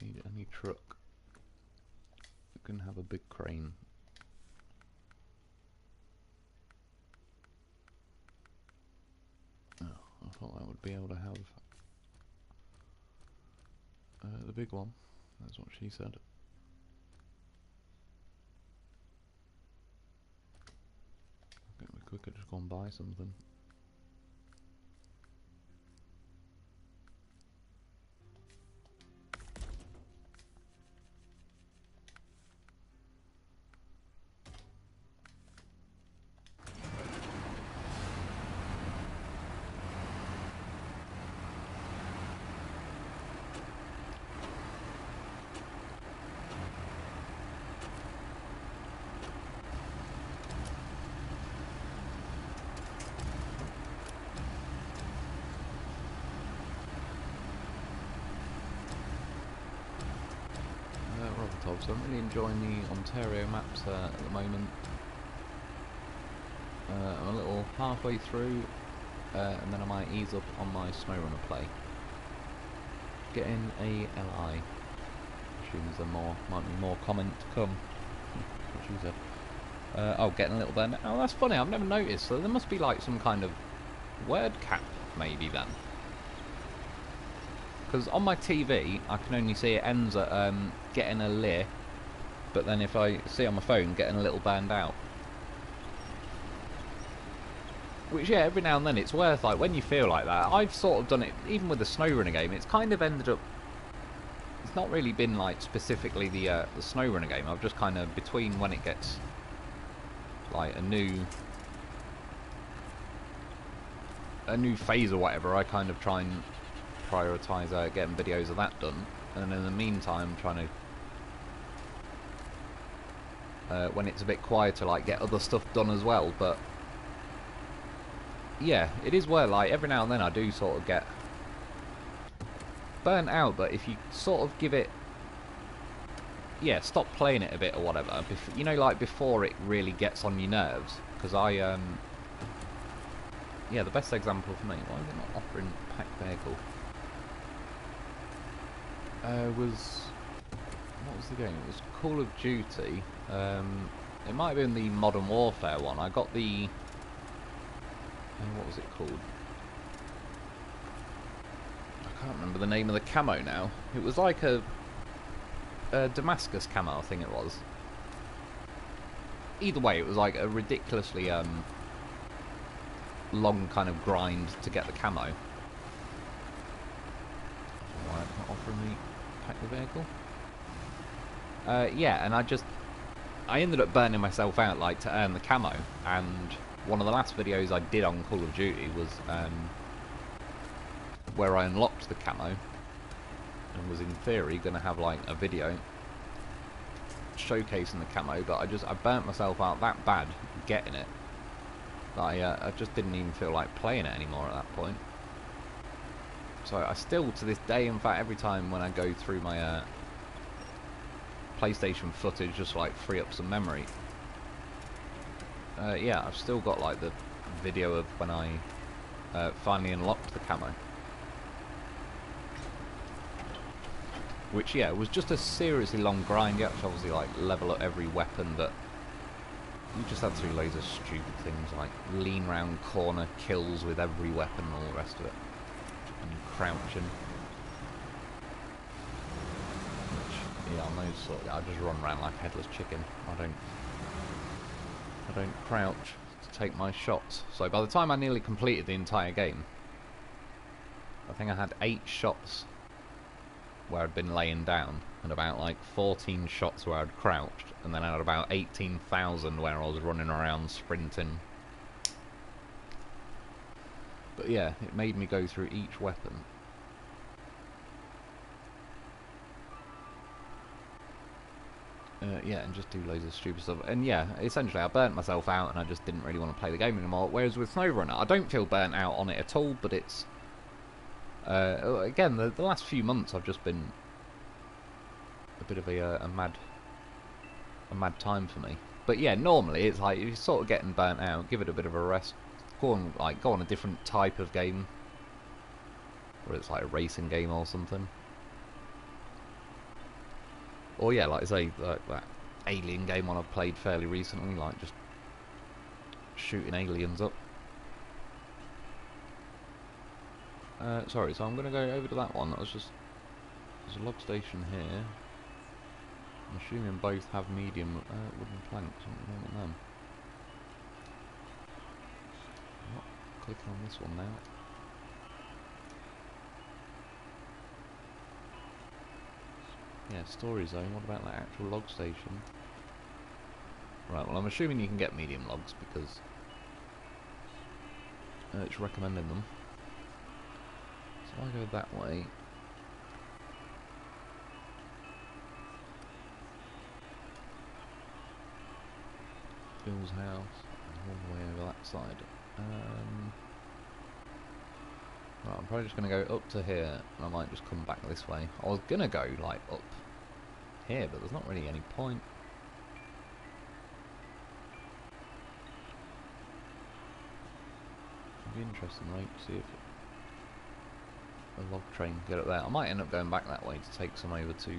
Need any truck that can have a big crane. Oh, I thought I would be able to have the big one. That's what she said. I think we could just go and buy something. So I'm really enjoying the Ontario maps at the moment. I'm a little halfway through, and then I might ease up on my SnowRunner play. Getting a LI. Assumes there might be more comment to come. That's what she said. Oh, getting a little bend. Oh, that's funny. I've never noticed. So there must be like some kind of word cap, maybe then. Because on my TV, I can only see it ends at getting a lir, but then if I see on my phone, getting a little band out. Which, yeah, every now and then it's worth, like, when you feel like that. I've sort of done it, even with the SnowRunner game, it's kind of ended up... It's not really been, like, specifically the SnowRunner game. I've just kind of, between when it gets, like, a new phase or whatever, I kind of try and prioritise getting videos of that done, and in the meantime trying to when it's a bit quieter, like, get other stuff done as well. But yeah, it is where, like, every now and then I do sort of get burnt out, but if you sort of give it, yeah, stop playing it a bit or whatever, you know, like before it really gets on your nerves. Because yeah, the best example for me, why is it not offering packed vehicle? What was the game? It was Call of Duty. It might have been the Modern Warfare one. I got the what was it called? I can't remember the name of the camo now. It was like a Damascus camo, I think it was. Either way, it was like a ridiculously long kind of grind to get the camo. Why it's not offering me pack the vehicle? Yeah, and I ended up burning myself out, like, to earn the camo, and one of the last videos I did on Call of Duty was where I unlocked the camo, and was in theory going to have, like, a video showcasing the camo, but I burnt myself out that bad getting it that I just didn't even feel like playing it anymore at that point. So I still, to this day, in fact, every time when I go through my PlayStation footage just like free up some memory, yeah, I've still got like the video of when I finally unlocked the camo, which, yeah, was just a seriously long grind. You have to obviously like level up every weapon, but you just had to do loads of stupid things like lean round corner kills with every weapon and all the rest of it, and crouching. Yeah, on those sort of, I just run around like a headless chicken. I don't crouch to take my shots. So by the time I nearly completed the entire game, I think I had 8 shots where I'd been laying down, and about like 14 shots where I'd crouched, and then I had about 18,000 where I was running around sprinting. But yeah, it made me go through each weapon. Yeah, and just do loads of stupid stuff. And yeah, essentially I burnt myself out and I just didn't really want to play the game anymore. Whereas with SnowRunner, I don't feel burnt out on it at all, but it's... again, the last few months I've just been a bit of a mad time for me. But yeah, normally it's like, if you're sort of getting burnt out, give it a bit of a rest. Go on a different type of game. Or it's like a racing game or something. Or yeah, like I say, that alien game one I've played fairly recently, like just shooting aliens up. Sorry, so I'm going to go over to that one. That was just... There's a log station here. I'm assuming both have medium wooden planks. I don't know. I'm not clicking on this one now. Yeah, story zone. What about that actual log station? Right, well, I'm assuming you can get medium logs because it's recommending them. So I go that way. Bill's house, all the way over that side. Right, I'm probably just going to go up to here, and I might just come back this way. I was going to go, like, up here, but there's not really any point. It'd be interesting, though, to see if a log train can get up there. I might end up going back that way to take some over to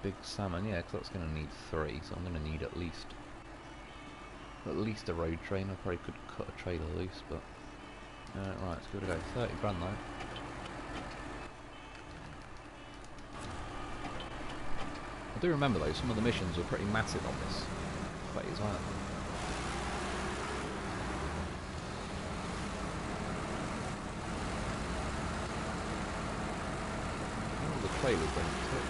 Big Salmon, yeah, because that's going to need 3, so I'm going to need at least a road train. I probably could cut a trailer loose, but... right, let's give it a go. 30 grand though. I do remember though, some of the missions were pretty massive on this play as well. All the trailers don't fit.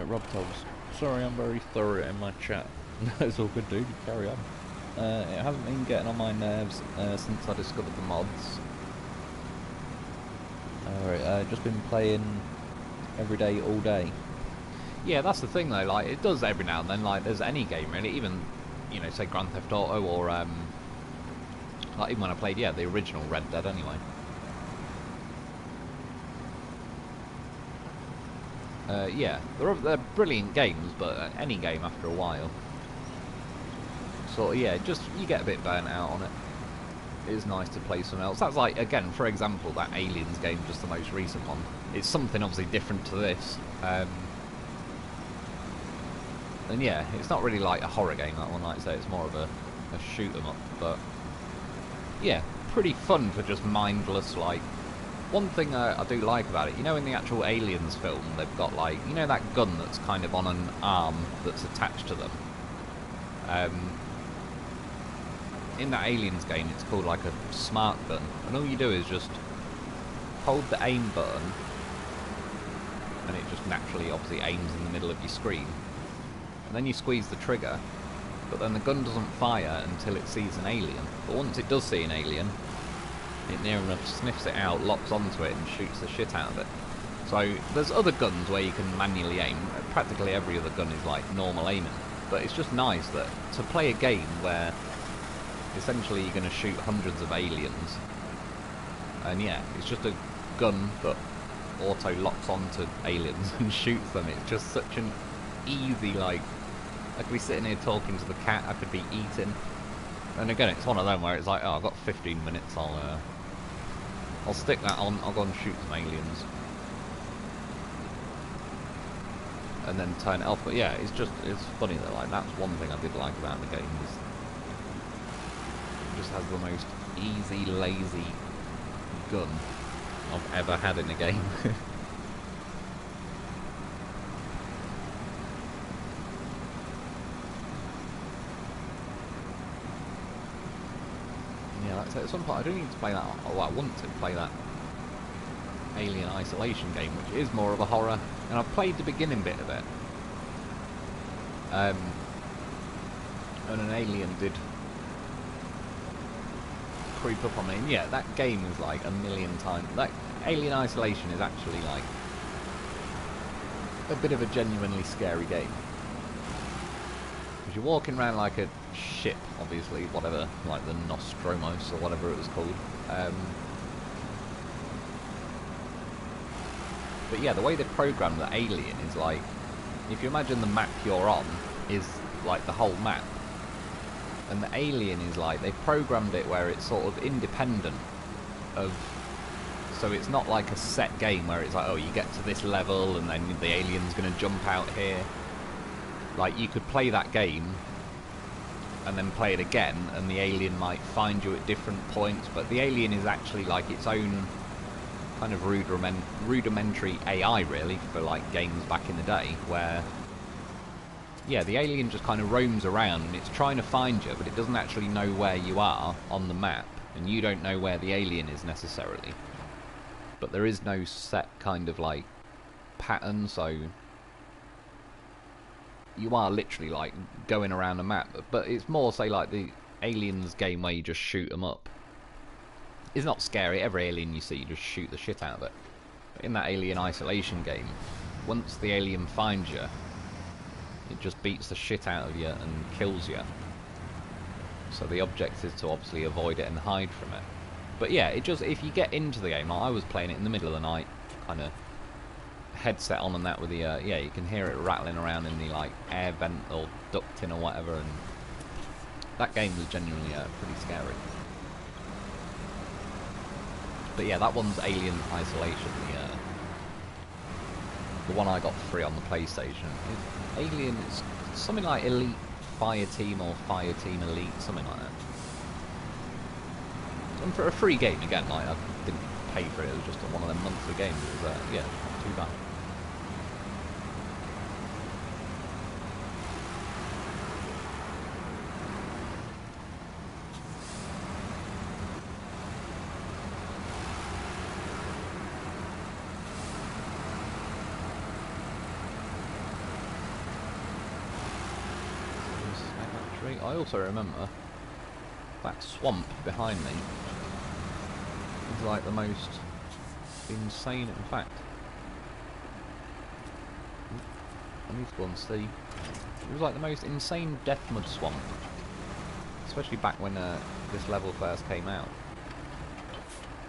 Rob Tobbs, sorry I'm very thorough in my chat. No, it's all good, dude, carry on. It hasn't been getting on my nerves since I discovered the mods. Alright, just been playing every day, all day. Yeah, that's the thing though, like, it does every now and then, like, there's any game really, even, you know, say Grand Theft Auto or, like, even when I played, yeah, the original Red Dead anyway. Yeah, they're brilliant games, but any game after a while. So yeah, just you get a bit burnt out on it. It is nice to play something else. That's like, again, for example, that Aliens game, just the most recent one. It's something obviously different to this. And yeah, it's not really like a horror game, that one, like I say, it's more of a shoot 'em up. But yeah, pretty fun for just mindless, like, One thing I do like about it, you know, in the actual Aliens film, they've got like, you know, that gun that's kind of on an arm that's attached to them. In that Aliens game, it's called like a smart gun, and all you do is just hold the aim button, and it just naturally, obviously, aims in the middle of your screen. And then you squeeze the trigger, but then the gun doesn't fire until it sees an alien. But once it does see an alien, it near enough sniffs it out, locks onto it, and shoots the shit out of it. So there's other guns where you can manually aim. Practically every other gun is like normal aiming. But it's just nice that to play a game where essentially you're going to shoot hundreds of aliens, and yeah, it's just a gun that auto locks onto aliens and shoots them. It's just such an easy, like, I could be sitting here talking to the cat, I could be eating. And again, it's one of them where it's like, oh, I've got 15 minutes, I'll stick that on, I'll go and shoot some aliens. And then turn it off. But yeah, it's funny that, like, that's one thing I did like about the game, is it just has the most easy, lazy gun I've ever had in a game. Yeah, that's it. At some point, I do need to play that. Oh, I want to play that Alien Isolation game, which is more of a horror. And I've played the beginning bit of it. And an alien did creep up on me. And yeah, that game is like a million times. That Alien Isolation is actually like a bit of a genuinely scary game. Because you're walking around like a ship, obviously, whatever, like the Nostromos or whatever it was called. But yeah, the way they programmed the alien is like, if you imagine the map you're on is like the whole map, and the alien is like, they programmed it where it's sort of independent of, so it's not like a set game where it's like, oh, you get to this level and then the alien's going to jump out here. Like, you could play that game and then play it again, and the alien might find you at different points, but the alien is actually like its own kind of rudimentary AI, really, for like games back in the day, where yeah, the alien just kind of roams around and it's trying to find you, but it doesn't actually know where you are on the map, and you don't know where the alien is necessarily. But there is no set kind of like pattern, so you are literally like going around a map. But it's more, say, like the Aliens game where you just shoot them up. It's not scary. Every alien you see, you just shoot the shit out of it. But in that Alien Isolation game, once the alien finds you, it just beats the shit out of you and kills you. So the object is to obviously avoid it and hide from it. But yeah, it just, if you get into the game, I was playing it in the middle of the night, kind of headset on and that with the, yeah, you can hear it rattling around in the like air vent or ducting or whatever, and that game was genuinely pretty scary. But yeah, that one's Alien Isolation, the one I got free on the PlayStation. Alien, it's something like Elite Fire Team or Fire Team Elite, something like that. And for a free game, again, like, I didn't pay for it, it was just one of them monthly games. It was, yeah, not too bad. I also remember that swamp behind me is like the most insane, in fact. I need to go and see. It was like the most insane death mud swamp, especially back when this level first came out.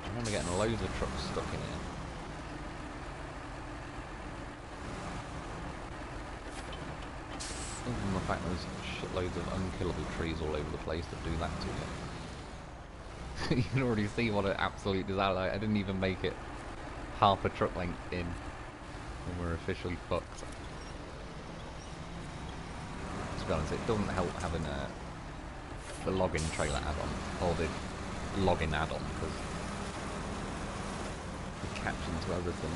I remember getting loads of trucks stuck in it. Other than the fact there's shitloads of unkillable trees all over the place that do that to you. You can already see what an absolute disaster. I didn't even make it half a truck length in, and we're officially fucked. To be honest, it doesn't help having the login trailer add-on, or the login add-on, because catch into everything.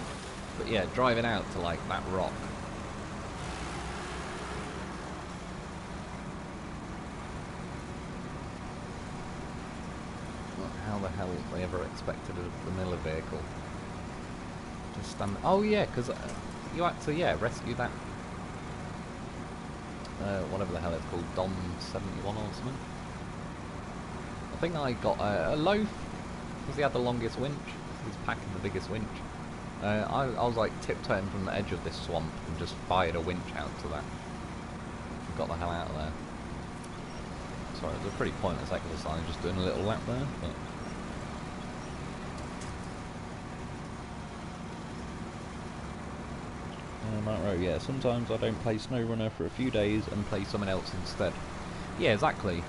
But yeah, driving out to like that rock. How the hell they ever expected a vanilla vehicle to stand? Oh yeah, because you had to rescue that whatever the hell it's called, Dom 71 or something. I think I got a loaf because he had the longest winch. He's packing the biggest winch. I was like tiptoeing from the edge of this swamp and just fired a winch out to that. Got the hell out of there. Sorry, it was a pretty pointless exercise, just doing a little lap there. But Matt wrote, yeah, sometimes I don't play SnowRunner for a few days and play something else instead. Yeah, exactly.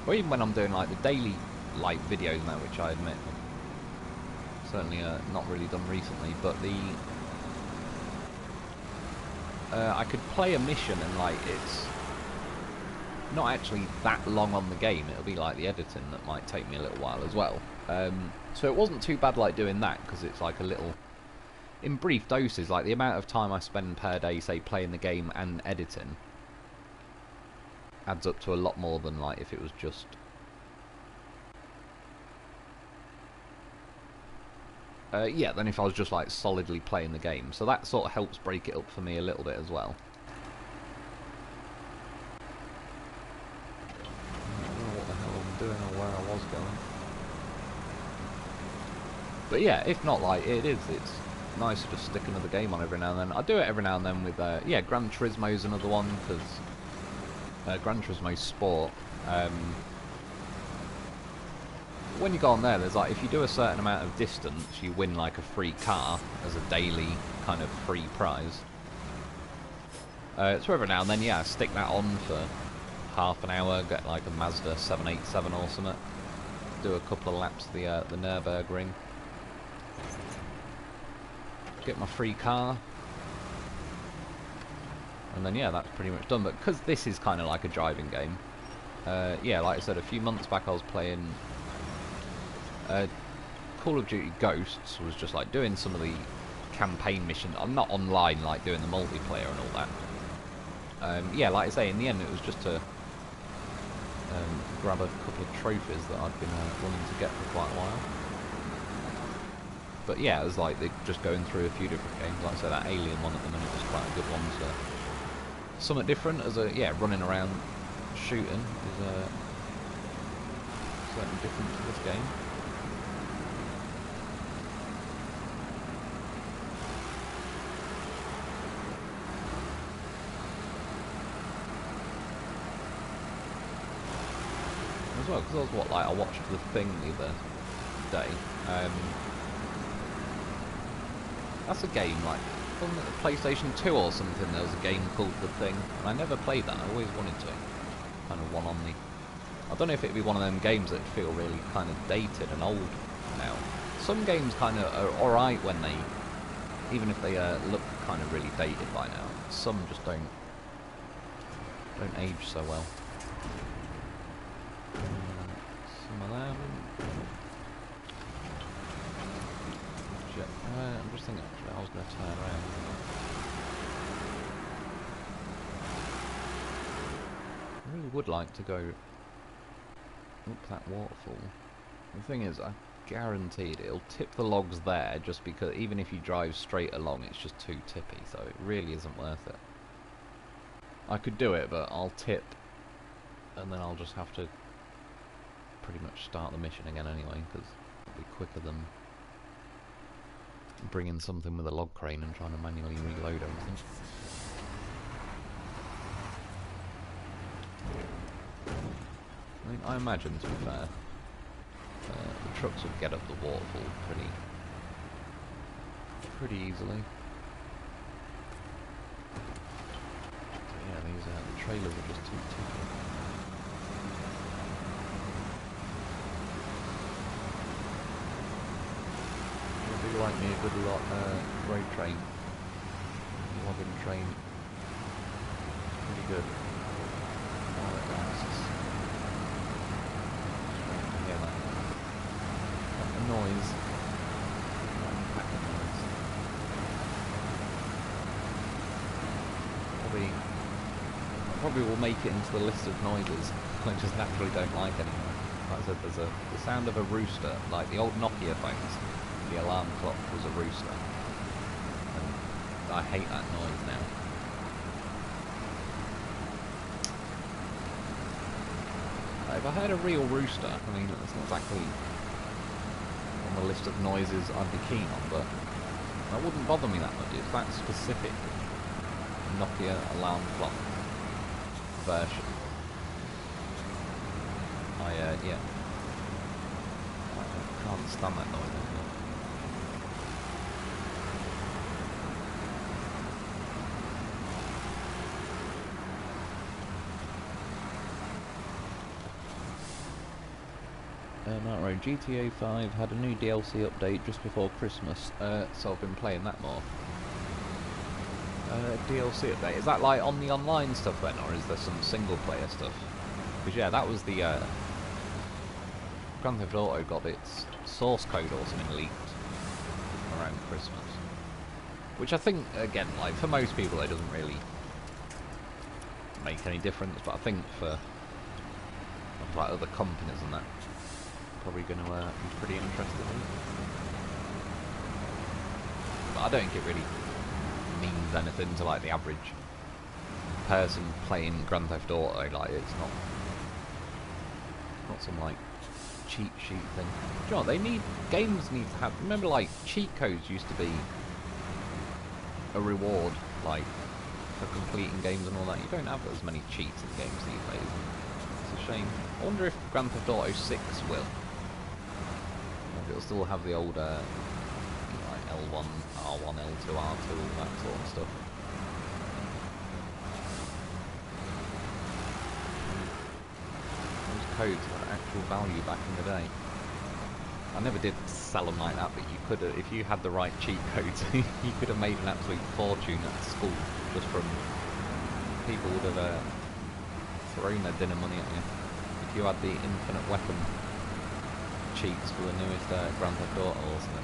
Or even when I'm doing like the daily like videos now, which I admit certainly not really done recently, but I could play a mission and like it's not actually that long on the game. It'll be like the editing that might take me a little while as well. So it wasn't too bad like doing that, because it's like a little in brief doses. Like the amount of time I spend per day, say playing the game and editing, adds up to a lot more than like if it was just yeah, than if I was just like solidly playing the game. So that sort of helps break it up for me a little bit as well. I don't know what the hell I'm doing or where I was going. But yeah, if not, like it's nice to just stick another game on every now and then. I do it every now and then with yeah, Gran Turismo's another one, because Gran Turismo Sport, when you go on there, there's like, if you do a certain amount of distance, you win like a free car as a daily kind of free prize. So every now and then, yeah, I stick that on for half an hour, get like a Mazda 787 or something, do a couple of laps the Nürburgring, get my free car, and then yeah, that's pretty much done. But because this is kind of like a driving game, yeah, like I said, a few months back I was playing Call of Duty Ghosts, was just like doing some of the campaign missions. I'm not online like doing the multiplayer and all that. Yeah, like I say, in the end it was just to grab a couple of trophies that I'd been wanting to get for quite a while. But yeah, it was like they're just going through a few different games. Like I said, that Alien one at the minute was quite a good one. So something different as a running around shooting is certainly different to this game. As well, because I watched The Thing the other day. That's a game, like, on the PlayStation 2 or something, there was a game called The Thing, and I never played that. I always wanted to. Kind of one on the... I don't know if it'd be one of them games that feel really kind of dated and old now. Some games kind of are alright when they... even if they look kind of really dated by now. Some just don't age so well. Some of them... I'm just thinking, actually, I was going to turn around. I really would like to go up that waterfall. The thing is, I guaranteed it'll tip the logs there, just because even if you drive straight along, it's just too tippy, so it really isn't worth it. I could do it, but I'll tip, and then I'll just have to pretty much start the mission again anyway, because it'll be quicker than bringing something with a log crane and trying to manually reload everything. I mean, I imagine, to be fair, the trucks would get up the waterfall pretty easily. So yeah, these the trailers are just too ticky. I do like me a good lot road train, logging train, pretty good. Oh, that lasts. Strange to hear that noise. probably will make it into the list of noises I just naturally don't like anymore. Like I said, there's the sound of a rooster, like the old Nokia phones. The alarm clock was a rooster, and I hate that noise now. If I heard a real rooster, I mean, it's not exactly on the list of noises I'd be keen on, but that wouldn't bother me that much. It's that specific Nokia alarm clock version. Yeah. I can't stand that noise anymore. Not right. GTA 5 had a new DLC update just before Christmas, so I've been playing that more. DLC update, is that like on the online stuff then, or is there some single player stuff? Because yeah, that was the Grand Theft Auto got its source code or something leaked around Christmas, which I think, again, like for most people it doesn't really make any difference, but I think for like other companies and that, probably going to be pretty interesting. But I don't think it really means anything to like the average person playing Grand Theft Auto. Like it's not some like cheat sheet thing. Do you know what, games need to have, remember like cheat codes used to be a reward like for completing games and all that. You don't have as many cheats in games these days. It's a shame. I wonder if Grand Theft Auto 6 will. If it'll still have the old like L1, R1, L2, R2, all that sort of stuff. Those codes had actual value back in the day. I never did sell them like that, but you could have, if you had the right cheat codes, you could have made an absolute fortune at school just from people would have thrown their dinner money at you if you had the infinite weapon cheats for the newest Grand Theft Auto or something.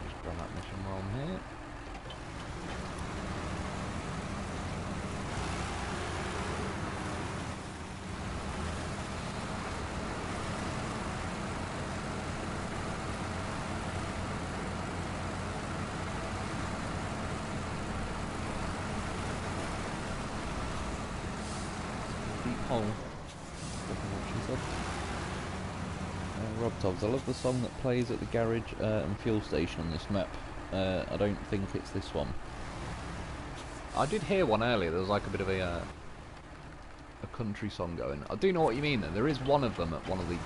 Just grab that mission while I'm here. Deep hole. Rob Tobbs, I love the song that plays at the garage and fuel station on this map. I don't think it's this one. I did hear one earlier. There was like a bit of a country song going. I do know what you mean though. There is one of them at one of the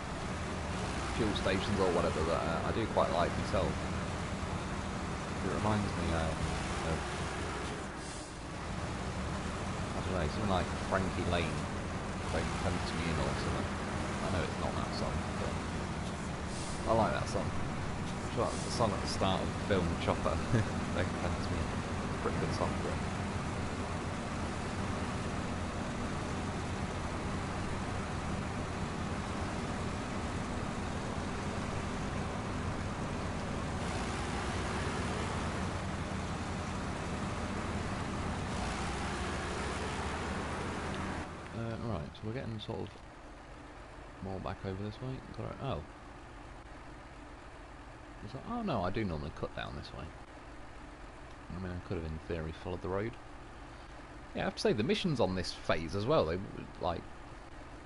fuel stations or whatever that I do quite like myself. It reminds me of, I don't know, something like Frankie Lane, Don't Tempt Me In or something. I know it's not that song, but I like that song. It's like the song at the start of the film Chopper. Don't Tempt Me In. Pretty good song for it. Right, so we're getting sort of more back over this way. Oh. Oh no, I do normally cut down this way. I mean, I could have in theory followed the road. Yeah, I have to say the missions on this phase as well, they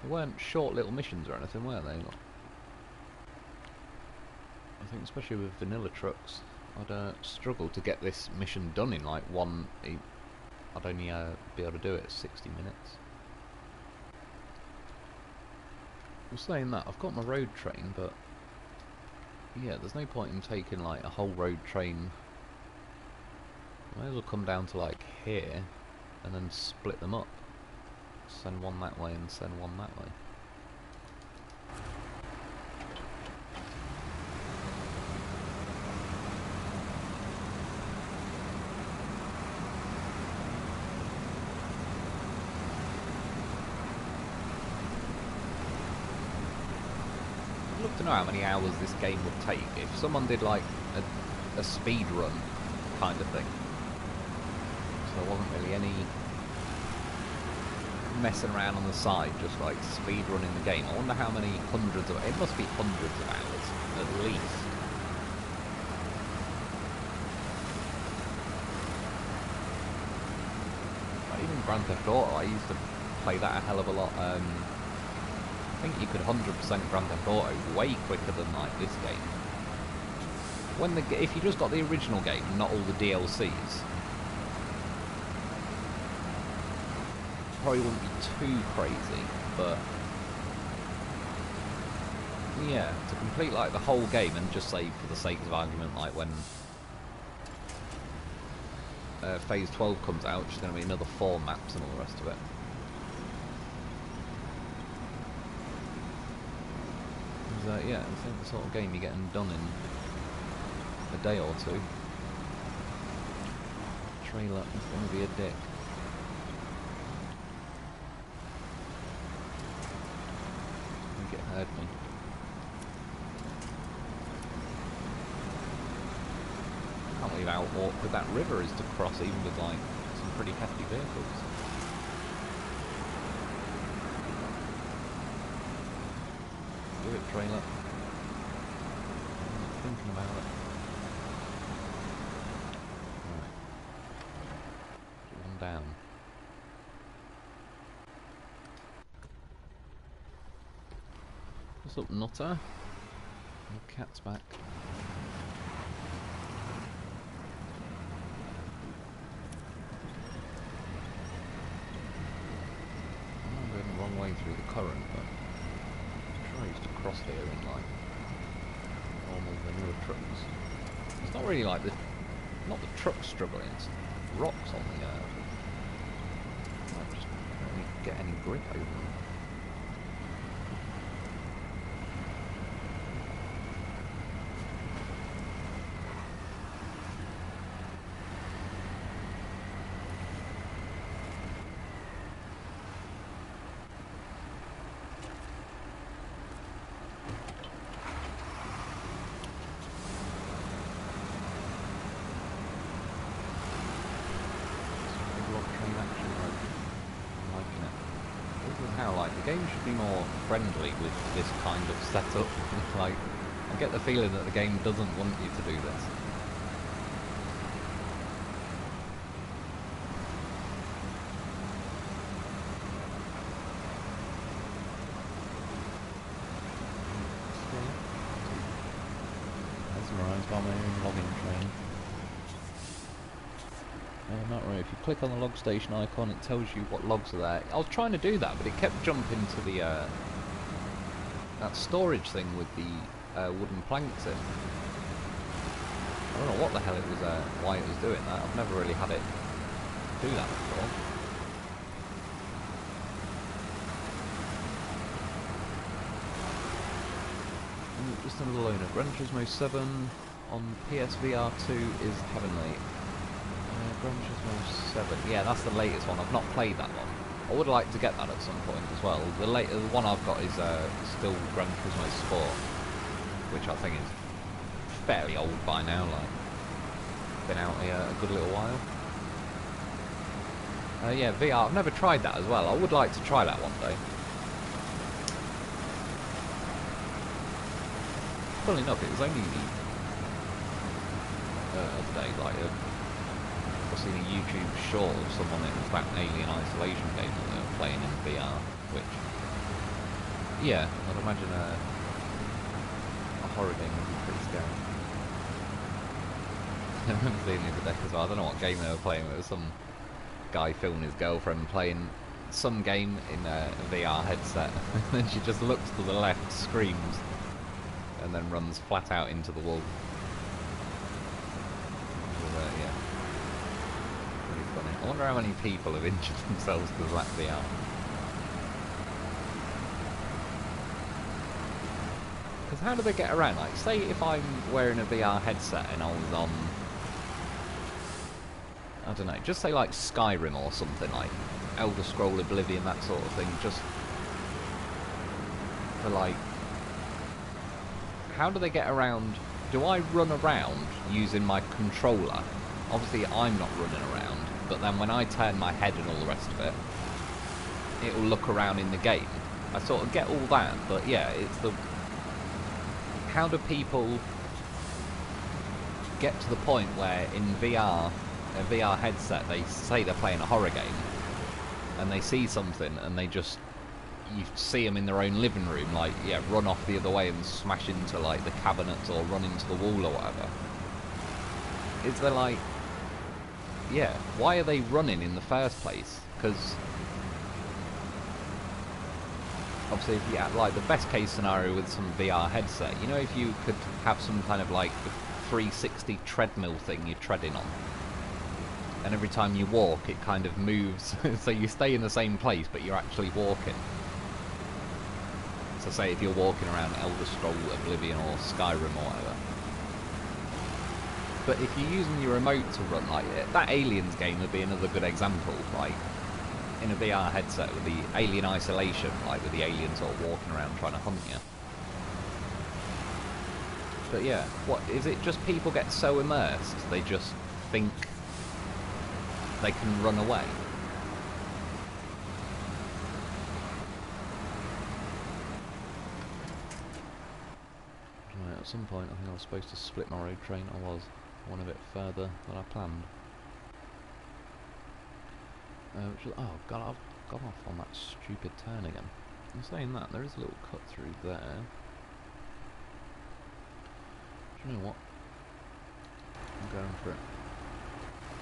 weren't short little missions or anything, were they? I think especially with vanilla trucks, I'd struggle to get this mission done in like one. I'd only be able to do it at 60 minutes. Well, saying that, I've got my road train, but yeah, there's no point in taking like a whole road train. I may as well come down to like here and then split them up. Send one that way and send one that way. I'd love to know how many hours this game would take if someone did like a speed run kind of thing. there wasn't really any messing around on the side, just like speed running the game. I wonder how many hundreds of... It must be hundreds of hours, at least. Like even Grand Theft Auto, I used to play that a hell of a lot. I think you could 100% Grand Theft Auto way quicker than like this game. If you just got the original game, not all the DLCs, probably wouldn't be too crazy, but yeah, to complete like the whole game and just say for the sake of argument, like when Phase 12 comes out, which is going to be another 4 maps and all the rest of it. Yeah, I think the sort of game you're getting done in a day or two. Trailer is going to be a dick. I think it heard me. Can't believe how awkward that river is to cross, even with like some pretty hefty vehicles. Do it, trailer. I'm thinking about it. Right. Get one down. What's up, Nutter? Your cat's back. I'm going the wrong way through the current, but I used to cross here in like normal vanilla trucks. It's not really like not the trucks struggling, it's rocks on the I just don't really get any grip over them. The game should be more friendly with this kind of setup. Like, I get the feeling that the game doesn't want you to do this. Mesmerised by my own logging train. Not really. If you click on the log station icon, it tells you what logs are there. I was trying to do that, but it kept jumping to the that storage thing with the wooden planks in. I don't know what the hell it was, why it was doing that. I've never really had it do that before. Just another loner. Gran Turismo 7 on PSVR 2 is heavenly. Gran Turismo 7. Yeah, that's the latest one. I've not played that one. I would like to get that at some point as well. The one I've got is still Gran Turismo Sport, which I think is fairly old by now. Like, been out here a good little while. Yeah, VR. I've never tried that as well. I would like to try that one day. Funnily enough, it was only the other day, like I've seen a YouTube short of someone, it was that Alien Isolation game that they were playing in VR, which, yeah, I'd imagine a horror game would be pretty scary. I remember seeing the other day as well, I don't know what game they were playing, but it was some guy filming his girlfriend playing some game in a VR headset, and then she just looks to the left, screams, and then runs flat out into the wall. Yeah. Pretty funny. I wonder how many people have injured themselves because of that VR. Because how do they get around? Like, say if I'm wearing a VR headset and I was on, I don't know, just say like Skyrim or something, like Elder Scroll Oblivion, that sort of thing, just for like, how do they get around? Do I run around using my controller? Obviously I'm not running around. but then when I turn my head and all the rest of it, it will look around in the game. I sort of get all that, but yeah, it's the... How do people get to the point where in VR, a VR headset, they say they're playing a horror game, and they see something, and they just... You see them in their own living room, like, yeah, run off the other way and smash into, like, the cabinets or run into the wall or whatever. Is there, like... Yeah, why are they running in the first place? Because... Obviously, if you had, like, the best case scenario with some VR headset, you know, if you could have some kind of, like, 360 treadmill thing you're treading on, and every time you walk, it kind of moves, so you stay in the same place, but you're actually walking. So say if you're walking around Elder Scrolls, Oblivion, or Skyrim, or whatever. But if you're using your remote to run, like, that Aliens game would be another good example, like, in a VR headset with the alien isolation, like with the aliens sort of walking around trying to hunt you. But yeah, what is it? Just people get so immersed they just think they can run away. Right, at some point I think I was supposed to split my road train. I went a bit further than I planned. Oh god, I've gone off on that stupid turn again. I'm saying that, there is a little cut through there. Do you know what? I'm going for it.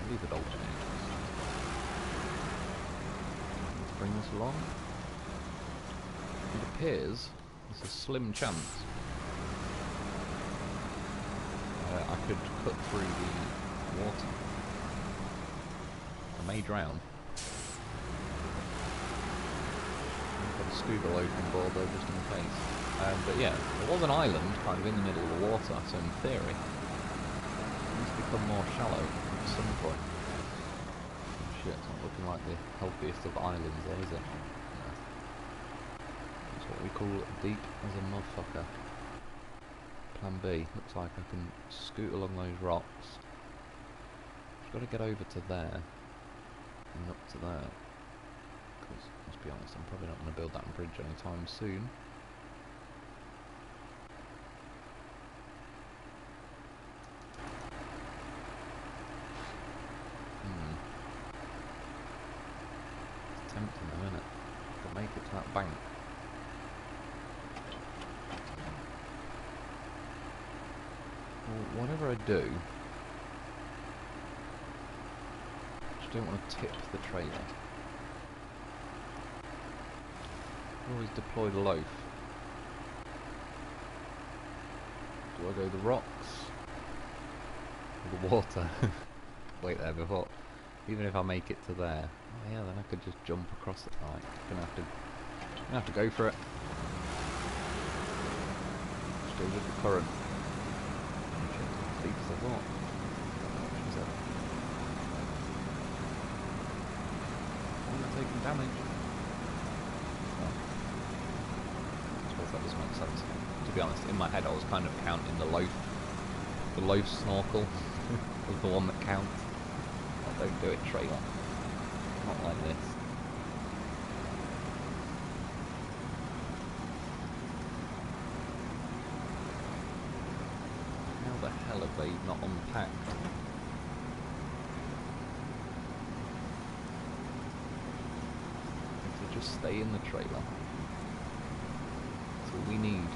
I'll leave it alternating. Let's bring this along. It appears there's a slim chance I could cut through the water. I may drown. Scuba loading board though, just in case. But yeah, there was an island kind of in the middle of the water, so in theory it needs to become more shallow at some point. Oh shit, it's not looking like the healthiest of islands there, is it? No. That's what we call deep as a motherfucker. Plan B, looks like I can scoot along those rocks. Just got to get over to there and up to there. Because, let's be honest, I'm probably not going to build that bridge anytime soon. It's tempting though, isn't it? To make it to that bank. Well, whatever I do, I just don't want to tip the trailer. Always deploy the loaf. Do I go the rocks or the water? Wait there before. Even if I make it to there, oh yeah, then I could just jump across it. Right, gonna have to go for it. Just go with the current. Deep as I thought. I'm not taking damage. That doesn't make sense. To be honest, in my head I was kind of counting the loaf snorkel was the one that counts. Oh, don't do it, trailer. Not like this. How the hell have they not unpacked? If they just stay in the trailer. We need.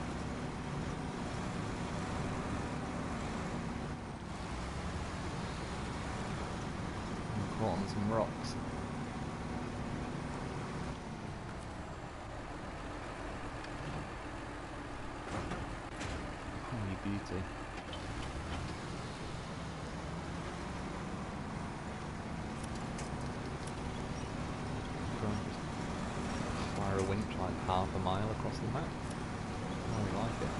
I'm caught on some rocks. Holy beauty. Fire a winch like half a mile across the map. I like it.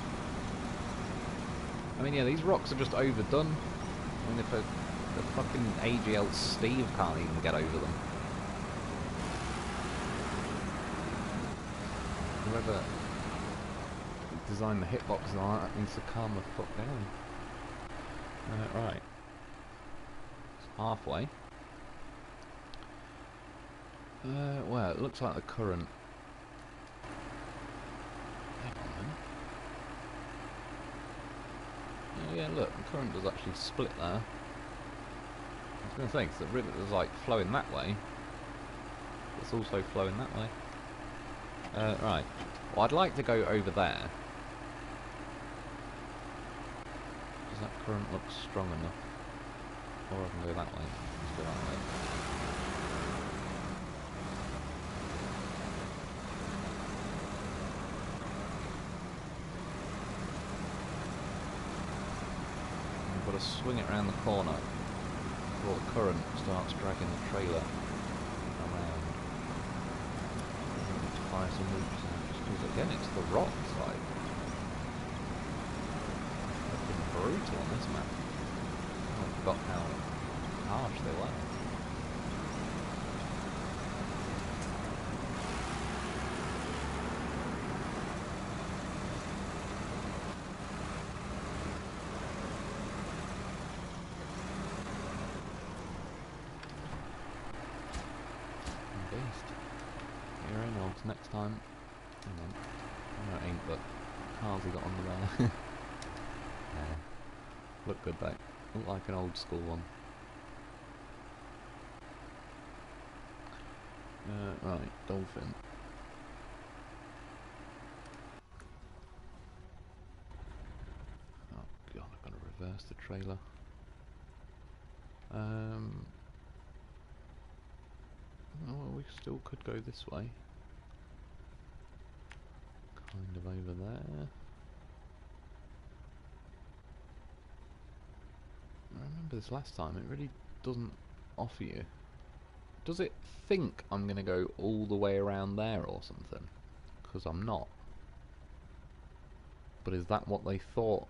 I mean, yeah, these rocks are just overdone. I mean, if the fucking AGL Steve can't even get over them. Whoever designed the hitboxes and all that needs to calm the fuck down. Right. It's halfway. Well, it looks like the current... Hang on then. Oh yeah, look, the current does actually split there. I was going to think, 'cause the river is like flowing that way. It's also flowing that way. Right. Well, I'd like to go over there. Does that current look strong enough? Or I can go that way. Let's go that way. I've got to swing it around the corner before the current starts dragging the trailer around. I need to fire some loops out, just because again it's the rock side. It's been brutal on this map. I forgot how harsh they were. Next time. Hang on. No, it ain't, but cars he got on the there. Yeah. Look good though. Look like an old school one. Right, dolphin. Oh god, I've got to reverse the trailer. Oh, well, we still could go this way. Kind of over there. I remember this last time, it really doesn't offer you. Does it think I'm going to go all the way around there or something? Because I'm not. But is that what they thought?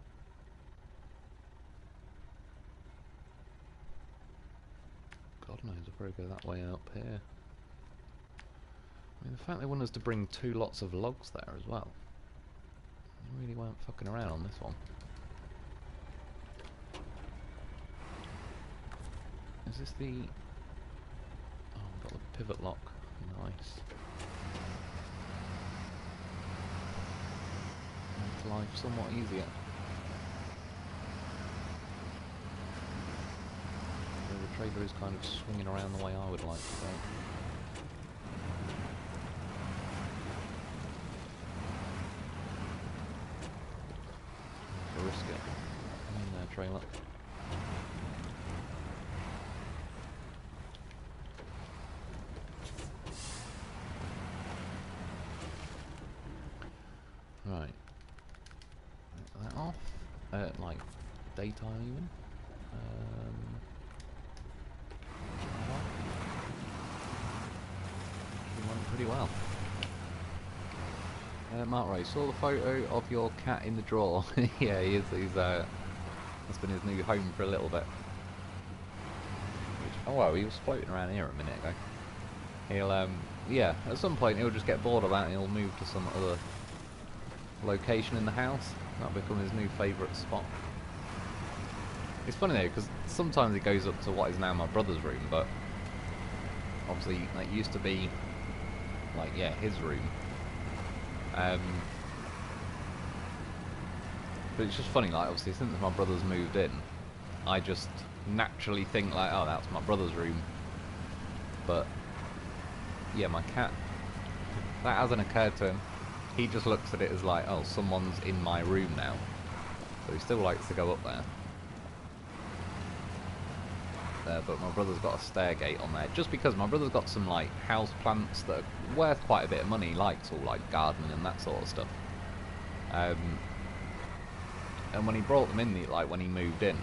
God knows, I'll probably go that way up here. I mean, the fact they want us to bring 2 lots of logs there as well. They really weren't fucking around on this one. Is this the... Oh, we've got the pivot lock. Nice. Makes life somewhat easier. So the trailer is kind of swinging around the way I would like to go. Risk it. Come in there, trailer. Right. Take that off. Like daytime even. Went pretty well. Mark Ray, saw the photo of your cat in the drawer. Yeah, he's that's been his new home for a little bit. Oh well, he was floating around here a minute ago. He'll yeah, at some point he'll just get bored of that and he'll move to some other location in the house. That'll become his new favourite spot. It's funny though, because sometimes he goes up to what is now my brother's room, but obviously that used to be like, yeah, his room. But it's just funny, like, obviously since my brother's moved in, I just naturally think like, oh, that's my brother's room. But yeah, my cat, that hasn't occurred to him. He just looks at it as like, oh, someone's in my room now. So he still likes to go up there. But my brother's got a stair gate on there, just because my brother's got some like house plants that are worth quite a bit of money. He likes all like gardening and that sort of stuff. And when he brought them in, like when he moved in,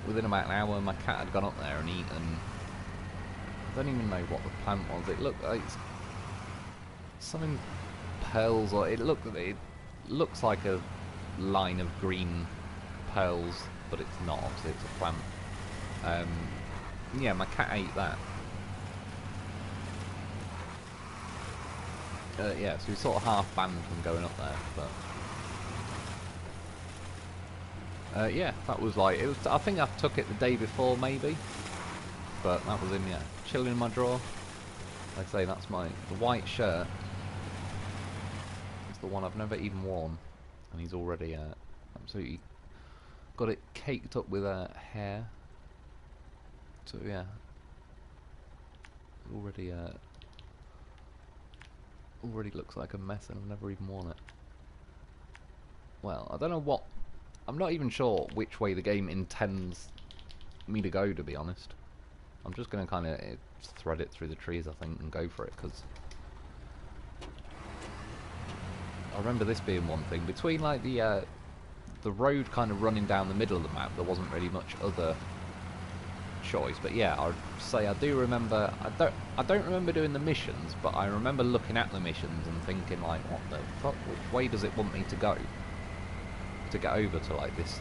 within about an hour, my cat had gone up there and eaten. I don't even know what the plant was. It looked like something pearls, or it looks like a line of green pearls, but it's not. Obviously, it's a plant. Yeah, my cat ate that. Yeah, so he's sort of half banned from going up there, but yeah, that was like, it was. I think I took it the day before, maybe, but that was him, yeah, chilling in my drawer. Like I say, that's the white shirt. It's the one I've never even worn, and he's already absolutely got it caked up with hair. So yeah, already looks like a mess, and I've never even worn it. Well, I don't know what. I'm not even sure which way the game intends me to go, to be honest. I'm just going to kind of thread it through the trees, I think, and go for it, because I remember this being one thing. Between, like, the road kind of running down the middle of the map, there wasn't really much other choice. But yeah, I'd say I do remember. I don't remember doing the missions, but I remember looking at the missions and thinking, like, what the fuck? Which way does it want me to go to get over to, like, this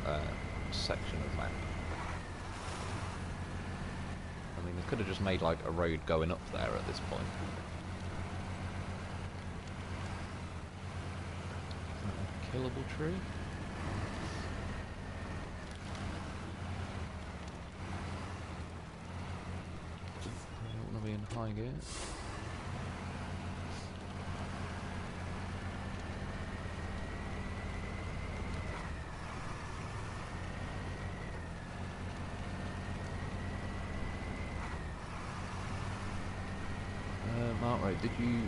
section of map? I mean, they could have just made, like, a road going up there at this point. Is that a killable tree? I don't want to be in high gear. Mark, did you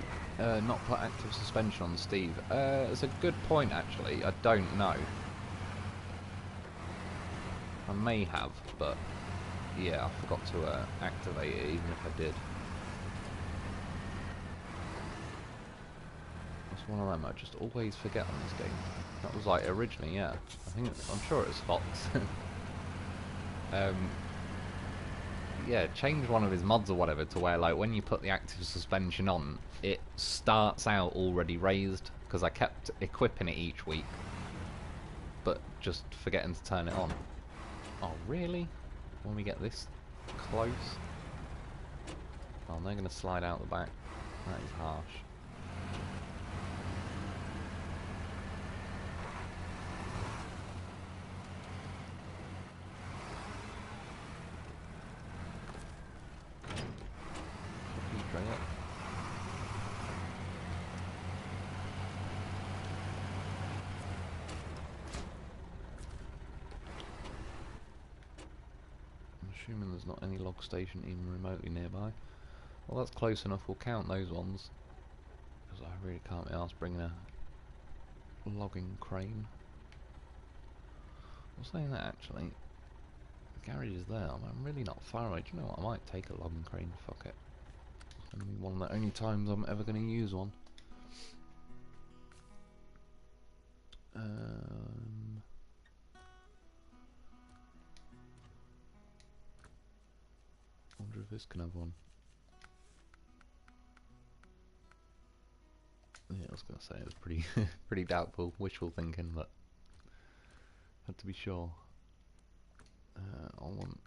not put active suspension on Steve? It's a good point, actually. I don't know. I may have, but yeah, I forgot to activate it, even if I did. It's one of them I just always forget on this game. That was like originally, yeah. I'm sure it was Fox. Yeah, change one of his mods or whatever to where, like, when you put the active suspension on, it starts out already raised, because I kept equipping it each week, but just forgetting to turn it on. Oh, really? When we get this close? Oh, they're going to slide out the back. That is harsh. Assuming there's not any log station even remotely nearby. Well, that's close enough, we'll count those ones. Because I really can't be arsed bringing a logging crane. I'm saying that actually, the garage is there, I'm really not far away. Do you know what, I might take a logging crane, fuck it. It's going to be one of the only times I'm ever going to use one. I wonder if this can have one. Yeah, I was going to say it was pretty pretty doubtful, wishful thinking, but had to be sure. I want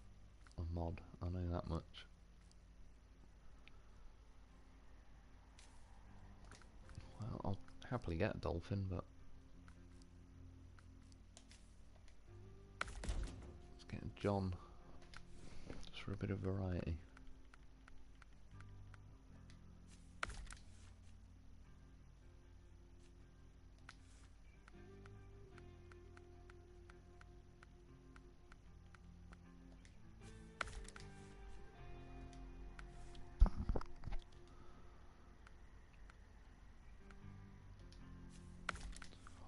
a mod, I know that much. Well, I'll happily get a dolphin, but let's get John, just for a bit of variety.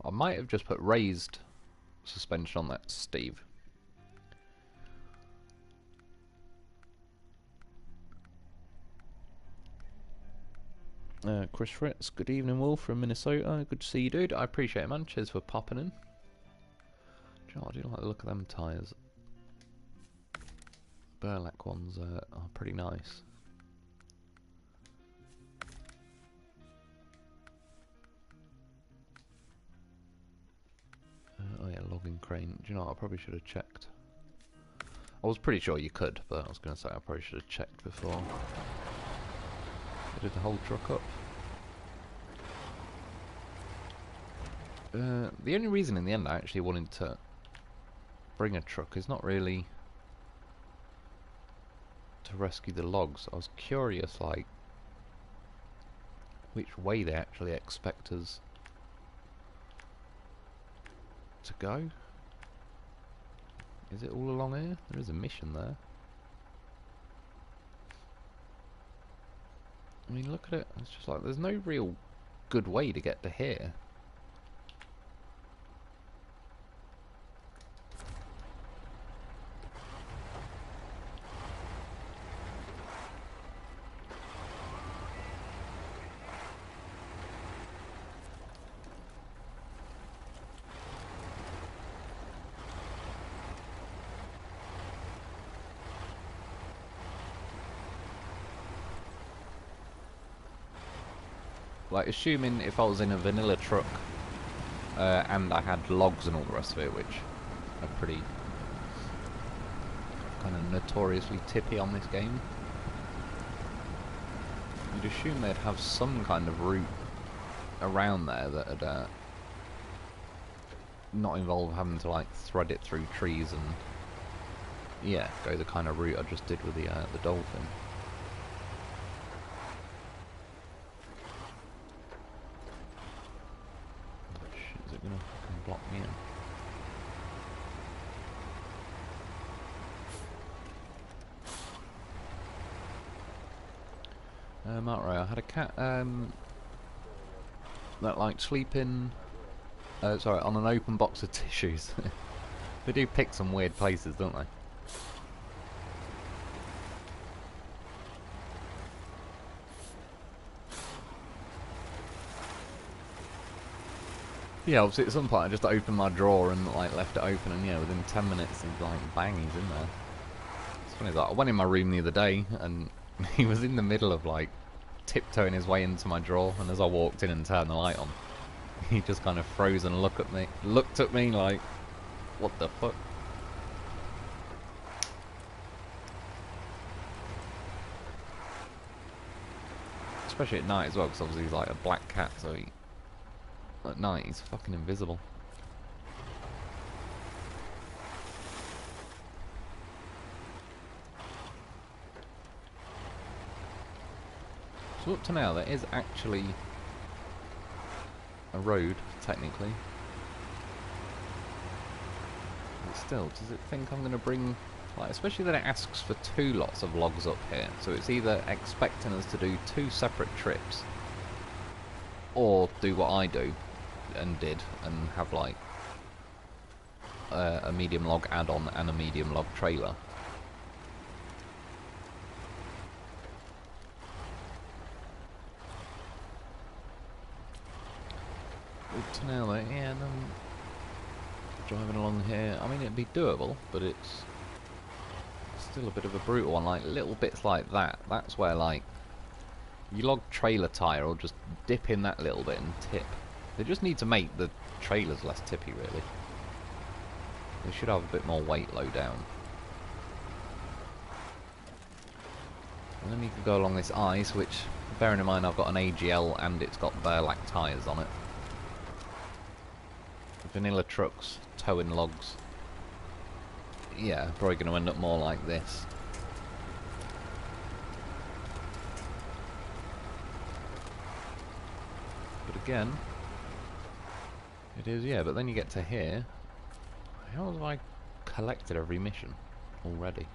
I might have just put raised suspension on that, Steve. Chris Fritz, good evening, Wolf from Minnesota. Good to see you, dude. I appreciate it, man. Cheers for popping in. Do you know what, I do like the look of them tyres. Burlap ones are pretty nice. Oh yeah, logging crane. Do you know what, I probably should have checked. I was pretty sure you could, but I was going to say I probably should have checked before I did the whole truck up. The only reason in the end I actually wanted to bring a truck is not really to rescue the logs. I was curious, like, which way they actually expect us to go. Is it all along here? There is a mission there. I mean, look at it. It's just like there's no real good way to get to here. Like, assuming if I was in a vanilla truck and I had logs and all the rest of it, which are pretty kind of notoriously tippy on this game, you'd assume they'd have some kind of route around there that would not involve having to like thread it through trees and yeah, go the kind of route I just did with the dolphin. Block me in. Right, I had a cat that liked sleeping sorry, on an open box of tissues. They do pick some weird places, don't they? Yeah, obviously at some point I just opened my drawer and like left it open, and yeah, within 10 minutes he's like bang, he's in there. It's funny that I went in my room the other day and he was in the middle of like tiptoeing his way into my drawer, and as I walked in and turned the light on, he just kind of froze and looked at me like, what the fuck? Especially at night as well, because obviously he's like a black cat, so he, at night he's fucking invisible. So up to now there is actually a road, technically. But still, does it think I'm going to bring... like, especially that it asks for 2 lots of logs up here. So it's either expecting us to do 2 separate trips, or do what I do and did and have like a medium log add-on and a medium log trailer. Up to now, though, yeah, and I'm driving along here. I mean, it'd be doable, but it's still a bit of a brutal one. Like little bits like that. That's where like your log trailer tire will just dip in that little bit and tip. They just need to make the trailers less tippy, really. They should have a bit more weight low down. And then you can go along this ice, which, bearing in mind I've got an AGL and it's got Burlak tyres on it. Vanilla trucks, towing logs. Yeah, probably going to end up more like this. But again, it is, yeah, but then you get to here. How have I collected every mission already?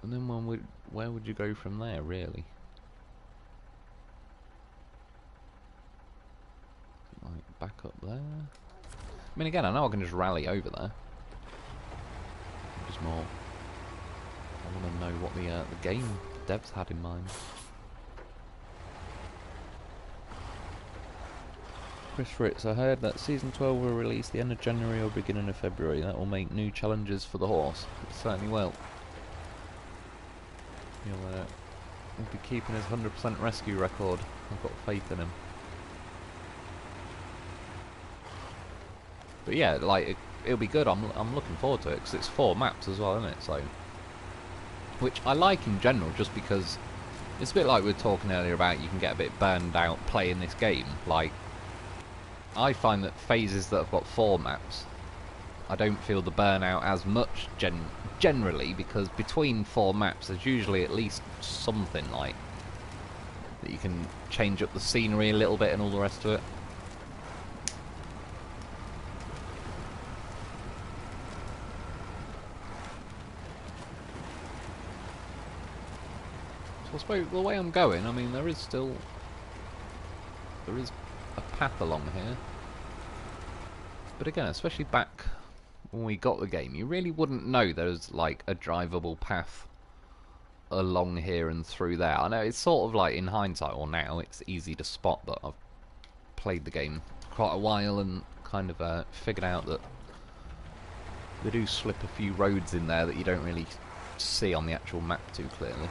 And then where would you go from there, really? Like, back up there? I mean, again, I know I can just rally over there. Just more... I want to know what the game devs had in mind. Chris Fritz, I heard that Season 12 will release the end of January or beginning of February. That will make new challenges for the horse. It certainly will. He'll be keeping his 100% rescue record. I've got faith in him. But yeah, like, it'll be good. I'm looking forward to it, because it's 4 maps as well, isn't it? So, which I like in general, just because it's a bit like we were talking earlier about you can get a bit burned out playing this game. Like, I find that phases that have got 4 maps I don't feel the burnout as much generally, because between 4 maps there's usually at least something like that you can change up the scenery a little bit and all the rest of it. So I suppose the way I'm going, I mean, there is a path along here. But again, especially back when we got the game, you really wouldn't know there's like a drivable path along here and through there. I know it's sort of like in hindsight, or now, it's easy to spot, but I've played the game quite a while and kind of figured out that they do slip a few roads in there that you don't really see on the actual map too clearly.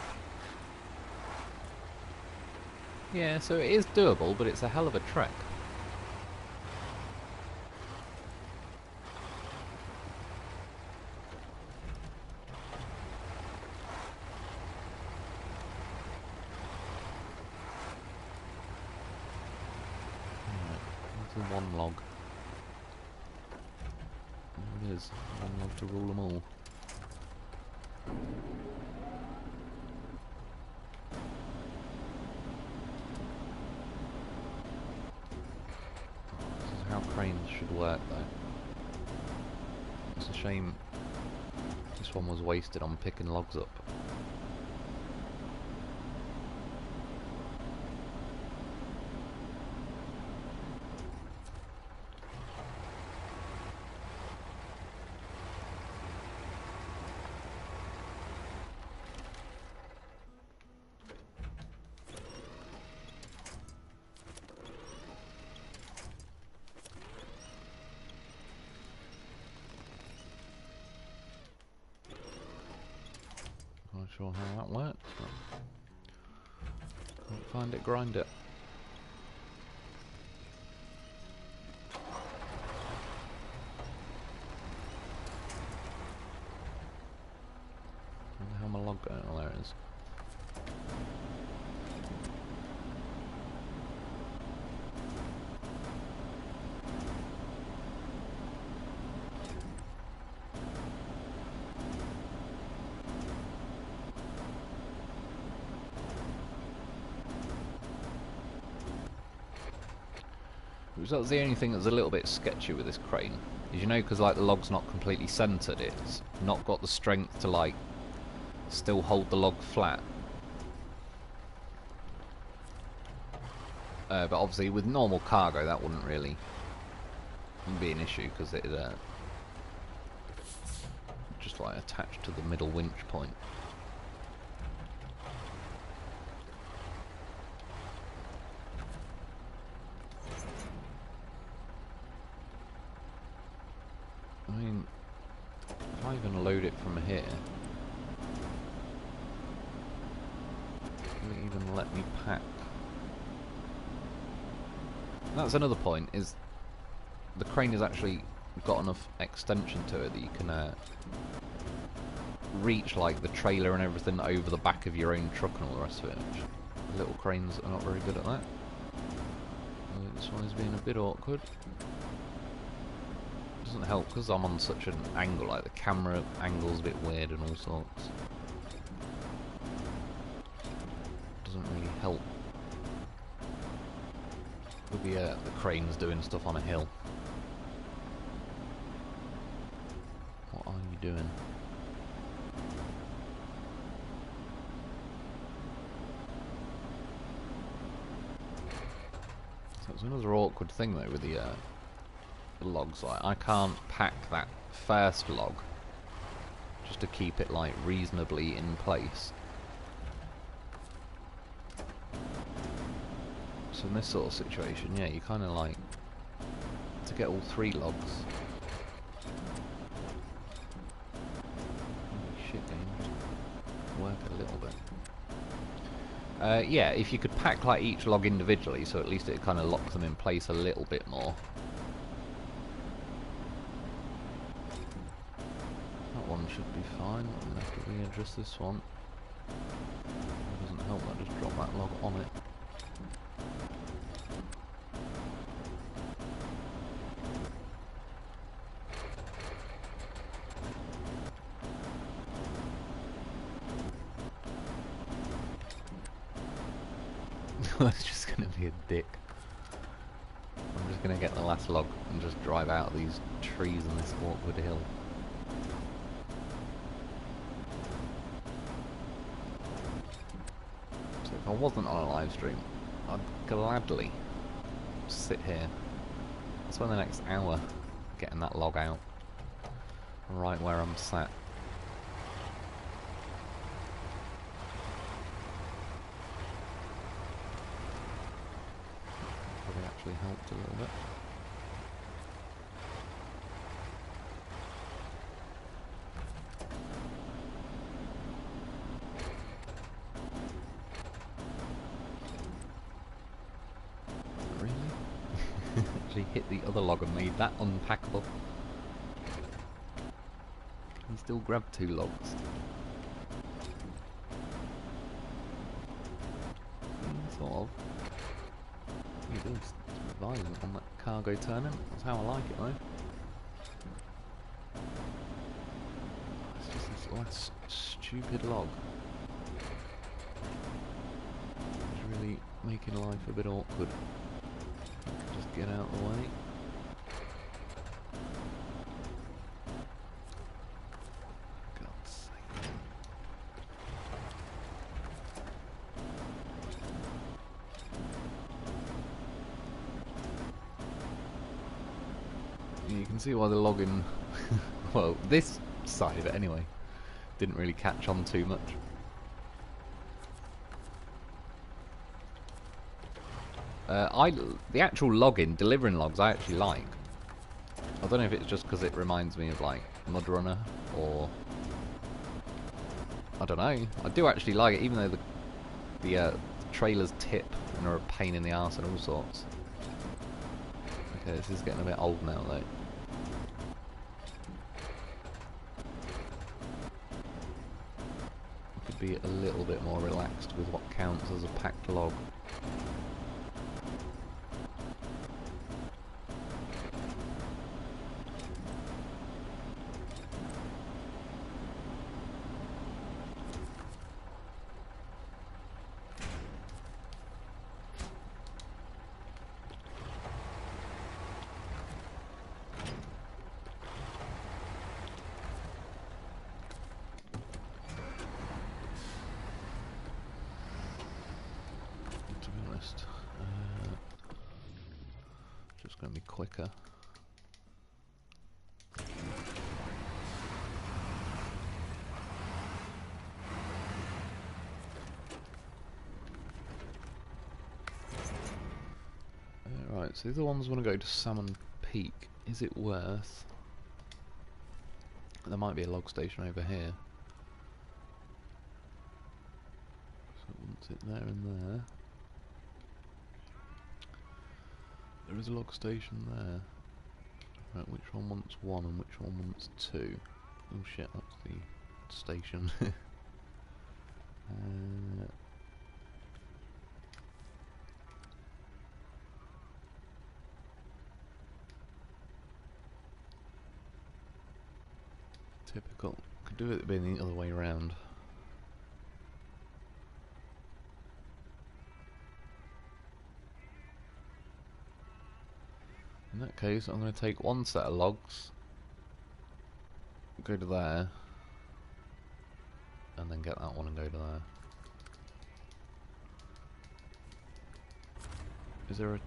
Yeah, so it is doable, but it's a hell of a trek. One log. There it is. One log to rule them all. This is how cranes should work, though. It's a shame this one was wasted on picking logs up. Not sure how that works, but can't find it, grind it. Where the hell my log going? Oh, there it is. So that's the only thing that's a little bit sketchy with this crane. Is, you know, because like the log's not completely centered, it's not got the strength to like still hold the log flat. But obviously with normal cargo that wouldn't really be an issue, because it just like attached to the middle winch point. I mean, if I even load it from here, will it even let me pack? That's another point, is the crane has actually got enough extension to it that you can reach like the trailer and everything over the back of your own truck and all the rest of it, which little cranes are not very good at that. This one is being a bit awkward. Doesn't help because I'm on such an angle, like the camera angle's a bit weird and all sorts. Doesn't really help with the cranes doing stuff on a hill. What are you doing? So it's another awkward thing though with the logs. Like, I can't pack that first log just to keep it like reasonably in place. So in this sort of situation, yeah, you kind of like to get all 3 logs. Shit, game, just work a little bit. Yeah, if you could pack like each log individually, so at least it kind of locks them in place a little bit more. One should be fine. I'm going to have to readjust this one. It doesn't help that I just drop that log on it. That's just going to be a dick. I'm just going to get the last log and just drive out of these trees on this awkward hill. So if I wasn't on a live stream, I'd gladly sit here. I'll spend the next hour getting that log out. Right where I'm sat. Probably actually helped a little bit. Really? Actually hit the other log and made that unpackable. He still grabbed 2 logs. Sort of. Look at this. It's violent on that cargo turning. That's how I like it though. It's just this last stupid log. It's really making life a bit awkward. Just get out of the way. You can see why the logging, well, this side of it anyway, didn't really catch on too much. The actual logging, delivering logs, I actually like. I don't know if it's just because it reminds me of like MudRunner, or I don't know. I do actually like it, even though the trailers tip and are a pain in the arse and all sorts. Okay, this is getting a bit old now though. Could be a little bit more relaxed with what counts as a packed log. Just going to be quicker. Right, so the other ones want to go to Salmon Peak. Is it worth? There might be a log station over here. So once it's there and there. There is a log station there. Right, which one wants 1 and which one wants 2? Oh shit, that's the station. Typical. Could do it being the other way around. In that case, I'm going to take 1 set of logs, go to there, and then get that one and go to there. Is there a...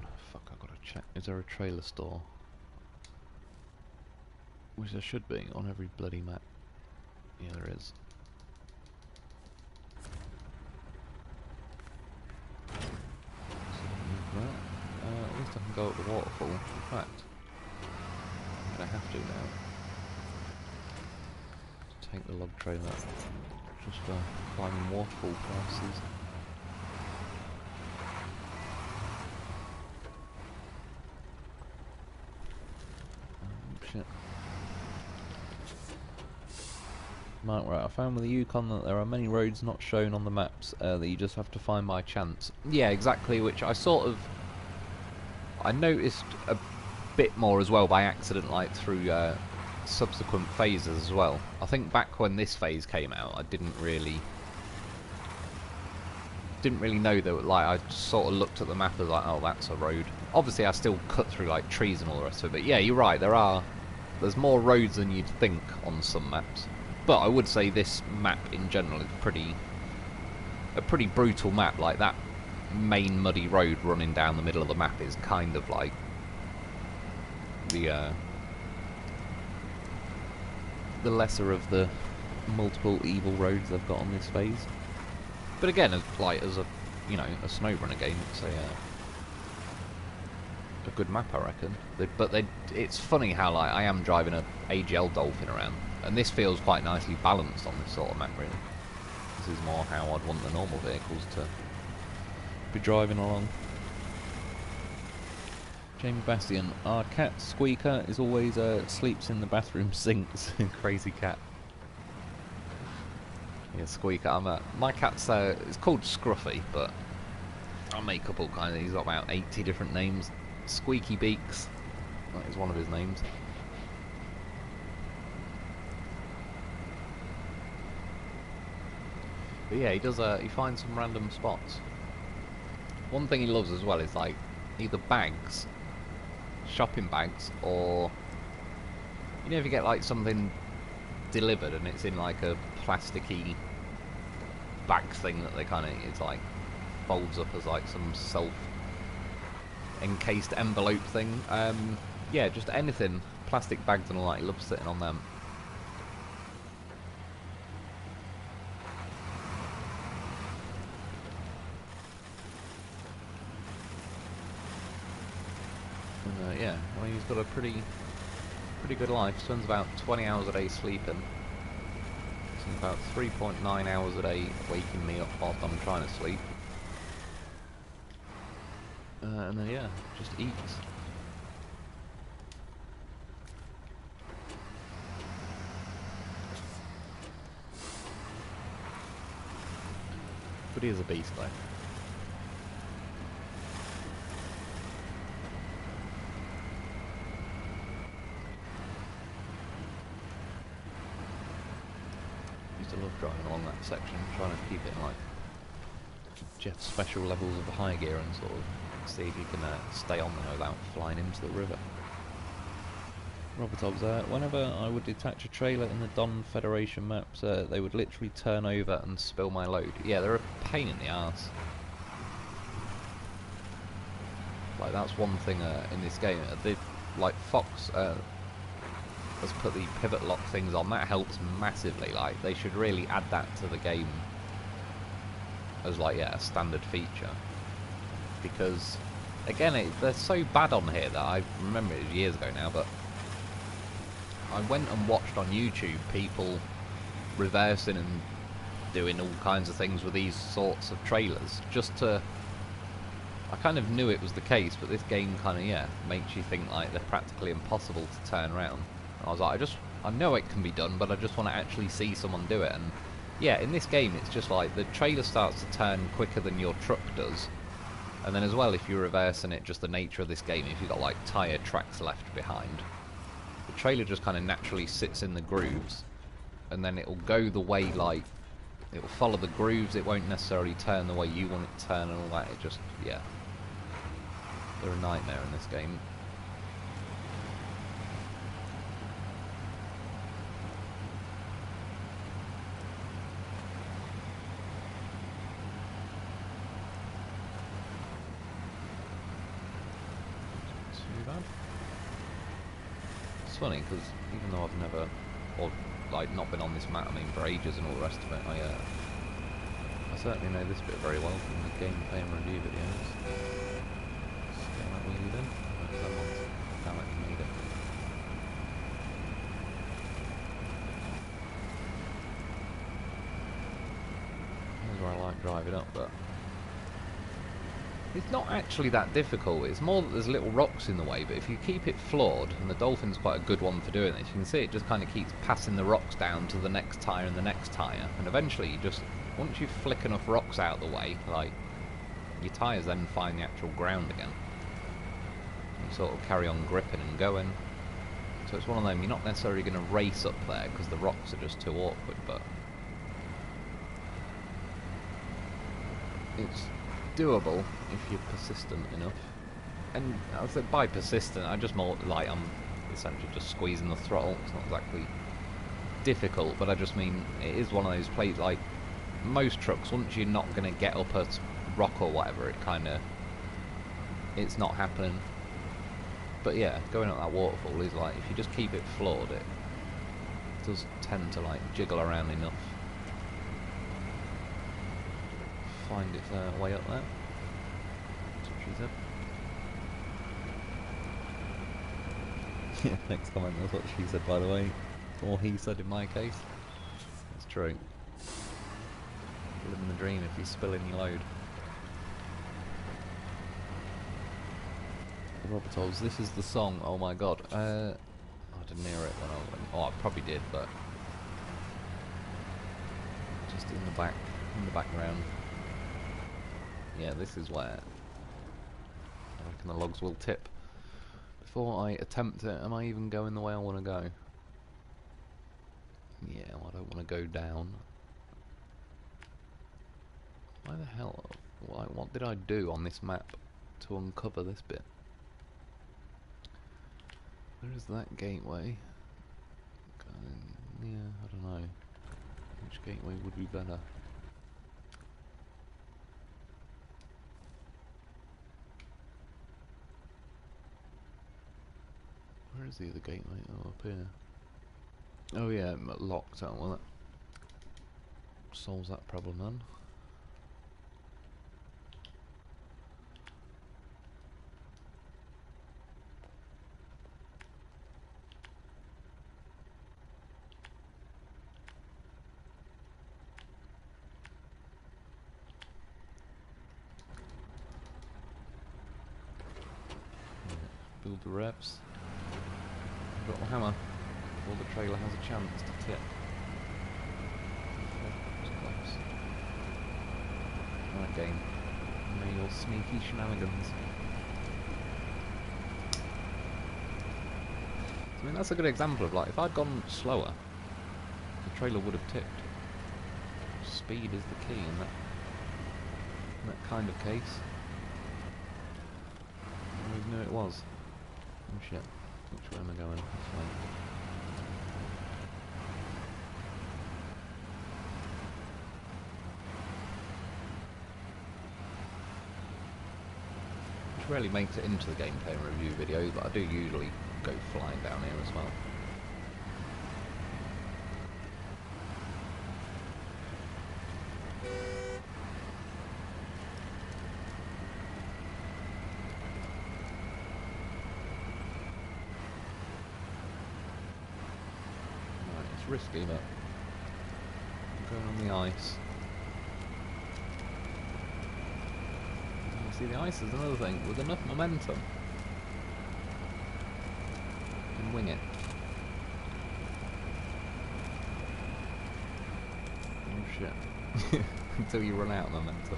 oh, fuck, I've got to check. Is there a trailer store? Which there should be on every bloody map. Yeah, there is. At least I can go up the waterfall. In fact, I'm going to have to now. Take the log trailer just for climbing waterfall purposes. Shit. Right, I found with the Yukon that there are many roads not shown on the maps that you just have to find by chance. Yeah, exactly, which I sort of... I noticed a bit more as well by accident, like through subsequent phases as well. I think back when this phase came out, I didn't really didn't really know that, like, I just sort of looked at the map as like, oh, that's a road. Obviously, I still cut through, like, trees and all the rest of it, but yeah, you're right, there's more roads than you'd think on some maps. But I would say this map in general is a pretty brutal map. Like, that main muddy road running down the middle of the map is kind of like the lesser of the multiple evil roads they've got on this phase. But again, as a a SnowRunner game, it's a good map, I reckon. It's funny how, like, I am driving a AGL Dolphin around, and this feels quite nicely balanced on this sort of map, really. This is more how I'd want the normal vehicles to be driving along. Jamie Bastian, our cat Squeaker is always sleeps in the bathroom sinks. Crazy cat. Yeah, Squeaker. My cat's it's called Scruffy, but I make up all kinds of. He's got about 80 different names. Squeaky Beaks, that is one of his names. But yeah, he does. He finds some random spots. One thing he loves as well is, like, either bags, shopping bags, or if you get, like, something delivered and it's in, like, a plasticky bag thing that they kind of, it's like folds up as, like, some encased envelope thing. Yeah, just anything, plastic bags and all that. He loves sitting on them. And, yeah, I mean, he's got a pretty good life. Spends about 20 hours a day sleeping. So about 3.9 hours a day waking me up whilst I'm trying to sleep. And then, yeah, just eats. But he is a beast, though. Used to love driving along that section, trying to keep it in, like, Jeff's special levels of high gear and sort of see if you can stay on there without flying into the river. Robotov's, whenever I would detach a trailer in the Don Federation maps, they would literally turn over and spill my load. Yeah, they're a pain in the arse. Like, that's one thing in this game. Like, Fox has put the pivot lock things on. That helps massively. Like, they should really add that to the game as, like, yeah, a standard feature. Because, again, they're so bad on here that I remember it was years ago now, but I went and watched on YouTube people reversing and doing all kinds of things with these sorts of trailers, just to... I kind of knew it was the case, but this game kind of, yeah, makes you think like they're practically impossible to turn around. And I was like, I know it can be done, but I just want to actually see someone do it. And yeah, in this game, it's just like the trailer starts to turn quicker than your truck does. And then as well, if you're reversing it, just the nature of this game, if you've got like tyre tracks left behind, the trailer just kind of naturally sits in the grooves, and then it'll go the way, like, it'll follow the grooves, it won't necessarily turn the way you want it to turn and all that. It just, yeah, they're a nightmare in this game. Funny because even though I've never, or like not been on this map, I mean, for ages and all the rest of it, I certainly know this bit very well from the gameplay and review videos. Just get that wheelie then. Damn it, you made it. Here's where I like driving up, but it's not actually that difficult. It's more that there's little rocks in the way, but if you keep it floored, and the Dolphin's quite a good one for doing this, you can see it just kind of keeps passing the rocks down to the next tyre and the next tyre, and eventually you just, once you flick enough rocks out of the way, like, your tyres then find the actual ground again. You sort of carry on gripping and going. So it's one of them, you're not necessarily going to race up there, because the rocks are just too awkward, but it's doable if you're persistent enough. And I said by persistent, I just more like I'm essentially just squeezing the throttle. It's not exactly difficult, but I just mean it is one of those plays like most trucks. Once you're not going to get up a rock or whatever, it kind of it's not happening. But yeah, going up that waterfall is like if you just keep it floored, it does tend to like jiggle around enough. Find its way up there. That's what she said. Yeah, next comment, that's what she said, by the way. Or he said in my case. It's true. Living the dream if you spill in your load. Robert Olds, this is the song, oh my god. I didn't hear it when I went. Oh, I probably did, but just in the background. Yeah, this is where I reckon the logs will tip. Before I attempt it, am I even going the way I want to go? Yeah, well, I don't want to go down. Why the hell? What did I do on this map to uncover this bit? Where is that gateway? Yeah, I don't know. Which gateway would be better? Where is the other gateway? Oh, up here. Oh yeah, locked out. Well, that solves that problem then. Yeah, build the reps. Got the hammer. Before the trailer has a chance to tip. Right game. Know your sneaky shenanigans. I mean, that's a good example of like, if I'd gone slower, the trailer would have tipped. Speed is the key in that kind of case. I always knew it was. Oh shit. Which way am I going? This way. Which rarely makes it into the gameplay and review videos, but I do usually go flying down here as well. Risky, but I'm going on the ice. You see, the ice is another thing. With enough momentum, you can wing it. Oh shit. Until you run out of momentum.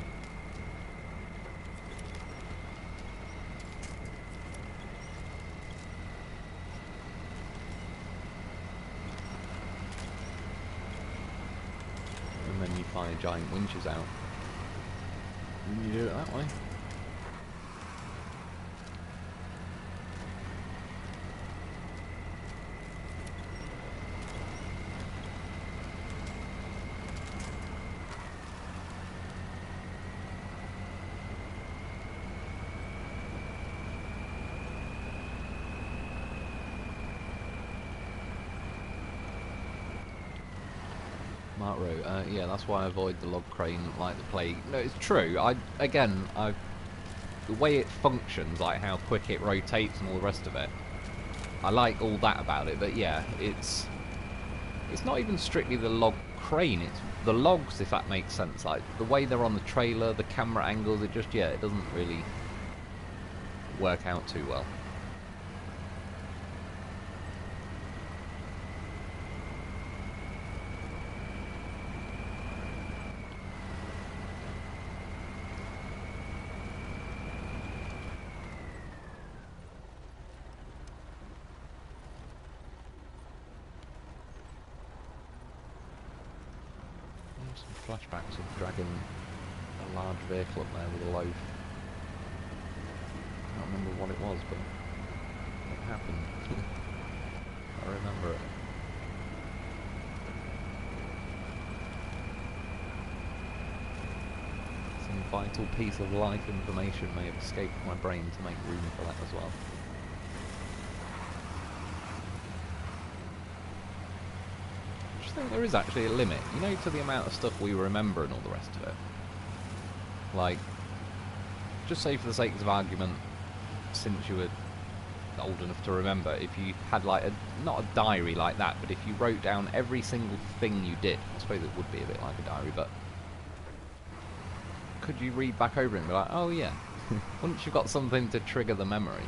And then you fire giant winches out. And you do it that way. Mark Rowe, yeah, that's why I avoid the log crane like the plague. No, it's true. The way it functions, like how quick it rotates and all the rest of it, I like all that about it. But yeah, it's not even strictly the log crane. It's the logs, if that makes sense. Like the way they're on the trailer, the camera angles. It just it doesn't really work out too well. Some flashbacks of dragging a a large vehicle up there with a load. I can't remember what it was, but it happened. I remember it. Some vital piece of life information may have escaped my brain to make room for that as well. I just think there is actually a limit, you know, to the amount of stuff we remember and all the rest of it. Like, just say for the sake of argument, since you were old enough to remember, if you had like not a diary like that, but if you wrote down every single thing you did, I suppose it would be a bit like a diary, but could you read back over it and be like, oh yeah, once you've got something to trigger the memory,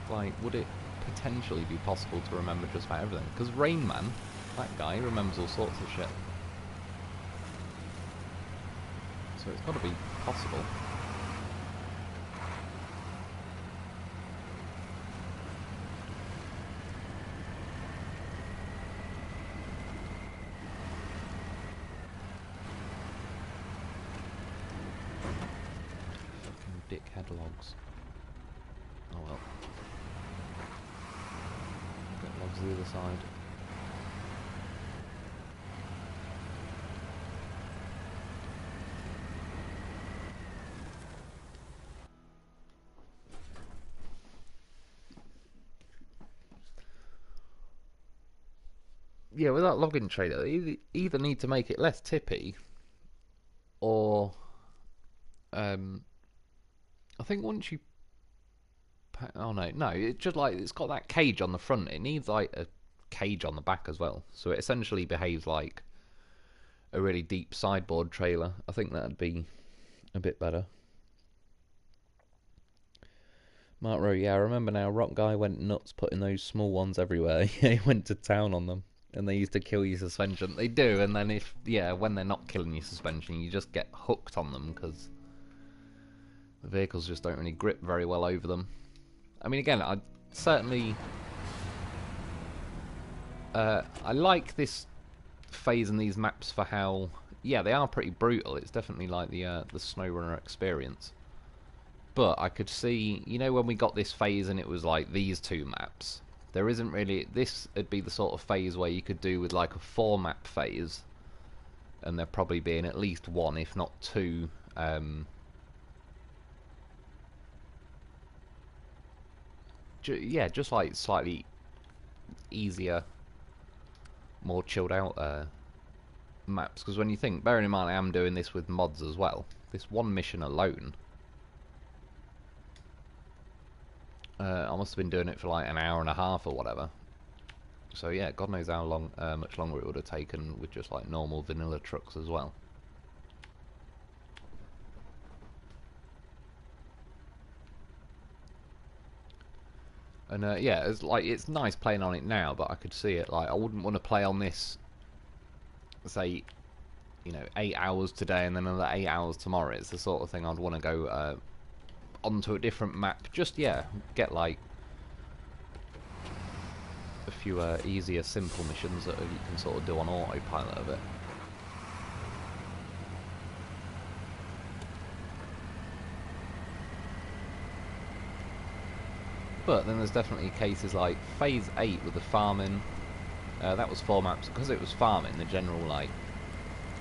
like, would it potentially be possible to remember just about everything? Because Rain Man, that guy, remembers all sorts of shit. So it's got to be possible. Fucking dickhead logs. Oh well. Get logs the other side. Yeah, with that login trader, they either need to make it less tippy, or I think once you, oh no, it just like it's got that cage on the front. It needs like a cage on the back as well, so it essentially behaves like a really deep sideboard trailer. I think that'd be a bit better. Mark Rowe, yeah, I remember now. Rock Guy went nuts putting those small ones everywhere. He went to town on them. And they used to kill your suspension. They do, and then when they're not killing your suspension, you just get hooked on them because the vehicles just don't really grip very well over them. I mean, again, I certainly I like this phase and these maps for how, yeah, they are pretty brutal. It's definitely like the SnowRunner experience. But I could see, you know, when we got this phase and it was like these two maps. There isn't really, this would be the sort of phase where you could do with like a 4-map phase, and there probably being at least one, if not two, just like slightly easier, more chilled out maps. Because when you think, bearing in mind I am doing this with mods as well, this one mission alone, I must have been doing it for like an hour and a half or whatever. So yeah, God knows how long, much longer it would have taken with just like normal vanilla trucks as well. And yeah, it's nice playing on it now, but I could see it like I wouldn't want to play on this, say, you know, 8 hours today and then another 8 hours tomorrow. It's the sort of thing I'd want to go onto a different map. Just, yeah, get like a few easier, simple missions that you can sort of do on autopilot of it. But then there's definitely cases like Phase 8 with the farming. That was 4 maps. Because it was farming, the general, like,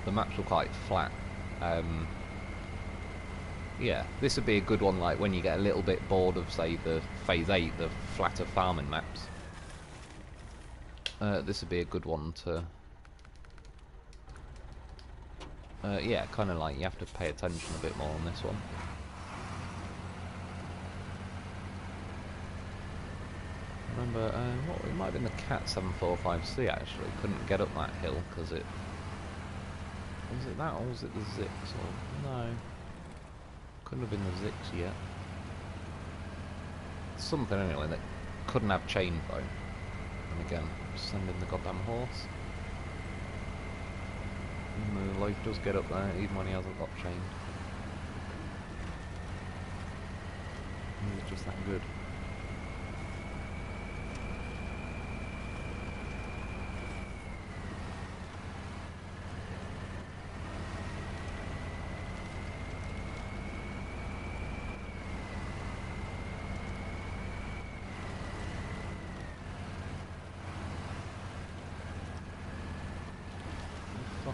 the maps were quite flat. Yeah, this would be a good one, like, when you get a little bit bored of, say, the Phase 8, the flatter farming maps. This would be a good one to... yeah, kind of like, you have to pay attention a bit more on this one. I remember, it might have been the Cat 745C, actually. Couldn't get up that hill, because it... Was it that, or was it the Zix? Or... No. Couldn't have been the Zix yet. Something anyway that couldn't have chain though. And again, send in the goddamn horse. And the loaf does get up there even when he hasn't got chained. He's just that good.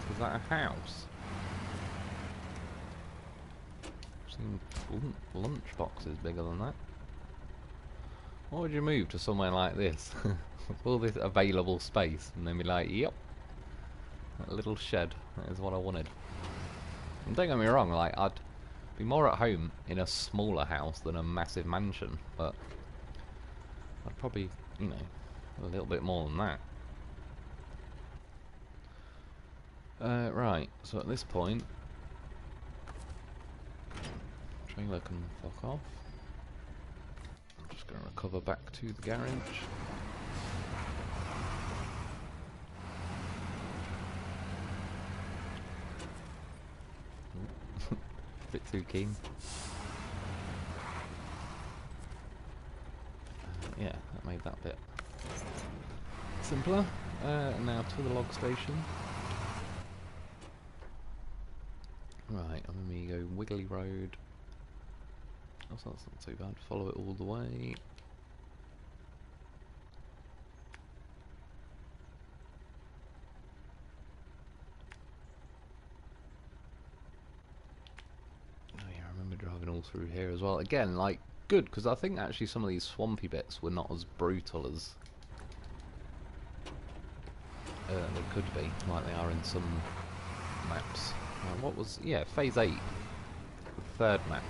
Is that a house? Seen lunch boxes bigger than that. Why would you move to somewhere like this? With all this available space and then be like, yep, that little shed, that is what I wanted. And don't get me wrong, like, I'd be more at home in a smaller house than a massive mansion, but I'd probably, you know, a little bit more than that. Right, so at this point, trailer can fuck off. I'm just going to recover back to the garage. Bit too keen. Yeah, that made that bit simpler. Now to the log station. Right, I'm going to go Wiggly Road. Oh, so that's not too bad. Follow it all the way. Oh yeah, I remember driving all through here as well. Again, like, good, because I think actually some of these swampy bits were not as brutal as they could be, like they are in some maps. What was, yeah, Phase 8, the third map,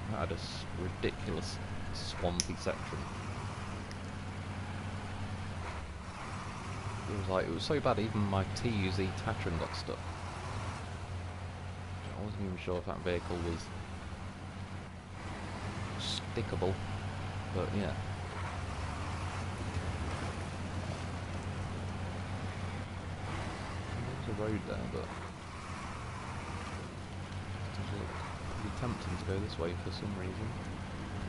that had a ridiculous swampy section. It was so bad even my TUZ Tatron got stuck. I wasn't even sure if that vehicle was stickable, but yeah. There's a road there, but it does look pretty tempting to go this way for some reason.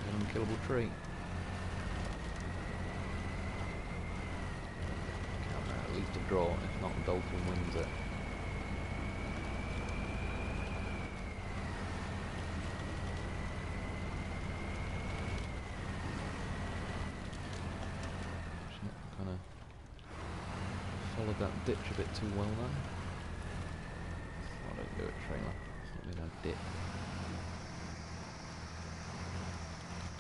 An unkillable tree. At least a draw, if not the dolphin wins it. Kind of followed that ditch a bit too well then. I don't do it, trailer. It's not really no dip.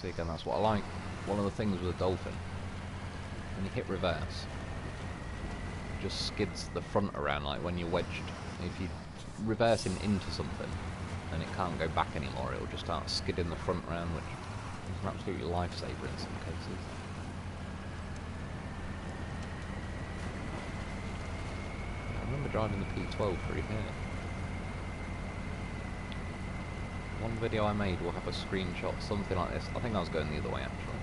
See, again, that's what I like. One of the things with a dolphin, when you hit reverse, it just skids the front around, like when you're wedged. If you're reversing into something and it can't go back anymore, it'll just start skidding the front around, which is an absolute lifesaver in some cases. I remember driving the P12 through here. One video I made will have a screenshot, something like this. I think I was going the other way actually.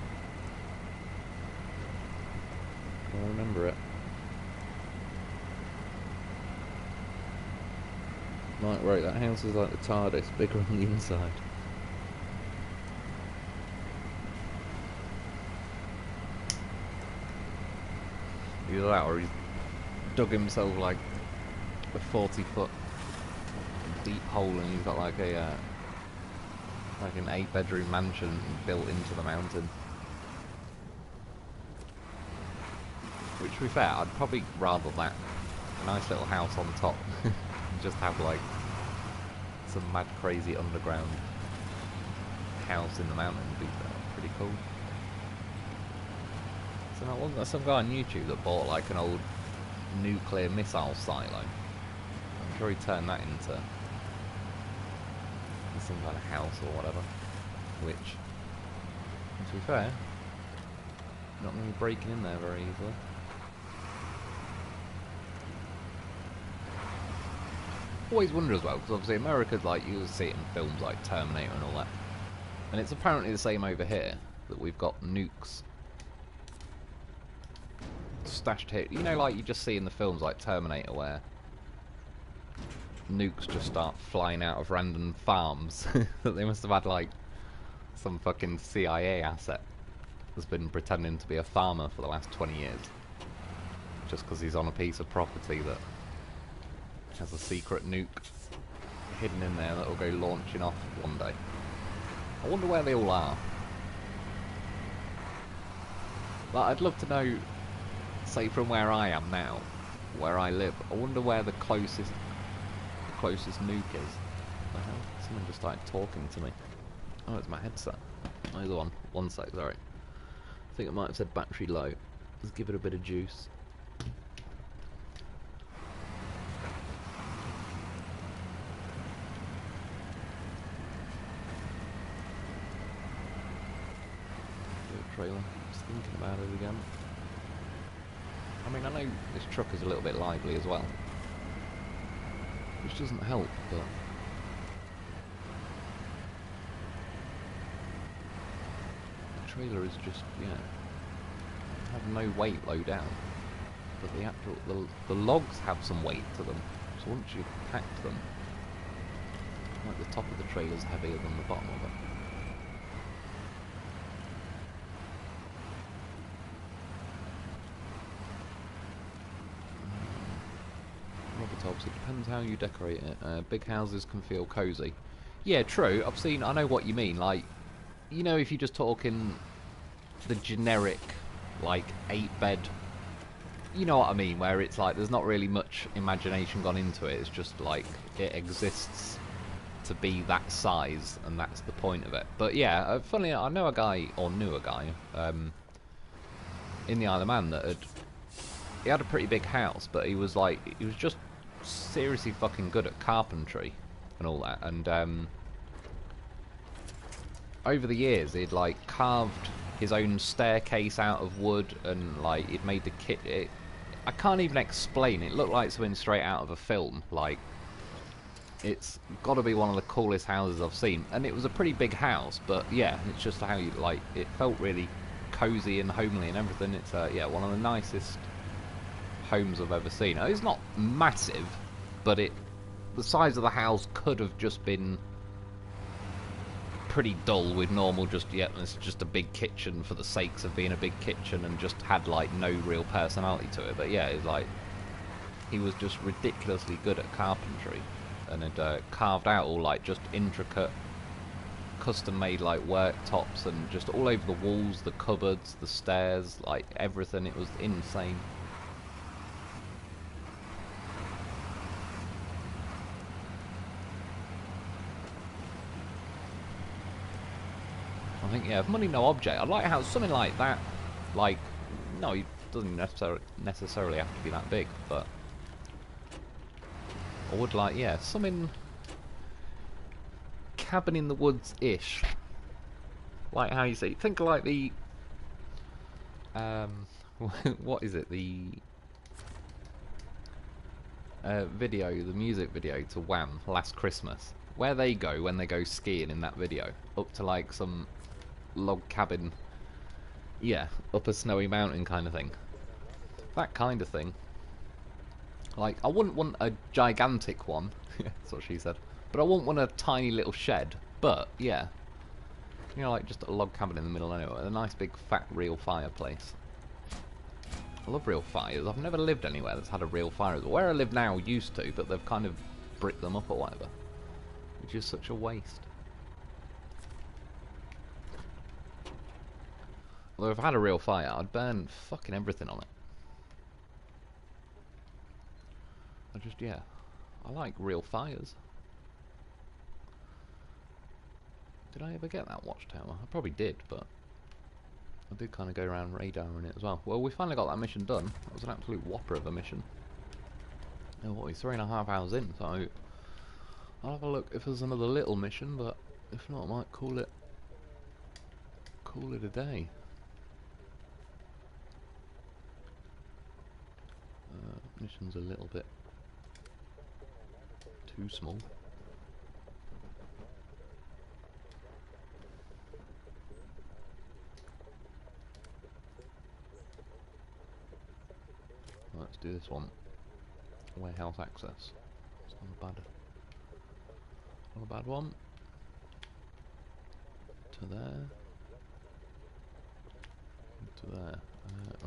I remember it. Right, that house is like the TARDIS, bigger on the inside. Either that or he's dug himself like a 40-foot deep hole and he's got like a like an 8-bedroom mansion built into the mountain. Which, to be fair, I'd probably rather that. A nice little house on top. Just have like some mad crazy underground house in the mountain would be pretty cool. So now, wasn't there some guy on YouTube that bought like an old nuclear missile silo? I'm sure he turned that into some kind of house or whatever. Which, to be fair, not going to be breaking in there very easily. Always wonder as well, because obviously America, like, you see it in films like Terminator and all that, and it's apparently the same over here, that we've got nukes stashed here. You know, like you just see in the films like Terminator, where nukes just start flying out of random farms. That they must have had like some fucking CIA asset that's been pretending to be a farmer for the last 20 years, just because he's on a piece of property that has a secret nuke hidden in there that will go launching off one day. I wonder where they all are. But I'd love to know, say from where I am now, where I live, I wonder where the closest closest nuke is. What the hell? Someone just started talking to me. Oh, it's my headset. Either one. One sec, sorry. I think it might have said battery low. Let's give it a bit of juice. Trailer. Just thinking about it again. I mean, I know this truck is a little bit lively as well, which doesn't help, but the trailer is just, yeah, have no weight low down, but the actual, the logs have some weight to them, so once you pack them, like the top of the trailer is heavier than the bottom of it. It depends how you decorate it. Big houses can feel cosy. Yeah, true. I know what you mean. Like, you know, if you're just talking the generic, like, 8-bed, you know what I mean, where it's like there's not really much imagination gone into it. It's just like it exists to be that size, and that's the point of it. But yeah, funny, I know a guy, or knew a guy, in the Isle of Man that he had a pretty big house, but he was just seriously fucking good at carpentry and all that, and over the years he'd like carved his own staircase out of wood, and like he'd made the kit. I can't even explain it. It looked like something straight out of a film. Like, it's got to be one of the coolest houses I've seen, and it was a pretty big house, but yeah, it's just how you like it felt really cozy and homely and everything. It's yeah, one of the nicest homes I've ever seen. It's not massive, but the size of the house could have just been pretty dull with normal, just, yeah, it's just a big kitchen for the sakes of being a big kitchen, and just had like no real personality to it. But yeah, it's like he was just ridiculously good at carpentry, and had carved out all like just intricate custom made like worktops, and just all over the walls, the cupboards, the stairs, like everything. It was insane. I think, yeah, if money no object, I'd like how something like that, like, no, it doesn't necessarily have to be that big, but I would like, yeah, something cabin in the woods-ish, like how you say, think of like the, what is it, the video, the music video to Wham! Last Christmas, where they go when they go skiing in that video, up to like some log cabin, yeah, up a snowy mountain kind of thing. That kind of thing. Like, I wouldn't want a gigantic one, that's what she said, but I wouldn't want a tiny little shed, but, yeah. You know, like, just a log cabin in the middle anyway, a nice big fat real fireplace. I love real fires. I've never lived anywhere that's had a real fire. Where I live now used to, but they've kind of bricked them up or whatever, which is such a waste. Although if I had a real fire, I'd burn fucking everything on it. Yeah, I like real fires. Did I ever get that watchtower? I probably did, but I did kind of go around radaring it as well. Well, we finally got that mission done. That was an absolute whopper of a mission. Oh, what, we're 3.5 hours in, so I'll have a look if there's another little mission, but if not, I might call it a day. Mission's a little bit too small. Let's do this one. Warehouse access. It's not a bad one. To there. To there.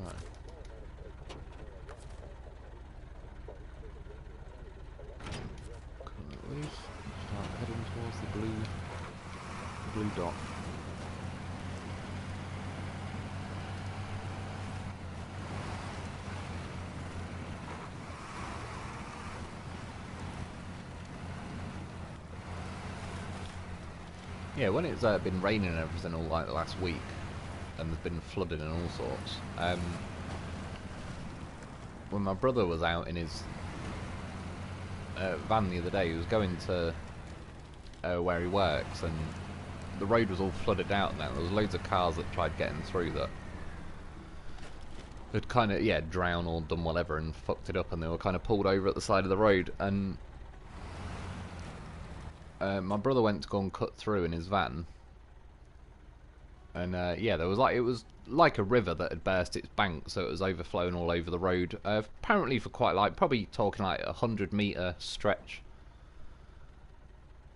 Right. Start heading towards the blue dot. Yeah, when it's been raining and everything all like the last week, and there's been flooding and all sorts. When my brother was out in his van the other day, he was going to where he works, and the road was all flooded out now. There was loads of cars that tried getting through that had kind of, yeah, drowned or done whatever and fucked it up, and they were kind of pulled over at the side of the road. And my brother went to go and cut through in his van, and yeah, there was like, it was like a river that had burst its bank, so it was overflowing all over the road. Apparently for quite, like, probably talking like a 100-meter stretch.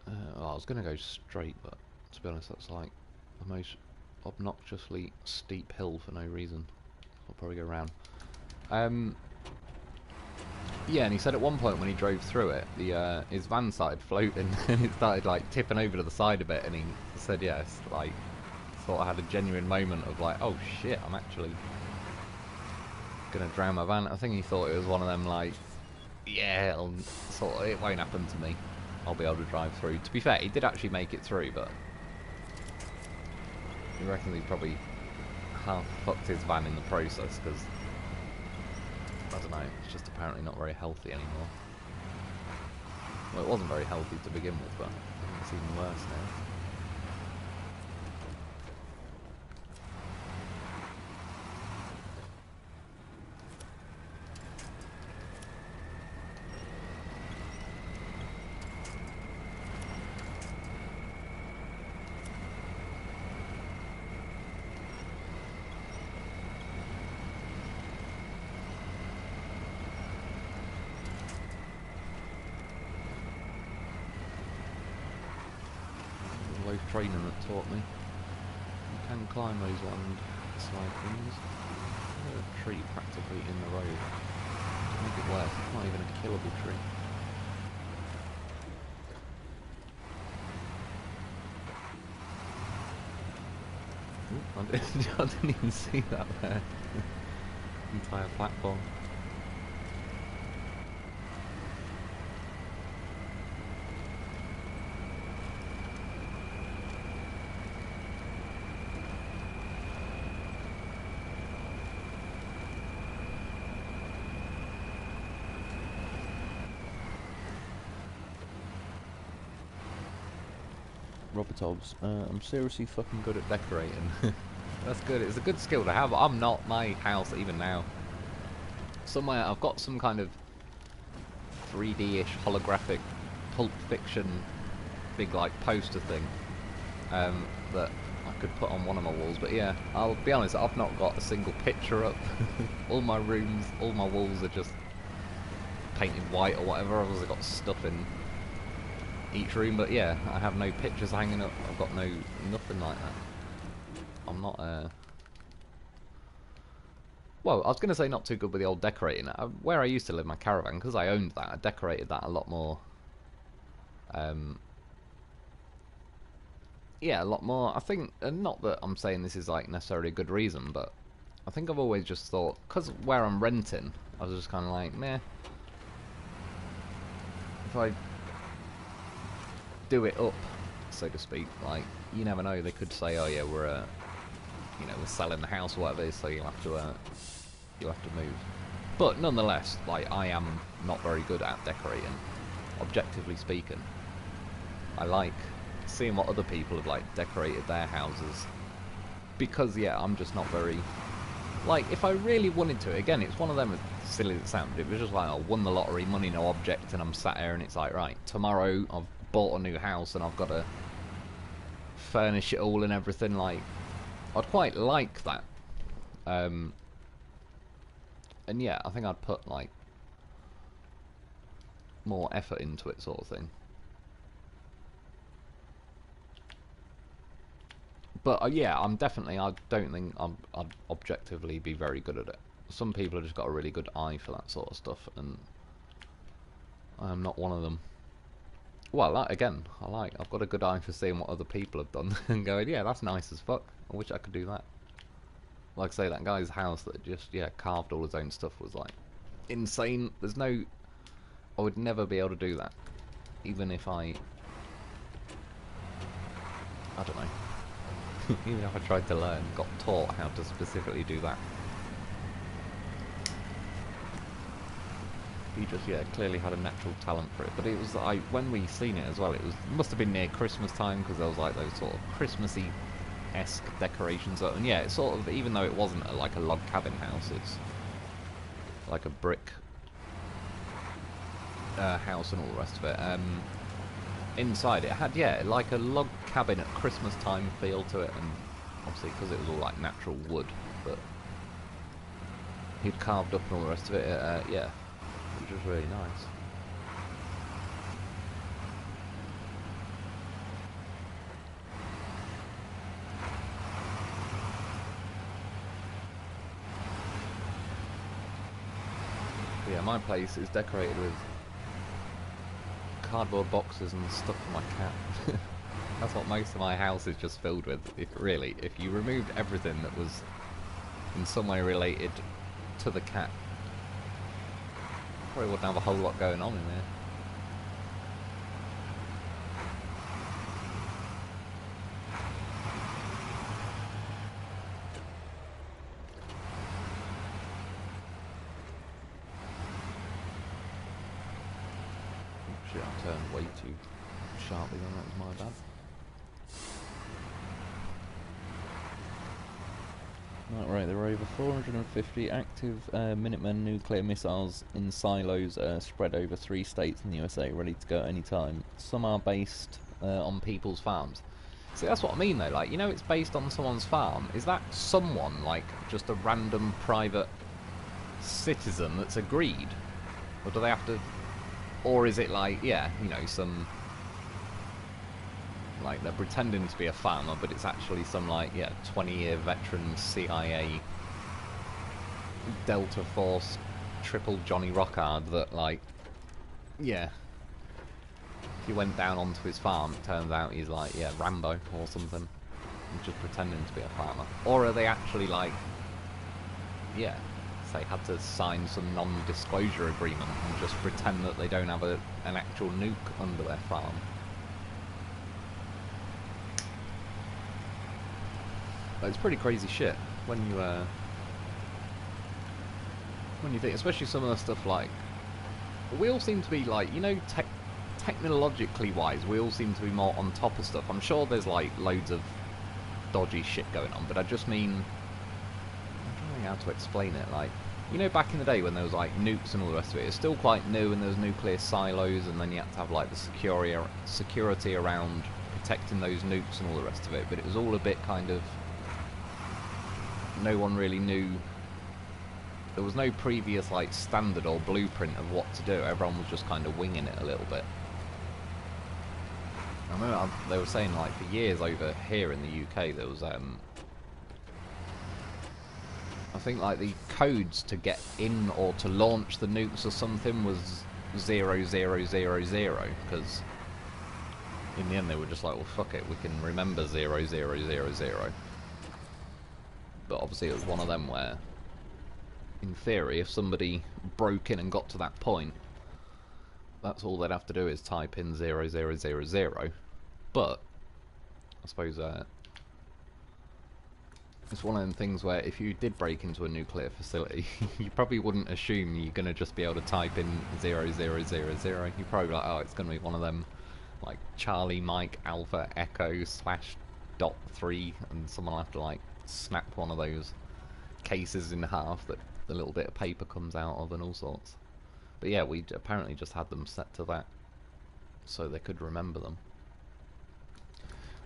Well, I was gonna go straight, but to be honest, that's like the most obnoxiously steep hill for no reason. I'll probably go around. Yeah, and he said at one point when he drove through it, the his van started floating and it started like tipping over to the side a bit, and he said, yes, like, thought I had a genuine moment of like, oh shit, I'm actually gonna drown my van. I think he thought it was one of them like, yeah, it won't happen to me. I'll be able to drive through. To be fair, he did actually make it through, but he reckons he probably half fucked his van in the process, because I don't know, it's just apparently not very healthy anymore. Well, it wasn't very healthy to begin with, but I think it's even worse now. Training that taught me. You can climb those landslide things. There's a tree practically in the road. To make it worse, it's not even a killable tree. Ooh, I didn't even see that there. Entire platform. Robertovs, I'm seriously fucking good at decorating. That's good, it's a good skill to have. I'm not. My house, even now, somewhere I've got some kind of 3D-ish holographic Pulp Fiction big like poster thing that I could put on one of my walls, but yeah, I'll be honest, I've not got a single picture up. All my rooms, all my walls are just painted white or whatever. I've also got stuff in each room, but yeah, I have no pictures hanging up. I've got nothing like that. I'm not well, I was going to say not too good with the old decorating. Where I used to live, my caravan, because I owned that, I decorated that a lot more. Yeah, a lot more. I think, and not that I'm saying this is like necessarily a good reason, but I think I've always just thought, because where I'm renting, I was just kind of like, meh. If I do it up, so to speak, like, you never know, they could say, oh yeah, we're you know, we're selling the house or whatever it is, so you'll have to move. But nonetheless, like, I am not very good at decorating, objectively speaking. I like seeing what other people have like decorated their houses, because yeah, I'm just not very, like, if I really wanted to, again, it's one of them, as silly as it sounds, it was just like, I won the lottery, money no object, and I'm sat here and it's like, right, tomorrow I've bought a new house and I've got to furnish it all and everything. Like, I'd quite like that. And yeah, I think I'd put like more effort into it, sort of thing. But yeah, I'm definitely, I don't think I'd objectively be very good at it. Some people have just got a really good eye for that sort of stuff, and I'm not one of them. Well, again, I've got a good eye for seeing what other people have done and going, yeah, that's nice as fuck. I wish I could do that. Like I say, that guy's house that just, yeah, carved all his own stuff was like insane. There's no, I would never be able to do that, even if I I don't know. Even if I tried to learn, got taught how to specifically do that. He just, yeah, clearly had a natural talent for it. But it was like, when we seen it as well, it must have been near Christmas time, because there was like those sort of Christmassy-esque decorations. And yeah, it's sort of, even though it wasn't like a log cabin house, it's like a brick house and all the rest of it. Inside it had, yeah, like a log cabin at Christmas time feel to it, and obviously because it was all like natural wood, but he'd carved up and all the rest of it, yeah, which was really nice. But yeah, my place is decorated with cardboard boxes and stuff for my cat. That's what most of my house is just filled with. Really, if you removed everything that was in some way related to the cat, probably wouldn't have a whole lot going on in there. Shit, I turned way too sharply then, that was my bad. Right, there are over 450 active Minuteman nuclear missiles in silos spread over 3 states in the USA, ready to go at any time. Some are based on people's farms. See, that's what I mean though, like, you know it's based on someone's farm. Is that someone, like, just a random private citizen that's agreed? Or do they have to... Or is it like, yeah, you know, some... Like, they're pretending to be a farmer, but it's actually some, like, yeah, 20-year veteran CIA Delta Force triple Johnny Rockard that, like, yeah, if you went down onto his farm, it turns out he's, like, yeah, Rambo or something, just pretending to be a farmer. Or are they actually, like, yeah, they had to sign some non-disclosure agreement and just pretend that they don't have an actual nuke under their farm? It's pretty crazy shit when you think, especially some of the stuff like, we all seem to be like, you know, technologically wise, we all seem to be more on top of stuff. I'm sure there's like loads of dodgy shit going on, but I just mean, I'm trying to think how to explain it. Like, you know, back in the day when there was like nukes and all the rest of it, it's still quite new, and there was nuclear silos, and then you had to have like the security around protecting those nukes and all the rest of it. But it was all a bit kind of, no one really knew, there was no previous like standard or blueprint of what to do. Everyone was just kind of winging it a little bit. I remember they were saying like for years over here in the UK there was I think like the codes to get in or to launch the nukes or something was 0000, because in the end they were just like, well, fuck it, we can remember 0000. But obviously it was one of them where, in theory, if somebody broke in and got to that point, that's all they'd have to do is type in 0000. But I suppose it's one of them things where if you did break into a nuclear facility, you probably wouldn't assume you're going to just be able to type in 0000. You're probably like, oh, it's going to be one of them, like Charlie Mike Alpha Echo /.3, and someone will have to like snap one of those cases in half that the little bit of paper comes out of and all sorts. But yeah, we apparently just had them set to that so they could remember them.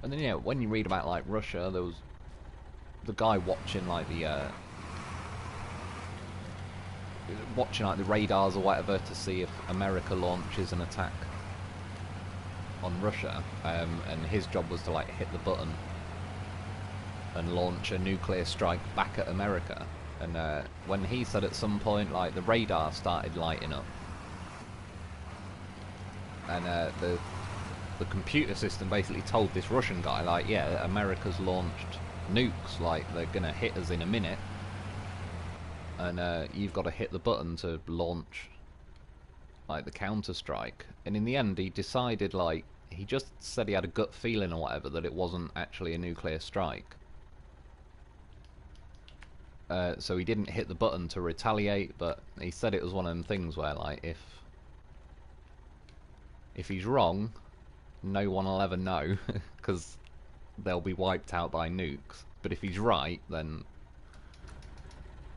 And then yeah, when you read about like Russia, there was the guy watching like the radars or whatever to see if America launches an attack on Russia, and his job was to like hit the button and launch a nuclear strike back at America. And when he said at some point, like, the radar started lighting up, and the computer system basically told this Russian guy, like, yeah, America's launched nukes, like, they're gonna hit us in a minute, and you've got to hit the button to launch, like, the counter strike. And in the end, he decided, like, he just said he had a gut feeling or whatever that it wasn't actually a nuclear strike. So he didn't hit the button to retaliate, but he said it was one of them things where, like, if he's wrong, no one will ever know, because they'll be wiped out by nukes. But if he's right, then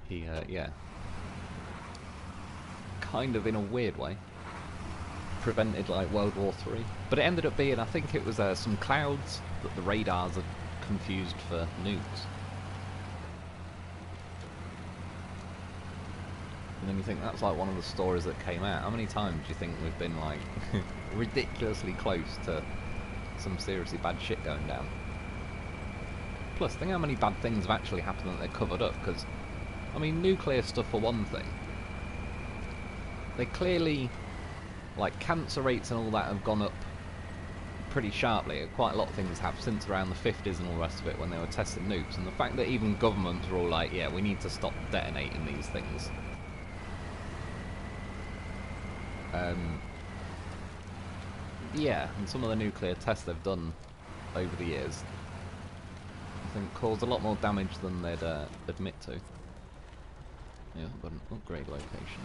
he, yeah, kind of in a weird way, prevented, like, World War III. But it ended up being, I think it was some clouds that the radars had confused for nukes. And then you think that's like one of the stories that came out. How many times do you think we've been like ridiculously close to some seriously bad shit going down? Plus, think how many bad things have actually happened that they're covered up, because, I mean, nuclear stuff for one thing. They clearly, like, cancer rates and all that have gone up pretty sharply. Quite a lot of things have since around the 50s and all the rest of it when they were testing nukes. And the fact that even governments were all like, yeah, we need to stop detonating these things. Yeah, and some of the nuclear tests they've done over the years, I think, caused a lot more damage than they'd admit to. Yeah, got an upgrade location.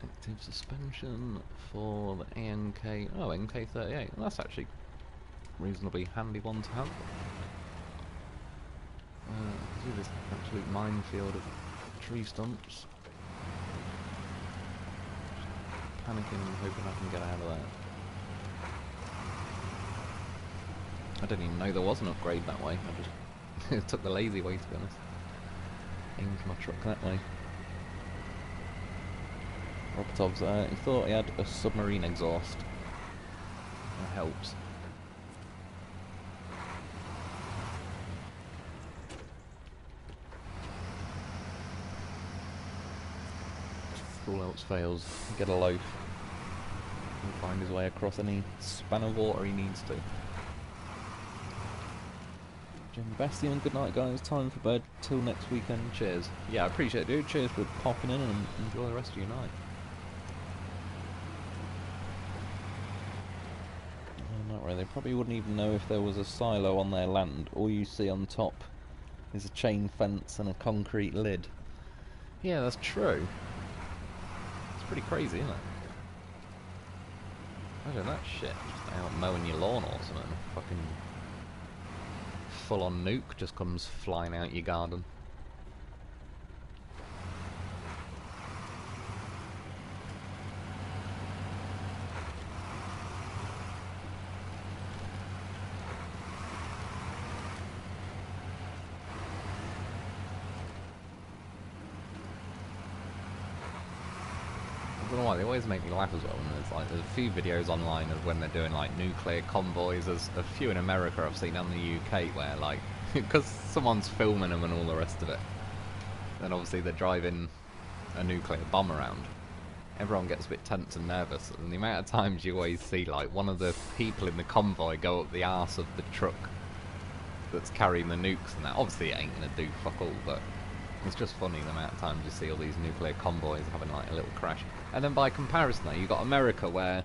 Active suspension for the ANK. Oh, NK38. Well, that's actually a reasonably handy one to have. See this absolute minefield of tree stumps. Panicking and hoping I can get out of there. I didn't even know there was an upgrade that way. I just took the lazy way, to be honest. Aimed my truck that way. Robotov's, he thought he had a submarine exhaust. That helps. If all else fails, get a loaf. And find his way across any span of water he needs to. Jim Bastian, good night guys, time for bed, till next weekend, cheers. Yeah, I appreciate it, dude, cheers for popping in and enjoy the rest of your night. Not really, they probably wouldn't even know if there was a silo on their land. All you see on top is a chain fence and a concrete lid. Yeah, that's true. It's pretty crazy, isn't it? Look at that shit, just out mowing your lawn or something. Fucking full-on nuke just comes flying out your garden. I don't know why, they always make me laugh as well, and there's a few videos online of when they're doing like nuclear convoys. There's a few in America I've seen on the UK where, like, because someone's filming them and all the rest of it, then obviously they're driving a nuclear bomb around. Everyone gets a bit tense and nervous, and the amount of times you always see like one of the people in the convoy go up the arse of the truck that's carrying the nukes and that. Obviously it ain't gonna do fuck all, but it's just funny the amount of times you see all these nuclear convoys having like a little crash. And then by comparison though, you've got America where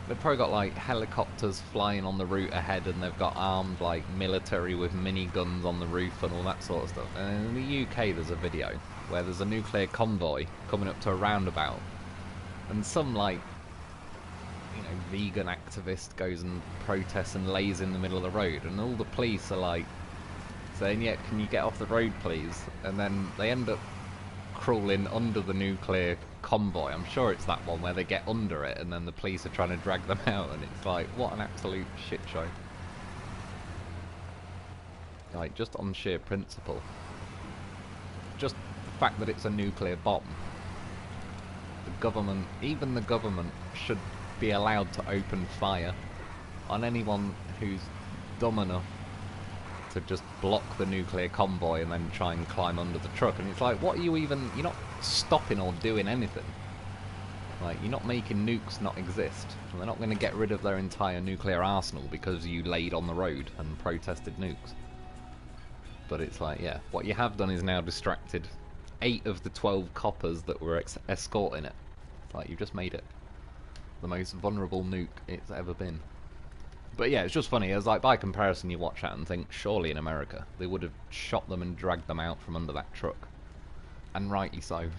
they've probably got like helicopters flying on the route ahead, and they've got armed like military with miniguns on the roof and all that sort of stuff. And in the UK there's a video where there's a nuclear convoy coming up to a roundabout, and some like, you know, vegan activist goes and protests and lays in the middle of the road, and all the police are like saying, yeah, can you get off the road please? And then they end up crawling under the nuclear convoy. I'm sure it's that one where they get under it and then the police are trying to drag them out, and it's like, what an absolute shit show. Like, just on sheer principle, just the fact that it's a nuclear bomb, the government, even the government, should be allowed to open fire on anyone who's dumb enough to just block the nuclear convoy and then try and climb under the truck. And it's like, what are you even, you're not stopping or doing anything. Like, you're not making nukes not exist. And they're not going to get rid of their entire nuclear arsenal because you laid on the road and protested nukes. But it's like, yeah, what you have done is now distracted 8 of the 12 coppers that were escorting it. It's like, you've just made it the most vulnerable nuke it's ever been. But yeah, it's just funny. It's like, by comparison, you watch that and think, surely in America they would have shot them and dragged them out from under that truck, and rightly so.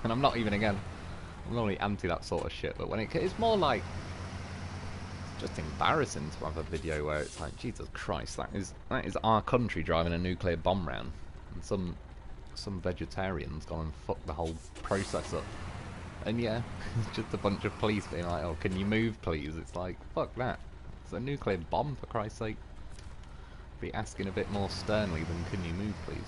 And I'm not even, again, I'm normally anti that sort of shit, but when it's more like, it's just embarrassing to have a video where it's like, Jesus Christ, that is our country driving a nuclear bomb round, and some vegetarians gone and fucked the whole process up. And yeah, it's just a bunch of police being like, oh, can you move please? It's like, fuck that. It's a nuclear bomb, for Christ's sake. Be asking a bit more sternly than can you move please.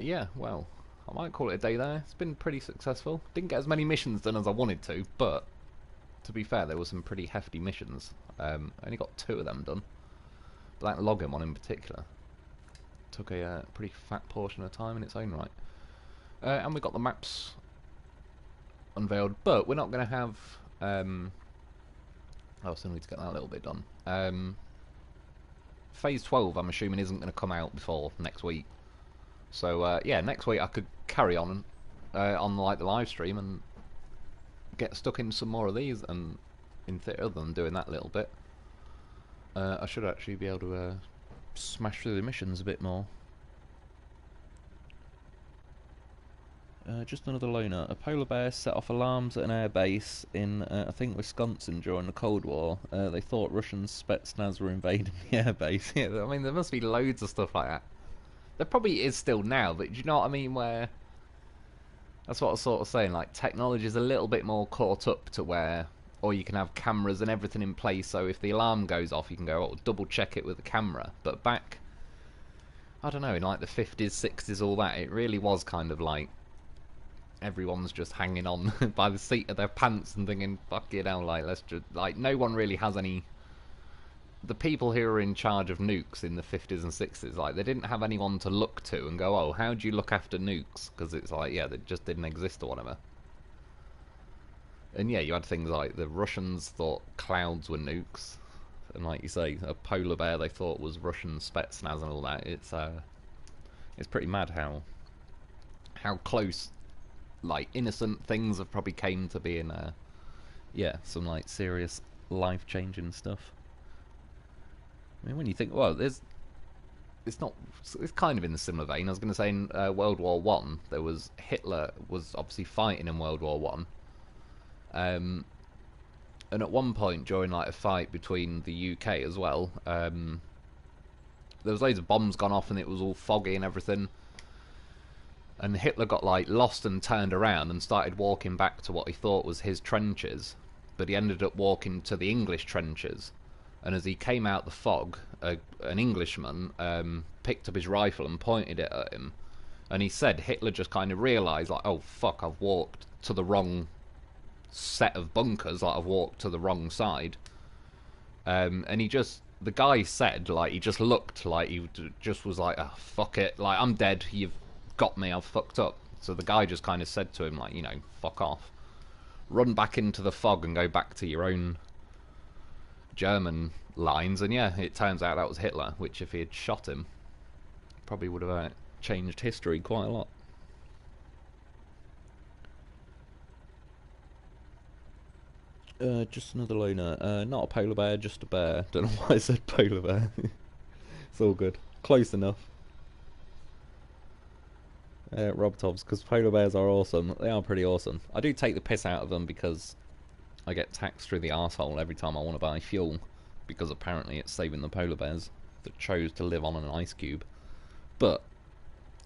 Yeah, well, I might call it a day there. It's been pretty successful. Didn't get as many missions done as I wanted to, but to be fair, there were some pretty hefty missions. Only got 2 of them done. But that login one in particular took a pretty fat portion of time in its own right. And we got the maps unveiled, but we're not going to have... I still need to get that a little bit done. Phase 12, I'm assuming, isn't going to come out before next week. So, yeah, next week I could carry on like the live stream and get stuck in some more of these, and in theory, other than doing that little bit, I should actually be able to smash through the missions a bit more. Just another loner. A polar bear set off alarms at an air base in, I think, Wisconsin during the Cold War. They thought Russian Spetsnaz were invading the air base. Yeah, I mean, there must be loads of stuff like that. There probably is still now, but do you know what I mean? Where that's what I was sort of saying. Like, technology's a little bit more caught up to where, or you can have cameras and everything in place. So if the alarm goes off, you can go, oh, double check it with the camera. But back, I don't know, in like the 50s, 60s, all that, it really was kind of like everyone's just hanging on by the seat of their pants and thinking, fuck it hell, like, let's just, like, no one really has any. The people who were in charge of nukes in the 50s and 60s, like, they didn't have anyone to look to and go, oh, how do you look after nukes? Because it's like, yeah, they just didn't exist or whatever. And yeah, you had things like the Russians thought clouds were nukes, and like you say, a polar bear they thought was Russian Spetsnaz and all that. It's pretty mad how close, like, innocent things have probably came to being yeah, some like serious life-changing stuff. I mean, when you think, well, it's kind of in the similar vein. I was going to say in World War One, there was Hitler was obviously fighting in World War One, and at one point during like a fight between the UK as well, there was loads of bombs gone off and it was all foggy and everything. And Hitler got like lost and turned around and started walking back to what he thought was his trenches, but he ended up walking to the English trenches. And as he came out the fog, an Englishman picked up his rifle and pointed it at him. And he said Hitler just kind of realised, like, oh fuck, I've walked to the wrong set of bunkers, like I've walked to the wrong side. And the guy said, like, he just looked like he just was like, oh fuck it, like, I'm dead, you've got me, I've fucked up. So the guy just kind of said to him, like, you know, fuck off. Run back into the fog and go back to your own German lines. And yeah, it turns out that was Hitler, which if he had shot him, probably would have changed history quite a lot. Just another loner. Not a polar bear, just a bear. Don't know why I said polar bear. It's all good. Close enough. Rob Tobbs, because polar bears are awesome. They are pretty awesome. I do take the piss out of them because I get taxed through the arsehole every time I want to buy fuel, because apparently it's saving the polar bears that chose to live on an ice cube. But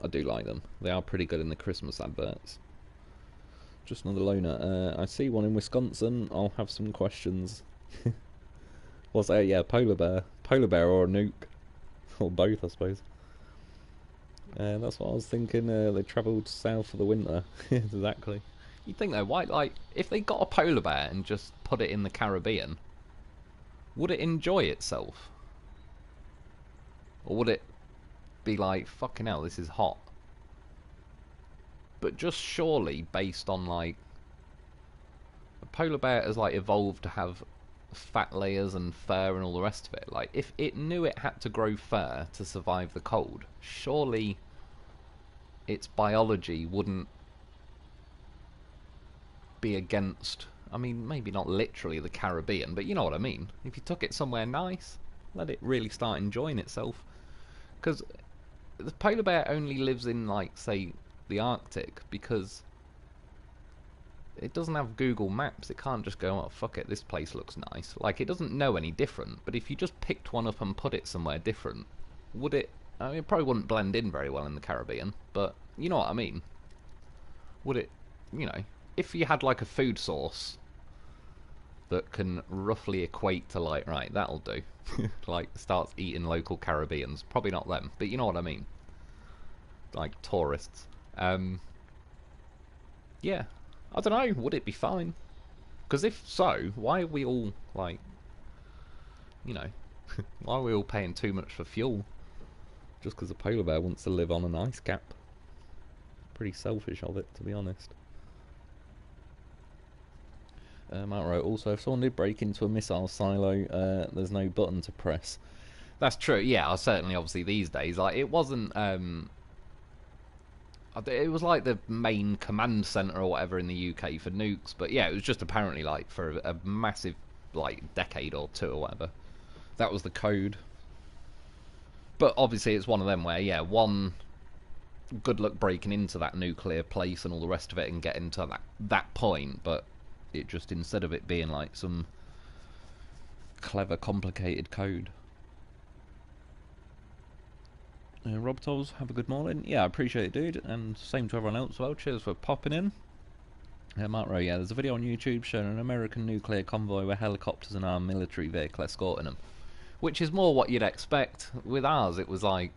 I do like them. They are pretty good in the Christmas adverts. Just another loner. I see one in Wisconsin. I'll have some questions. What's that? Yeah, polar bear. Polar bear or a nuke. Or both, I suppose. That's what I was thinking. They travelled south for the winter. Exactly. You'd think though, why, like, if they got a polar bear and just put it in the Caribbean, would it enjoy itself? Or would it be like, fucking hell, this is hot? But just surely based on, like, a polar bear has, like, evolved to have fat layers and fur and all the rest of it. Like, if it knew it had to grow fur to survive the cold, surely its biology wouldn't be against, I mean, maybe not literally the Caribbean, but you know what I mean. If you took it somewhere nice, let it really start enjoying itself. Because the polar bear only lives in, like, say, the Arctic, because it doesn't have Google Maps. It can't just go, oh, fuck it, this place looks nice. Like, it doesn't know any different. But if you just picked one up and put it somewhere different, would it... I mean, it probably wouldn't blend in very well in the Caribbean, but you know what I mean. Would it, you know, if you had, like, a food source that can roughly equate to, like, right, that'll do. Like, starts eating local Caribbeans. Probably not them, but you know what I mean. Like, tourists. Yeah. I don't know, would it be fine? Because if so, why are we all, like, you know, why are we all paying too much for fuel? Just because a polar bear wants to live on an ice cap. Pretty selfish of it, to be honest. Matt wrote, also, if someone did break into a missile silo, there's no button to press. That's true, yeah, certainly, obviously, these days. Like, it wasn't, it was like the main command centre or whatever in the UK for nukes, but yeah, it was just apparently, like, for a massive, like, decade or two or whatever. That was the code. But obviously it's one of them where, yeah, one good luck breaking into that nuclear place and all the rest of it and getting to that point, but it just, instead of it being like some clever, complicated code. Rob Tolls, have a good morning. Yeah, I appreciate it, dude, and same to everyone else as well. Cheers for popping in. Mark Rowe, yeah, there's a video on YouTube showing an American nuclear convoy with helicopters and armed military vehicle escorting them. Which is more what you'd expect. With ours, it was like...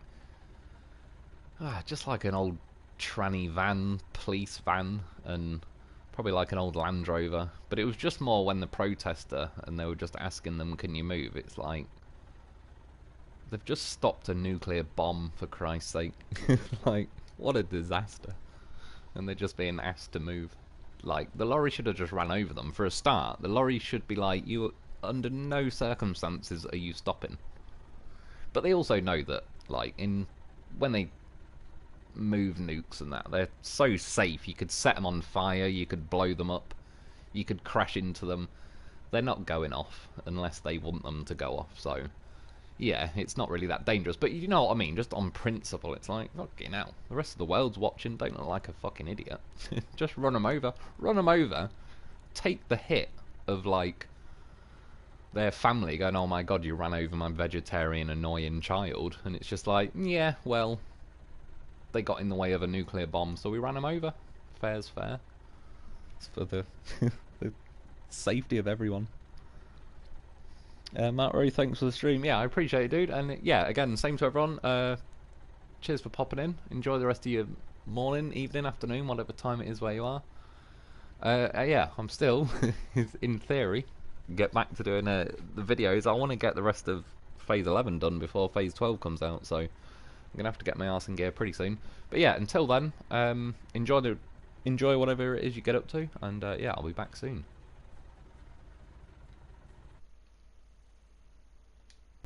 just like an old tranny van, police van, and probably like an old Land Rover. But it was just more when the protester, and they were just asking them, can you move? It's like... they've just stopped a nuclear bomb, for Christ's sake. Like, what a disaster. And they're just being asked to move. Like, the lorry should have just ran over them. For a start, the lorry should be like, you... under no circumstances are you stopping. But they also know that, like, when they move nukes and that, they're so safe. You could set them on fire, you could blow them up, you could crash into them. They're not going off unless they want them to go off, so yeah, it's not really that dangerous. But you know what I mean, just on principle, it's like, fucking hell, the rest of the world's watching, don't look like a fucking idiot. Just run them over, take the hit of, like, their family going, oh my god, you ran over my vegetarian annoying child, and it's just like, yeah, well, they got in the way of a nuclear bomb, so we ran them over. Fair's fair. It's for the, the safety of everyone. Matt Rowe, thanks for the stream. Yeah, I appreciate it, dude, and yeah, again, same to everyone. Cheers for popping in. Enjoy the rest of your morning, evening, afternoon, whatever time it is where you are. Yeah, I'm still, in theory, get back to doing the videos. I want to get the rest of Phase 11 done before Phase 12 comes out, so I'm going to have to get my arse in gear pretty soon. But yeah, until then, enjoy whatever it is you get up to, and yeah, I'll be back soon.